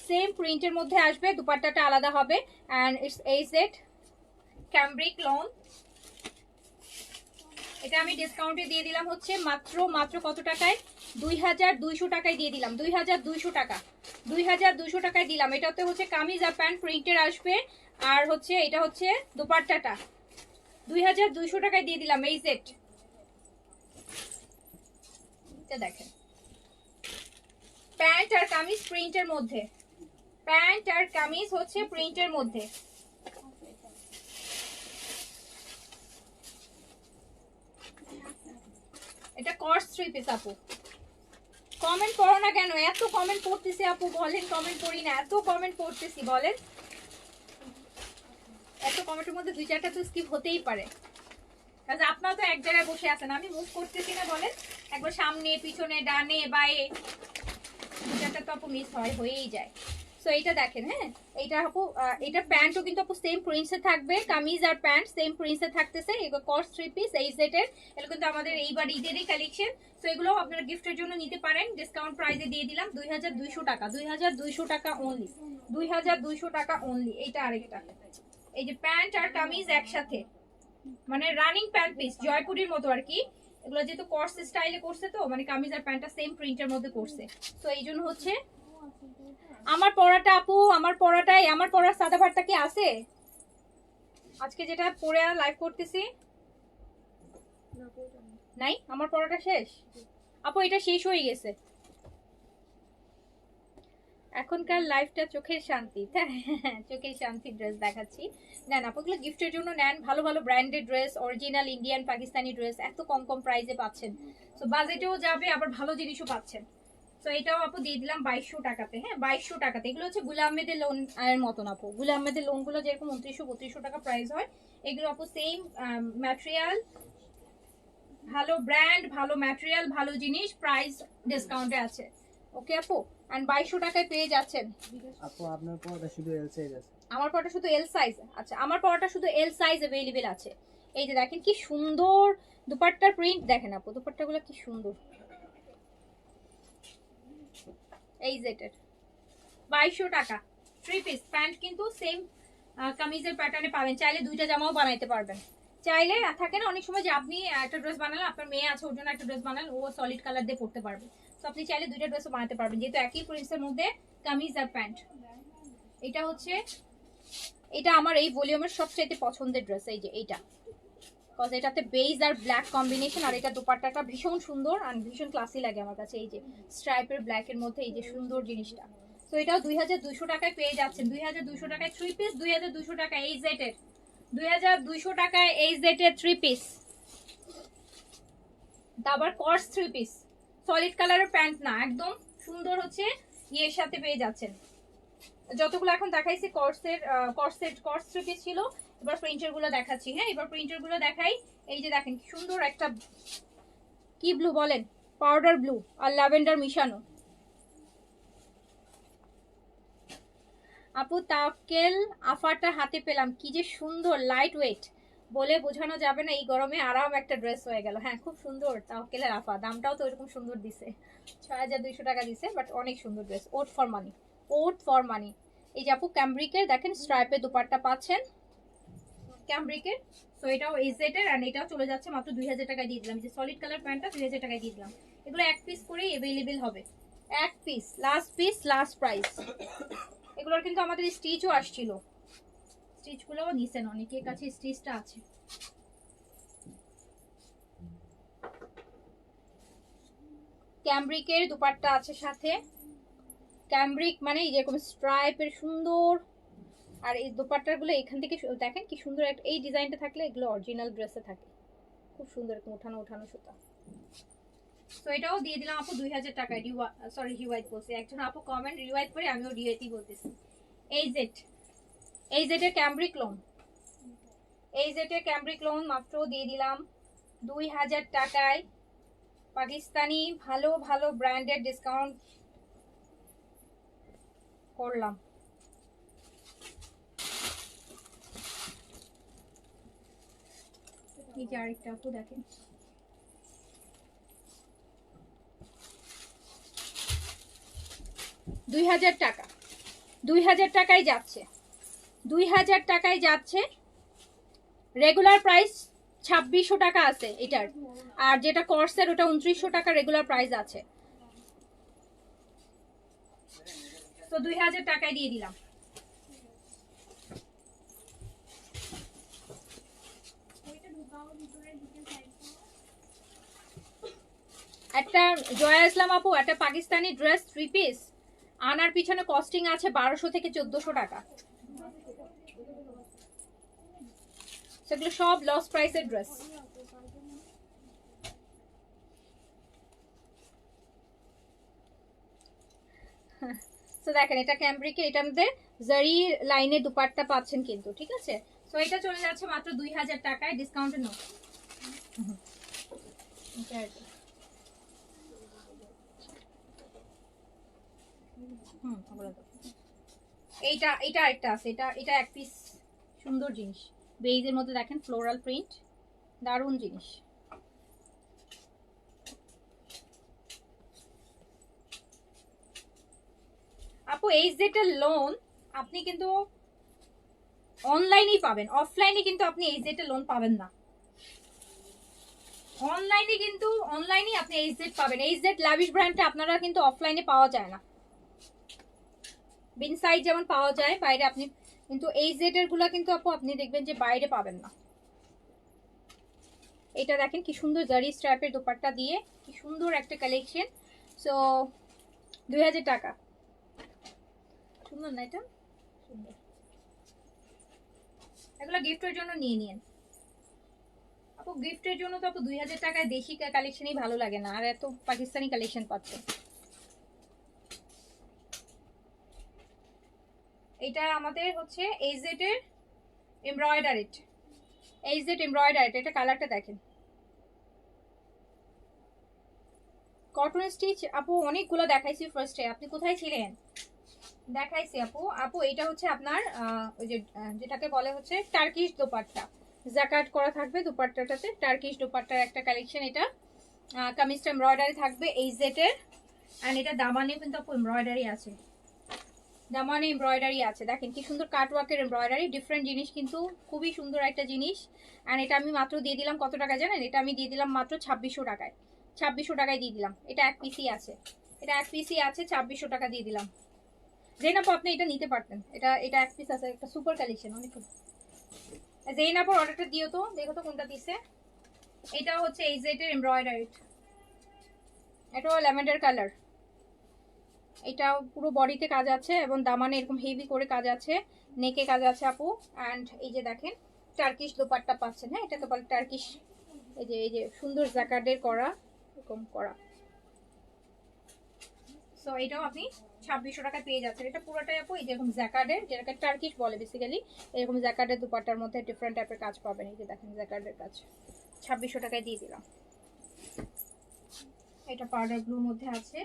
সেম প্রিন্টের মধ্যে আসবে, দুপাট্টাটা আলাদা হবে। অ্যান্ড ইটস এই সেট ক্যামব্রিক লোন, এটা আমি ডিসকাউন্টে দিয়ে দিলাম হচ্ছে মাত্র মাত্র কত টাকায়, 2200 টাকায় দিয়ে দিলাম, 2200 টাকা, 2200 টাকায় দিলাম। এটাতে হচ্ছে কামিজ আর প্যান্ট প্রিন্টের আসবে, আর হচ্ছে এটা হচ্ছে দুপাট্টাটা 2200 টাকায় দিয়ে দিলাম। এই সেট এটা দেখেন, প্যান্ট আর কামিজ প্রিন্টের মধ্যে, প্যান্ট আর কামিজ হচ্ছে প্রিন্টের মধ্যে। এটা কর্স 3 পিস আপু। কমেন্ট করো না কেন, এত কমেন্ট পড়তেছি আপু, বলেন কমেন্ট করি না, এত কমেন্ট পড়তেছি বলেন, এত কমেন্টের মধ্যে 2-4টা তো স্কিপ হতেই পারে, কারণ আপনারা তো এক জায়গায় বসে আছেন, আমি মুভ করতেছি না বলেন, একবার সামনে পিছনে ডানে বায়ে 2-4টা তো আপু মিস হয়েই যায়। সো এইটা দেখেন, হ্যাঁ এইটা আপু, এটা প্যান্টও কিন্তু আপু সেম প্রিন্টসে থাকবে, কামিজ আর প্যান্ট সেম প্রিন্টসে থাকতেছে। এগুলো কর্স 3 পিস এই সেটের, এগুলো কিন্তু আমাদের এইবার ঈদেরই কালেকশন। সো এগুলো আপনারা গিফটের জন্য নিতে পারেন, ডিসকাউন্ট প্রাইসে দিয়ে দিলাম 2200 টাকা, 2200 টাকা অনলি, 2200 টাকা অনলি। এইটা আরেকটা, এই যে প্যান্ট আর কামিজ একসাথে, মানে রানিং প্যান্ট পিস জয়পুরির মতো আর কি। এগুলো যেহেতু কর্স স্টাইলে করছে তো, মানে কামিজ আর প্যান্টটা সেম প্রিন্টের মধ্যে করছে, তো এই জন্য হচ্ছে আমার পরাটা আপু, আমার পরাটাই, আমার পরার সাদা ভাতটা কি আছে আজকে যেটা পরে লাইভ করতেছি? নাই, আমার পরাটা শেষ আপু, এটা শেষ হয়ে গেছে। এখনকার লাইফটা চোখের শান্তি, চোখের শান্তি ড্রেস দেখাচ্ছি। নেন আপুগুলো গিফটের জন্য নেন, ভালো ভালো branded dress, original Indian Pakistani dress এত কম কম প্রাইসে পাচ্ছেন। তো বাজেটেও যাবে, আবার ভালো জিনিসও পাচ্ছেন। তো এটাও আপু দিয়ে দিলাম 2200 টাকাতে। হ্যাঁ 2200 টাকাতে। এগুলো হচ্ছে গুলা আহমেদের লোন এর মতন আপু। গুলা আহমেদের লোনগুলো যেরকম 2900-3200 টাকা প্রাইস হয়, এগুলো আপু সেম ম্যাটেরিয়াল, ভালো ব্র্যান্ড, ভালো ম্যাটেরিয়াল, ভালো জিনিস, প্রাইস ডিসকাউন্টে আছে। ওকে আপু, এন্ড 2200 টাকায় পেয়ে যাচ্ছেন। আপু আপনার পরটা শুধু এল সাইজ আছে? আমার পরটা শুধু এল সাইজ। আচ্ছা, আমার পরটা শুধু এল সাইজ अवेलेबल আছে। এই যে দেখেন কি সুন্দর দুপাট্টার প্রিন্ট, দেখেন আপু দুপাট্টাগুলো কি সুন্দর। এই যেটার 2200 টাকা। 3 পিস প্যান্ট কিন্তু সেম কামিজের প্যাটার্নে পাবেন। চাইলে দুইটা জামাও বানাইতে পারবেন। চাইলে থাকে না অনেক সময় যে আপনি একটা ড্রেস বানালেন, আপনার মেয়ে আছে ওর জন্য একটা ড্রেস বানালেন, ও সলিড কালার দিয়ে পরতে পারবে। তো আপনি চাইলে দুইটা ড্রেসও বানাতে পারবেন, যেহেতু একই প্রিন্সের মধ্যে কামিজ আর প্যান্ট। এটা হচ্ছে, এটা আমার এই ভলিউমের সবচেয়ে পছন্দের ড্রেস। এই যে এইটা, কজ এটাতে বেজ আর ব্ল্যাক কম্বিনেশন, আর এটা দোপাট্টাটা ভীষণ সুন্দর আর ভীষণ ক্লাসি লাগে আমার কাছে। এই যে স্ট্রাইপের ব্ল্যাকের মধ্যে এই যে সুন্দর জিনিসটা। তো এটাও 2200 টাকায় পেয়ে যাচ্ছেন। 2200 টাকায় 3 পিস, 2200 টাকায় এই জেটের, 2200 টাকায় এই জেটের 3 পিস। আবার কর্স 3 পিস, সলিড কালারের প্যান্ট না, একদম সুন্দর হচ্ছে ইয়ের সাথে পেয়ে যাচ্ছেন। যতগুলো এখন দেখাইছি কর্সের, কর্স 3 পিস ছিল। এবার প্রিন্টার গুলো দেখাচ্ছি। হ্যাঁ এবার প্রিন্টার গুলো দেখাই। এই যে দেখেন কি সুন্দর একটা, কি ব্লু বলেন, পাউডার ব্লু আর ল্যাভেন্ডার মিশানো। আপু তাওকেল আফাটা হাতে পেলাম, কি যে সুন্দর, লাইট ওয়েট, বলে বোঝানো যাবে না। এই গরমে আরাম একটা ড্রেস হয়ে গেল। হ্যাঁ খুব সুন্দর তাওকেলের আফা, দামটাও তো এরকম সুন্দর দিছে, 6200 টাকা দিছে, বাট অনেক সুন্দর dress. Worth for money, worth for money. এই যে আপু ক্যামব্রিকের দেখেন স্ট্রাইপের দুপাট্টা পাচ্ছেন, ক্যামব্রিকের। সো এটাও এজেটের, আর এটাও চলে যাচ্ছে মাত্র 2000 টাকায় দিয়ে দিলাম। যে সলিড কালার প্যান্টটা 2000 টাকায় দিয়ে দিলাম। এগুলো এক পিস করেই অ্যাভেলেবেল হবে, এক পিস, লাস্ট প্রাইস। এগুলোর কিন্তু আমাদের স্টিচও আসছিল, স্টিচগুলোও নিছেন, অনেকের কাছে স্টিচটা আছে। ক্যামব্রিকের দুপাট্টা আছে সাথে। ক্যামব্রিক মানে যেরকম স্ট্রাইপের সুন্দর, আর এই দোপাট্টাগুলো এখান থেকে দেখেন কি সুন্দর একটা, এই ডিজাইনটা থাকলে এগুলো অরিজিনাল ড্রেসে থাকে, খুব সুন্দর এরকম ওঠানো ওঠানো সুতা। তো এটাও দিয়ে দিলাম আপু 2000 টাকায়। সরি রিওয়াইট বলছি, একজন আপু কমেন্ট রিওয়াইট করে, আমিও রিওয়াইটই বলতেছি। এই জেটের ক্যামব্রিক লোন, এই জেটের ক্যামব্রিক লোন মাত্র দিয়ে দিলাম 2000 টাকায়। পাকিস্তানি ভালো ভালো ব্র্যান্ডের ডিসকাউন্ট করলাম। এই যে আরেকটা আপু দেখেন, টাকা, 2000 টাকায় যাচ্ছে, 2000 টাকায় যাচ্ছে। রেগুলার প্রাইস 2600 টাকা আছে এটার, আর যেটা কর্সের ওটা 2900 টাকা রেগুলার প্রাইস আছে। তো 2000 টাকায় দিয়ে দিলাম। একটা জয়া ইসলাম আপু, একটা পাকিস্তানি ড্রেস 3 পিস আনার পিছনে কস্টিং আছে 1200 থেকে 1400 টাকা। সেগুলো সব লস প্রাইসের ড্রেস। তো দেখেন এটা ক্যামব্রিকে, এটার মধ্যে জারি লাইনের দুপাট্টা পাচ্ছেন কিন্তু, ঠিক আছে। তো এটা চলে যাচ্ছে মাত্র 2000 টাকায়, ডিসকাউন্টে নো। এইটা এটা একটা আছে, এটা এক পিস সুন্দর জিনিস, বেইজের মধ্যে দেখেন ফ্লোরাল প্রিন্ট, দারুণ জিনিস। আপু এই জেটের লোন আপনি কিন্তু অনলাইনেই পাবেন, অফলাইনে কিন্তু আপনি এই জেটের লোন পাবেন না। অনলাইনে কিন্তু, অনলাইনে আপনি এই জেট পাবেন। এই জেট লাভিশ ব্র্যান্ডটা আপনারা কিন্তু অফলাইনে পাওয়া যায় না। বিন সাইজ যেমন পাওয়া যায় বাইরে, আপনি কিন্তু এই জেডের গুলা কিন্তু আপু আপনি দেখবেন যে বাইরে পাবেন না। এটা দেখেন কি সুন্দর জারি স্ট্র্যাপের দোপাট্টা দিয়ে কি সুন্দর একটা কালেকশন। সো 2000 টাকা। সুন্দর না এটা? সুন্দর। এগুলো গিফটের জন্য নিয়ে নিন আপু। গিফটের জন্য তো আপু 2000 টাকায় দেশি কালেকশনই ভালো লাগে না, আর এত পাকিস্তানি কালেকশন পাচ্ছে। এটা আমাদের হচ্ছে এইজেড এর এমব্রয়ডারিড, এইজেড এমব্রয়ডারিড। এটা কালারটা দেখেন, কটন স্টিচ আপু অনেকগুলো দেখাইছি ফার্স্টে, আপনি কোথায় ছিলেন? দেখাইছি আপু। আপু এটা হচ্ছে আপনার ওই যে যেটাকে বলে হচ্ছে টার্কিশ দোপাট্টা, জাকাট করা থাকবে দোপাট্টাটাতে, টার্কিশ দোপাট্টার একটা কালেকশন। এটা কামিজটা এমব্রয়ডারি থাকবে এইজেড এর, এন্ড এটা দামানেও কিন্তু আপু এমব্রয়ডারি আছে, দামানে এমব্রয়ডারি আছে। দেখেন কি সুন্দর কাটওয়ার্কের এমব্রয়ডারি, ডিফারেন্ট জিনিস কিন্তু খুবই সুন্দর একটা জিনিস। এন্ড এটা আমি মাত্র দিয়ে দিলাম কত টাকা জানেন? এটা আমি দিয়ে দিলাম মাত্র 2600 টাকায়। 2600 টাকায় দিয়ে দিলাম। এটা এক পিসই আছে, এটা এক পিসই আছে, 2600 টাকা দিয়ে দিলাম। জেনাপু আপনি এটা নিতে পারতেন, এটা এটা এক পিস আছে, একটা সুপার কালেকশন অনেক। জেনাপুর অর্ডারটা দিও তো, দেখো তো কোনটা দিছে। এটা হচ্ছে এইজেড এর এমব্রয়ডারি, এটাও ল্যাভেন্ডার কালার। এটা পুরো বডিতে কাজ আছে এবং দামানে এরকম হেভি করে কাজ আছে, নেকে কাজ আছে আপু। অ্যান্ড এই যে দেখেন টার্কিশ দোপাট্টা পাচ্ছেন, হ্যাঁ এটাকে বলে টার্কিশ। এই যে সুন্দর জ্যাকার্ডের করা, এরকম করা। সো এটাও আপনি 2600 টাকা পেয়ে যাচ্ছেন। এটা পুরোটাই আপু এই যেরকম জ্যাকার্ডের, যেটাকে টার্কিশ বলে বেসিক্যালি, এরকম জ্যাকার্ডের দোপাট্টার মধ্যে ডিফারেন্ট টাইপের কাজ পাবেন। এই যে দেখেন জ্যাকার্ডের কাজ, 2600 টাকায় দিয়ে দিলাম। এটা পাউডার ব্লুর মধ্যে আছে।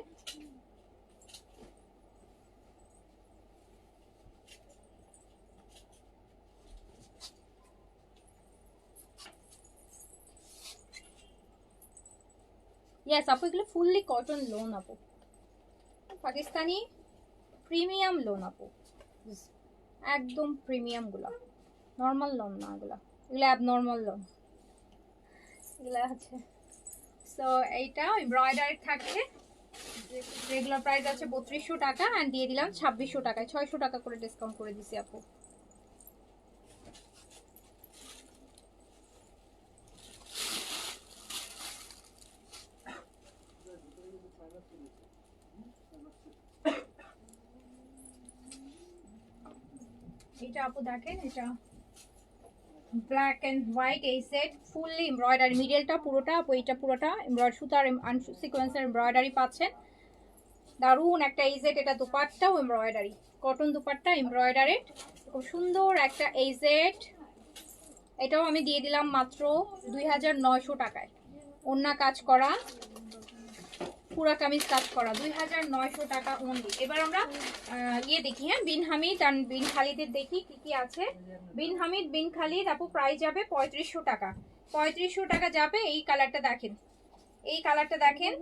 ইয়েস আপু, এগুলো ফুললি কটন লোন আপু, পাকিস্তানি প্রিমিয়াম লোন আপু, একদম প্রিমিয়াম গুলা, নর্মাল লোন না এগুলা, এগুলো অ্যাবনর্মাল লোন এগুলো আছে। সো এইটা এমব্রয়ডারি থাকছে, রেগুলার প্রাইস আছে 3200 টাকা, অ্যান্ড দিয়ে দিলাম 2600 টাকায়, 600 টাকা করে ডিসকাউন্ট করে দিছি আপু। এটা আপু দেখেন, এটা ব্ল্যাক এন্ড হোয়াইট এই সেট, ফুললি এমব্রয়ডারি, মিডলটা পুরোটা আপু, এইটা পুরোটা এমব্রয়ডারি সুতার সিকোয়েন্সের এমব্রয়ডারি পাচ্ছেন। দারুন একটা এই সেট। এটা দুপাট্টাও এমব্রয়ডারি, কটন দুপাট্টা এমব্রয়ডারি, খুব সুন্দর একটা এই সেট। এটাও আমি দিয়ে দিলাম মাত্র 2900 টাকায়, ওন্না কাজ করা, পুরা কামিজ কাজ করা, 2900 টাকা অনলি। এবার আমরা ইয়ে দেখি, হ্যাঁ বিন হামিদ আর বিন খালিদের দেখি কি কি আছে। বিন হামিদ বিন খালিদ আপু প্রাইস যাবে 3500 টাকা, 3500 টাকা যাবে। এই কালারটা দেখেন, এই কালারটা দেখেন,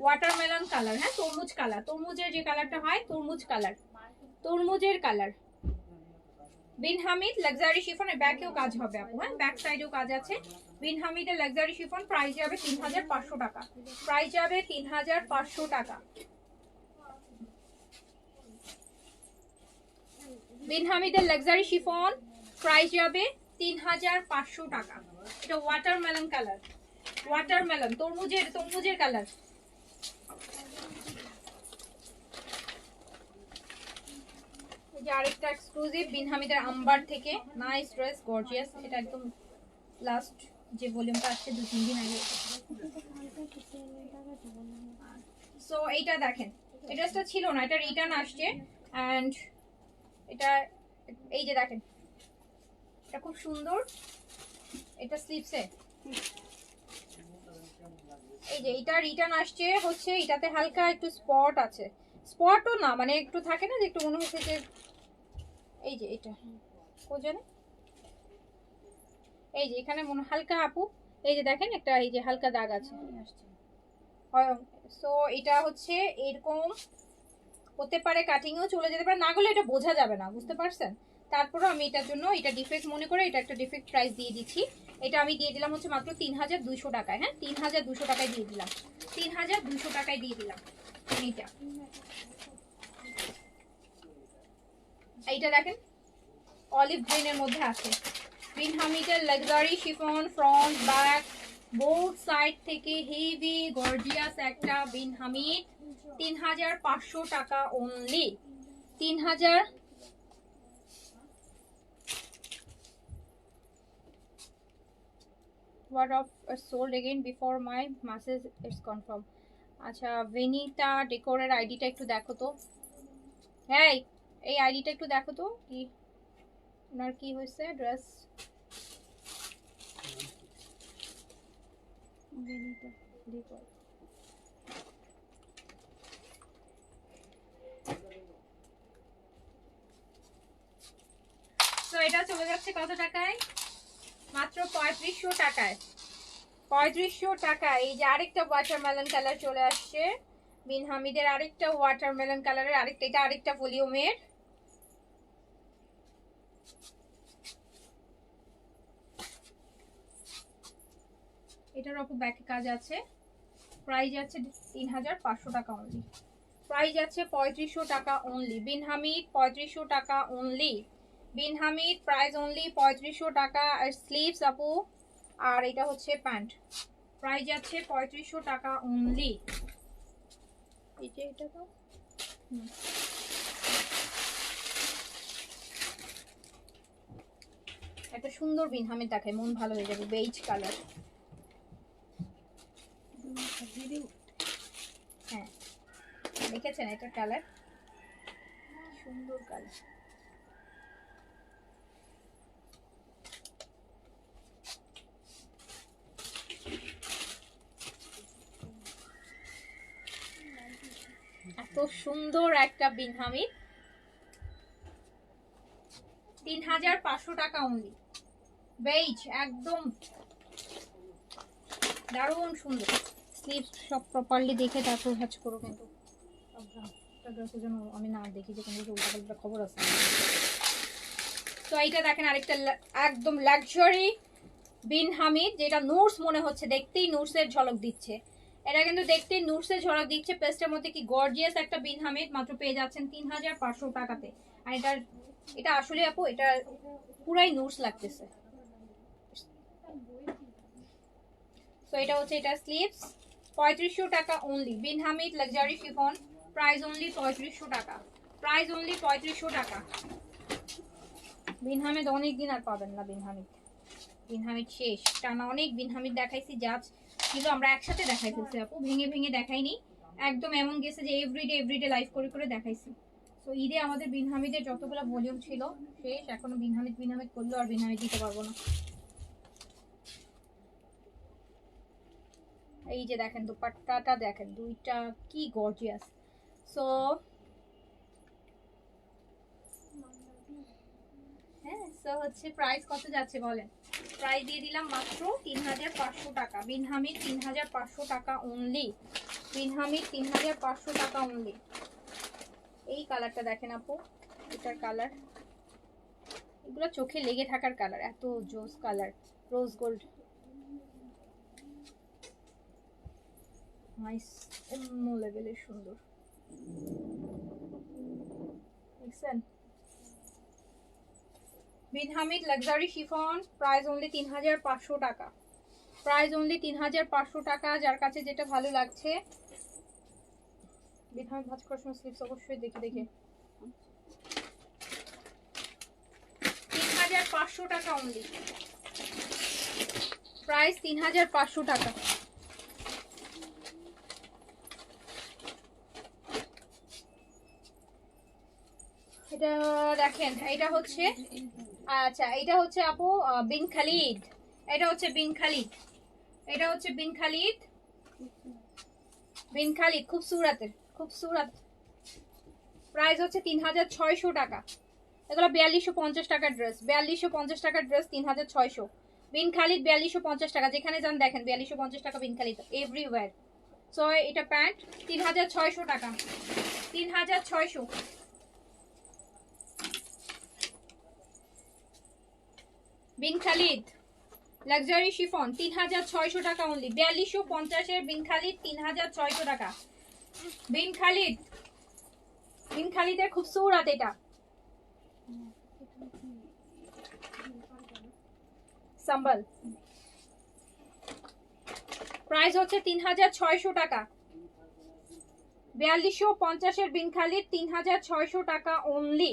ওয়াটারমেলন কালার, হ্যাঁ তরমুজ কালার, তরমুজের যে কালারটা হয় তরমুজ কালার, তরমুজের কালার। বিন হামিদ লাক্সারি শিফনের ব্যাকেও কাজ হবে আপু, হ্যাঁ ব্যাক সাইডেও কাজ আছে। বিন হামিদের লাক্সারি শিফন প্রাইস যাবে 3500 টাকা, প্রাইস যাবে 3500 টাকা। বিন হামিদের লাক্সারি শিফন প্রাইস যাবে 3500 টাকা। এটা ওয়াটারমেলন কালার, ওয়াটারমেলন তরমুজের কালার। এই যে আরেকটা এক্সক্লুসিভ বিন হামিদের আম্বার থেকে, নাইস ড্রেস, গর্জিয়াস। এটা একদম লাস্ট যে ভলিউমটা আসছে 2-3 দিন আগে। সো এইটা দেখেন, এই ড্রেসটা ছিল না, এটা রিটার্ন আসছে। অ্যান্ড এটা এই যে দেখেন, এটা খুব সুন্দর, এটা স্লিভসে এই যে এটা রিটার্ন আসছে হচ্ছে, এটাতে হালকা একটু স্পট আছে, স্পটও না মানে একটু থাকে না যে একটু মনে হচ্ছে যে, এই যে এটা কো জানে, এই যে এখানে মনে হালকা আপু, এই যে দেখেন একটা এই যে হালকা দাগ আছে। সো এটা হচ্ছে এরকম হতে পারে, কাটিংও চলে যেতে পারে, না গেলে এটা বোঝা যাবে না, বুঝতে পারছেন। তারপরে আমি এটার জন্য এটা ডিফেক্ট মনে করে এটা একটা ডিফেক্ট প্রাইস দিয়ে দিচ্ছি। এটা আমি দিয়ে দিলাম হচ্ছে মাত্র 3200 টাকায়, হ্যাঁ 3200 টাকায় দিয়ে দিলাম, 3200 টাকায় দিয়ে দিলাম এইটা। এইটা দেখেন অলিভ গ্রিনের মধ্যে আছে। বিন হামিদের luxury chiffon front back both side থেকে হেভি গর্জিয়াস একটা বিন হামিদ 3500 টাকা only. 3000 what of sold again before my message it's confirmed। আচ্ছা ভেনিতা ডেকোরের আইডিটা একটু দেখো তো। হ্যাঁ এই আইডিটা একটু দেখো তো কি ওনার কি হয়েছে ড্রেস। ভেনিতা ডেকোর তো এটা চলে যাচ্ছে কত টাকায়? মাত্র 3500 টাকায়। 3500 টাকা। এই যে আরেকটা ওয়াটারমেলন কালার চলে আসছে বিন হামিদের, আরেকটা ওয়াটারমেলন কালারের, আরেকটা এটা আরেকটা ভলিউমের। এটার উপর ব্যাকে কাজ আছে। প্রাইস আছে 3500 টাকা অনলি। প্রাইস আছে 3500 টাকা অনলি। বিন হামিদ 3500 টাকা only. Bin Hamid price only 3500 টাকা। আর স্লিভস আপু আর এটা হচ্ছে প্যান্ট। প্রাইস আছে 3500 টাকা অনলি। এটা তো একটা সুন্দর বিন হামিদ দেখায়, মন ভালো হয়ে যাবে। Beige colour. হ্যাঁ দেখেছেন এটা কালার সুন্দর কালার। এত সুন্দর একটা বিন হামিদ 3500 টাকা অনলি। বেজ একদম দারুণ সুন্দর। স্লিভ সব প্রপারলি দেখে তারপর ভাঁজ করো কিন্তু যেন আমি না দেখি যে কোনো উল্টাপাল্টা খবর আছে। তো এইটা দেখেন আরেকটা একদম লাক্সারি বিন হামিদ, যেটা নুটস মনে হচ্ছে, দেখতেই নুটসের ঝলক দিচ্ছে। এটা কিন্তু দেখতেই নুটসের ঝলক দিচ্ছে। পেস্টের মধ্যে কি গর্জিয়াস একটা বিন হামিদ মাত্র পেয়ে যাচ্ছেন 3500 টাকাতে। আর এটা আসলে আপু এটা পুরাই নুটস লাগতেছে। তো এটা হচ্ছে এটা স্লিভস 3500 টাকা only. Bin Hamid luxury chiffon price only 3500 টাকা। প্রাইস অনলি 3500 টাকা। বিন হামিদ অনেকদিন আর পাবেন না। বিন হামিদ শেষ টানা। অনেক বিন হামিদ দেখাইছি, জাজ কিন্তু আমরা একসাথে দেখাই ফেলছি আপু, ভেঙে ভেঙে দেখাইনি। একদম এমন গেছে যে এভরিডে লাইভ করে করে দেখাইছি। তো ঈদে আমাদের বিন হামিদের যতগুলো ভলিউম ছিল শেষ। এখনো বিন হামিদ করলেও আর বিন হামিদ দিতে পারবো না। এই যে দেখেন দুপাট্টাটা দেখেন, দুইটা কি গর্জিয়াস। সো হ্যাঁ সো হচ্ছে প্রাইস কত যাচ্ছে বলেন? প্রাইস দিয়ে দিলাম মাত্র 3500 টাকা। বিন হামিদ 3500 টাকা অনলি। বিন হামিদ 3500 টাকা অনলি। এই কালারটা দেখেন আপু, এটার কালার এগুলো চোখে লেগে থাকার কালার, এত জোস কালার। রোজ গোল্ড নাইস, অন্য লেভেলের সুন্দর। দেখছেন Bin Hamid luxury chiffon price only 3500 টাকা। প্রাইস অনলি 3500 টাকা। যার কাছে যেটা ভালো লাগছে। বিন হামিদ ভাঁজ করার সময় স্লিপস অবশ্যই দেখে 3500 টাকা অনলি। প্রাইস 3500 টাকা। এটা দেখেন, এটা হচ্ছে আচ্ছা এটা হচ্ছে আপু বিন খালিদ। এটা হচ্ছে বিন খালিদ। এটা হচ্ছে বিন খালিদ। বিন খালিদ খুব সুরাত। প্রাইস হচ্ছে 3600 টাকা। এগুলো 4250 টাকার ড্রেস। 4250 টাকার ড্রেস 3600। বিন খালিদ 4250 টাকা। যেখানে যান দেখেন 4250 টাকা বিন খালিদ এভরিওয়্যার। সো এটা প্যান্ট 3600 টাকা। 3600। বিন খালিদ লাক্সারি শিফন 3600 টাকা অনলি। 4250 এর বিন খালিদ 3600 টাকা। বিন খালিদের খুবসুরত এটা। সাম্বল প্রাইস হচ্ছে 3600 টাকা। 4250 এর বিনখালির 3600 টাকা অনলি।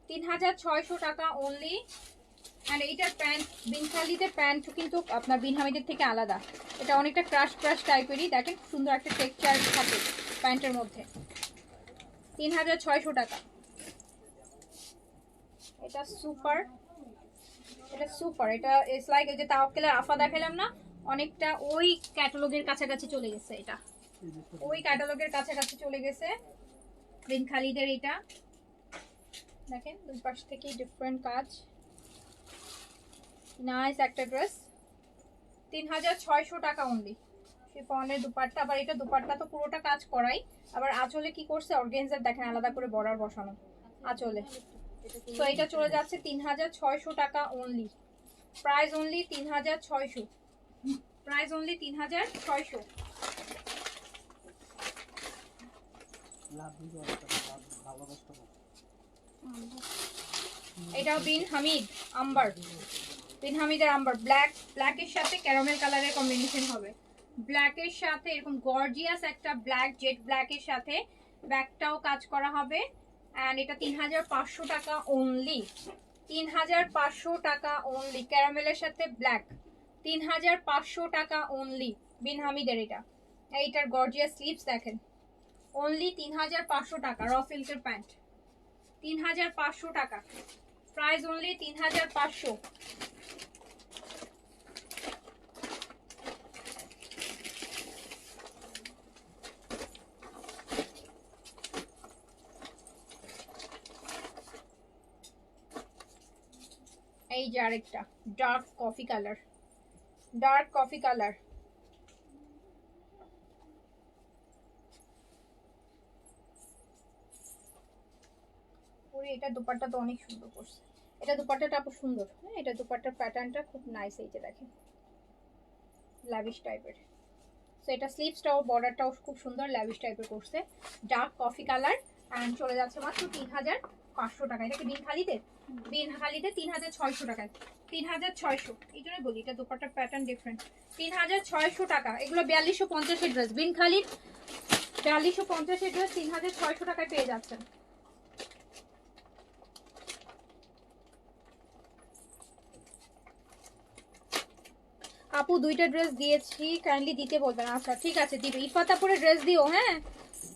3600 টাকা অনলি। আর এইটার প্যান্ট বিনখালিতে প্যান্ট কিন্তু আপনার বিনহামিদের থেকে আলাদা। এটা অনেকটা ক্রাশ ক্রাশ টাইপেরই, দেখেন সুন্দর একটা টেক্সচার থাকে প্যান্টের মধ্যে। 3600 টাকা। এটা সুপার, এটা সুপার। এটা ইটস লাইক এই যে তাওয়াক্কেলের আফা দেখালাম না, অনেকটা ওই ক্যাটালগের কাছাকাছি চলে গেছে। এটা ওই ক্যাটালগের কাছাকাছি চলে গেছে বিন খালিদের। এটা দেখেন দুই পাশ থেকে ডিফারেন্ট কাজ, নাইস একটা ড্রেস। 3600 টাকা অনলি। শিফনের দুপাট্টা, আবার এটা দুপাট্টা তো পুরোটা কাজ করাই, আবার আঁচলে কি করছে অর্গানজার দেখেন আলাদা করে বর্ডার বসানো আঁচলে। তো এটা চলে যাচ্ছে 3600 টাকা only. Price only 3600। Price only 3600। লাভ দিতে হবে, ভালো কাস্টমার। এটাও বিন হামিদ আম্বার, বিন হামিদের আম্বার। ব্ল্যাকের সাথে ক্যারামেল কালারের কম্বিনেশন হবে। ব্ল্যাকের সাথে এরকম গর্জিয়াস একটা ব্ল্যাক, জেড ব্ল্যাকের সাথে ব্যাকটাও কাজ করা হবে। অ্যান্ড এটা 3500 টাকা অনলি। 3500 টাকা অনলি। ক্যারামেলের সাথে ব্ল্যাক, 3500 টাকা অনলি। বিন হামিদের এটা। এইটার গর্জিয়াস স্লিভস দেখেন, অনলি 3500 টাকা। র সিল্কের প্যান্ট 3500 টাকা। Price only 3500। এই যে আরেকটা dark coffee colour, dark coffee colour. এটা দুপাট্টা তো অনেক সুন্দর করছে। এটা দুপাট্টাটা আপু সুন্দর, হ্যাঁ এটা দুপাট্টার প্যাটার্নটা খুব নাইস। এই যে দেখেন ল্যাভিশ টাইপের। সো এটা স্লিভসটাও বর্ডারটাও খুব সুন্দর ল্যাভিশ টাইপের করছে, ডার্ক কফি কালার। অ্যান্ড চলে যাচ্ছে মাত্র 3500 টাকা। এটা কি বিন খালিতে? বিন খালিতে 3600 টাকায়। 3600, এই জন্য বলি এটা দুপাট্টার প্যাটার্ন ডিফারেন্ট। 3600 টাকা। এগুলো 4250 এর ড্রেস। বিন খালির 4250 এর ড্রেস 3600 টাকায় পেয়ে যাচ্ছেন। আপু দুইটা ড্রেস দিয়েছি, কাইন্ডলি দিতে বলবেন। আচ্ছা ঠিক আছে দিবে। ইফাত আপুরের ড্রেস দিও, হ্যাঁ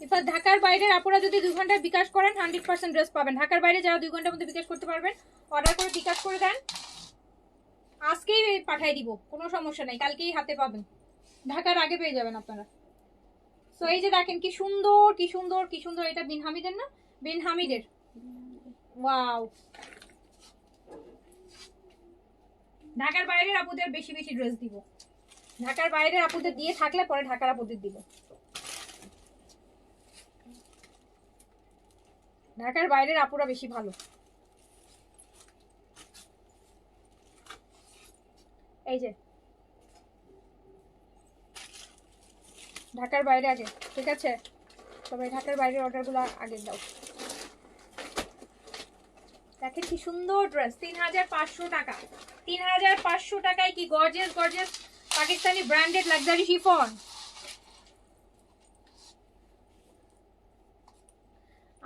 ইফাত। ঢাকার বাইরের আপুরা যদি 2 ঘন্টায় বিকাশ করেন 100% ড্রেস পাবেন। ঢাকার বাইরে যারা 2 ঘন্টার মধ্যে বিকাশ করতে পারবেন, অর্ডার করে বিকাশ করে দেন, আজকেই পাঠিয়ে দিব, কোনো সমস্যা নেই, কালকেই হাতে পাবেন। ঢাকার আগে পেয়ে যাবেন আপনারা। সো এই যে দেখেন কি সুন্দর কি সুন্দর কি সুন্দর। এটা বিন হামিদের না? বিন হামিদের। ওয়াও। ঢাকার বাইরের আপুদের বেশি বেশি ড্রেস দিব। ঢাকার বাইরের আপুদের দিয়ে থাকলে পরে ঢাকার আপুদের দিব। ঢাকার বাইরের আপুরা বেশি ভালো। এই যে ঢাকার বাইরে আগে, ঠিক আছে সবাই ঢাকার বাইরের অর্ডারগুলো আগে দাও। দেখেন কি সুন্দর ড্রেস। 3500 টাকা। 3500 টাকায় কি gorgeous gorgeous Pakistani branded luxury chiffon.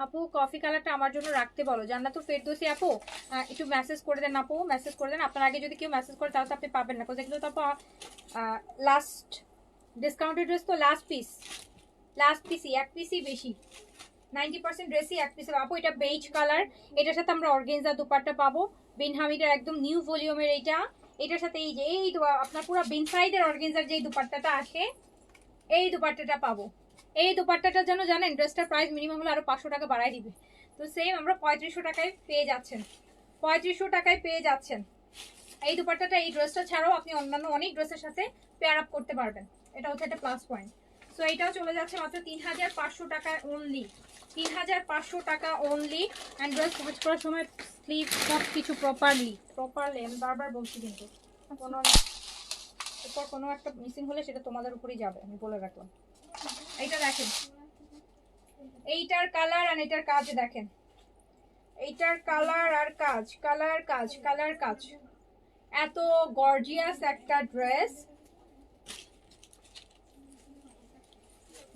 আপু কফি কালারটা আমার জন্য রাখতে বলো। জান্নাতুল ফেরদৌসী আপু একটু মেসেজ করে দেন আপু, মেসেজ করে দেন। আপনার আগে যদি কেউ মেসেজ করে তাহলে তো আপনি পাবেন না, বিকজ এগুলো তো আপু লাস্ট ডিসকাউন্টেড ড্রেস, তো লাস্ট পিসই এক পিসই বেশি। 90% ড্রেসই এক পিস। আপু এটা বেজ কালার, এটার সাথে আমরা অর্গানজা দুপাট্টা পাবো। বিন হামিদের একদম নিউ ভলিউমের এইটা। এটার সাথে এই যে এই আপনার পুরো বিন সাইডের অর্গানজার যে দুপাট্টাটা আসে, এই দুপাট্টাটা পাবো। এই দুপাট্টাটা যেন জানেন ড্রেসটার প্রাইস মিনিমাম হলে আরো 500 টাকা বাড়াই দিবে। তো সেম আমরা 3500 টাকায় পেয়ে যাচ্ছেন। 3500 টাকায় পেয়ে যাচ্ছেন এই দুপাট্টাটা। এই ড্রেসটা ছাড়াও আপনি অন্যান্য অনেক ড্রেসের সাথে পেয়ার আপ করতে পারবেন। এটা হচ্ছে একটা প্লাস পয়েন্ট। সো এটাও চলে যাচ্ছে মাত্র 3500 টাকায় অনলি। 3500 টাকা অনলি। অ্যান্ড ড্রেস ওয়াচ করার সময় স্লিভ সব কিছু প্রপারলি আমি বারবার বলছি, কিন্তু কোনো এরপর কোনো একটা মিসিং হলে সেটা তোমাদের উপরেই যাবে, আমি বলে রাখলাম। এইটা দেখেন এইটার কালার আর এটার কাজ দেখেন, এইটার কালার আর কাজ, কালার কাজ, কালার কাজ, এত গর্জিয়াস একটা ড্রেস।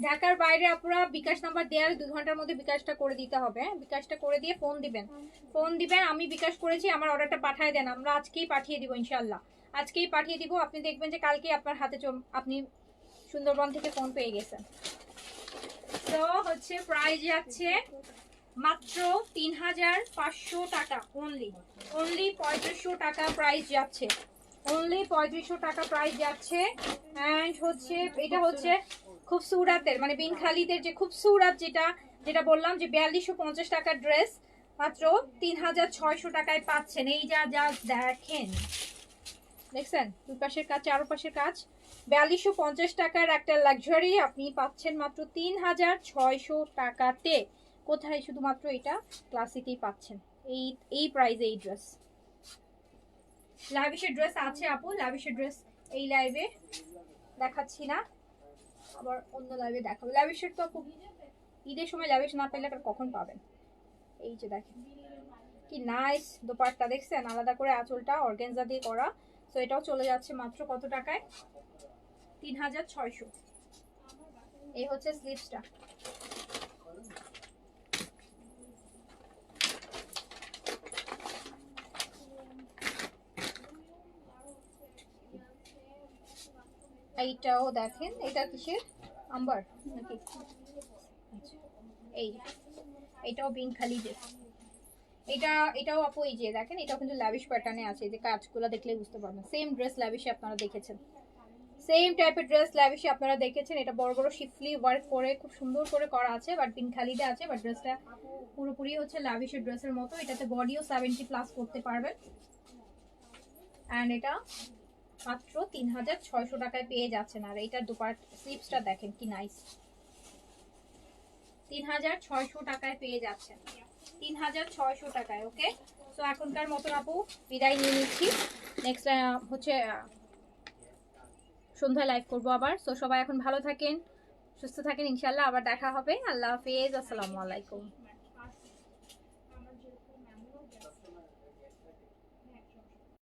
ঢাকার বাইরে আপনারা বিকাশ নাম্বার দেওয়ার 2 ঘন্টার মধ্যে বিকাশটা করে দিতে হবে। বিকাশটা করে দিয়ে ফোন দিবেন, ফোন দিবেন, আমি বিকাশ করেছি, আমার অর্ডারটা পাঠিয়ে দেন, আমরা আজকেই পাঠিয়ে দিব ইনশাল্লাহ, আজকেই পাঠিয়ে দিব। আপনি দেখবেন যে কালকেই আপনার হাতে আপনি সুন্দরবন থেকে ফোন পেয়ে গেছেন। তো হচ্ছে প্রাইস যাচ্ছে মাত্র 3500 টাকা, অনলি 3500 টাকা প্রাইস যাচ্ছে, অনলি 3500 টাকা প্রাইস যাচ্ছে। অ্যান্ড হচ্ছে এটা হচ্ছে খুবসুরাতের মানে বিন খালিদের যে খুবসুরাত, যেটা বললাম যে 4250 টাকার ড্রেস মাত্র 3600 টাকায় পাচ্ছেন। এই যা দেখেন, দেখছেন দুই পাশের কাজ চারপাশের কাজ, 4250 টাকার একটা লাক্সারি আপনি পাচ্ছেন মাত্র 3600 টাকাতে। কোথায়? শুধুমাত্র এটা ক্লাসিকেই পাচ্ছেন, এই প্রাইসে এই ড্রেস। লাভিশের ড্রেস আছে আপু, লাভিশের ড্রেস এই লাইভে দেখাচ্ছি না, আবার অন্য লাইভে দেখাবো। লাভিশের তো আপু ঈদের সময় লাভিশ না পেলে কখন পাবেন? এই যে দেখেন কি নাইস দোপাট্টা, দেখছেন আলাদা করে আঁচলটা অর্গানজা দিয়ে করা। তো এটাও চলে যাচ্ছে মাত্র কত টাকায়? 3600। এই হচ্ছে স্লিভসটা। এইটাও দেখেন, এটা কিসের? আম্বার নাকি? এইটাও বিন খালিদের। এটাও আপু এই যে দেখেন, এটাও কিন্তু ল্যাভিশ প্যাটার্নে আছে, এই যে কাজগুলো দেখলে বুঝতে পারবেন। সেম ড্রেস ল্যাভিশে আপনারা দেখেছেন, সেম টাইপের ড্রেস ল্যাভিশে আপনারা দেখেছেন। এটা বড় বড় শিফলি ওয়ার্ক করে খুব সুন্দর করে করা আছে, বাট বিন খালিদে আছে, বাট ড্রেসটা পুরোপুরি হচ্ছে ল্যাভিশের ড্রেসের মতো। এটাতে বডিও 70+ করতে পারবেন। অ্যান্ড এটা মাত্র 3600 টাকায় পেয়ে যাচ্ছেন। আর এইটার স্লিভসটা দেখেন কি নাইস, 3600 টাকায় পেয়ে যাচ্ছেন, 3600 টাকায়। ওকে, তো এখনকার মতন আপু বিদায় নিয়ে নিচ্ছি। নেক্সট হচ্ছে সন্ধ্যায় লাইভ করবো আবার। সো সবাই এখন ভালো থাকেন, সুস্থ থাকেন, ইনশাল্লাহ আবার দেখা হবে। আল্লাহ হাফেজ, আসসালামু আলাইকুম।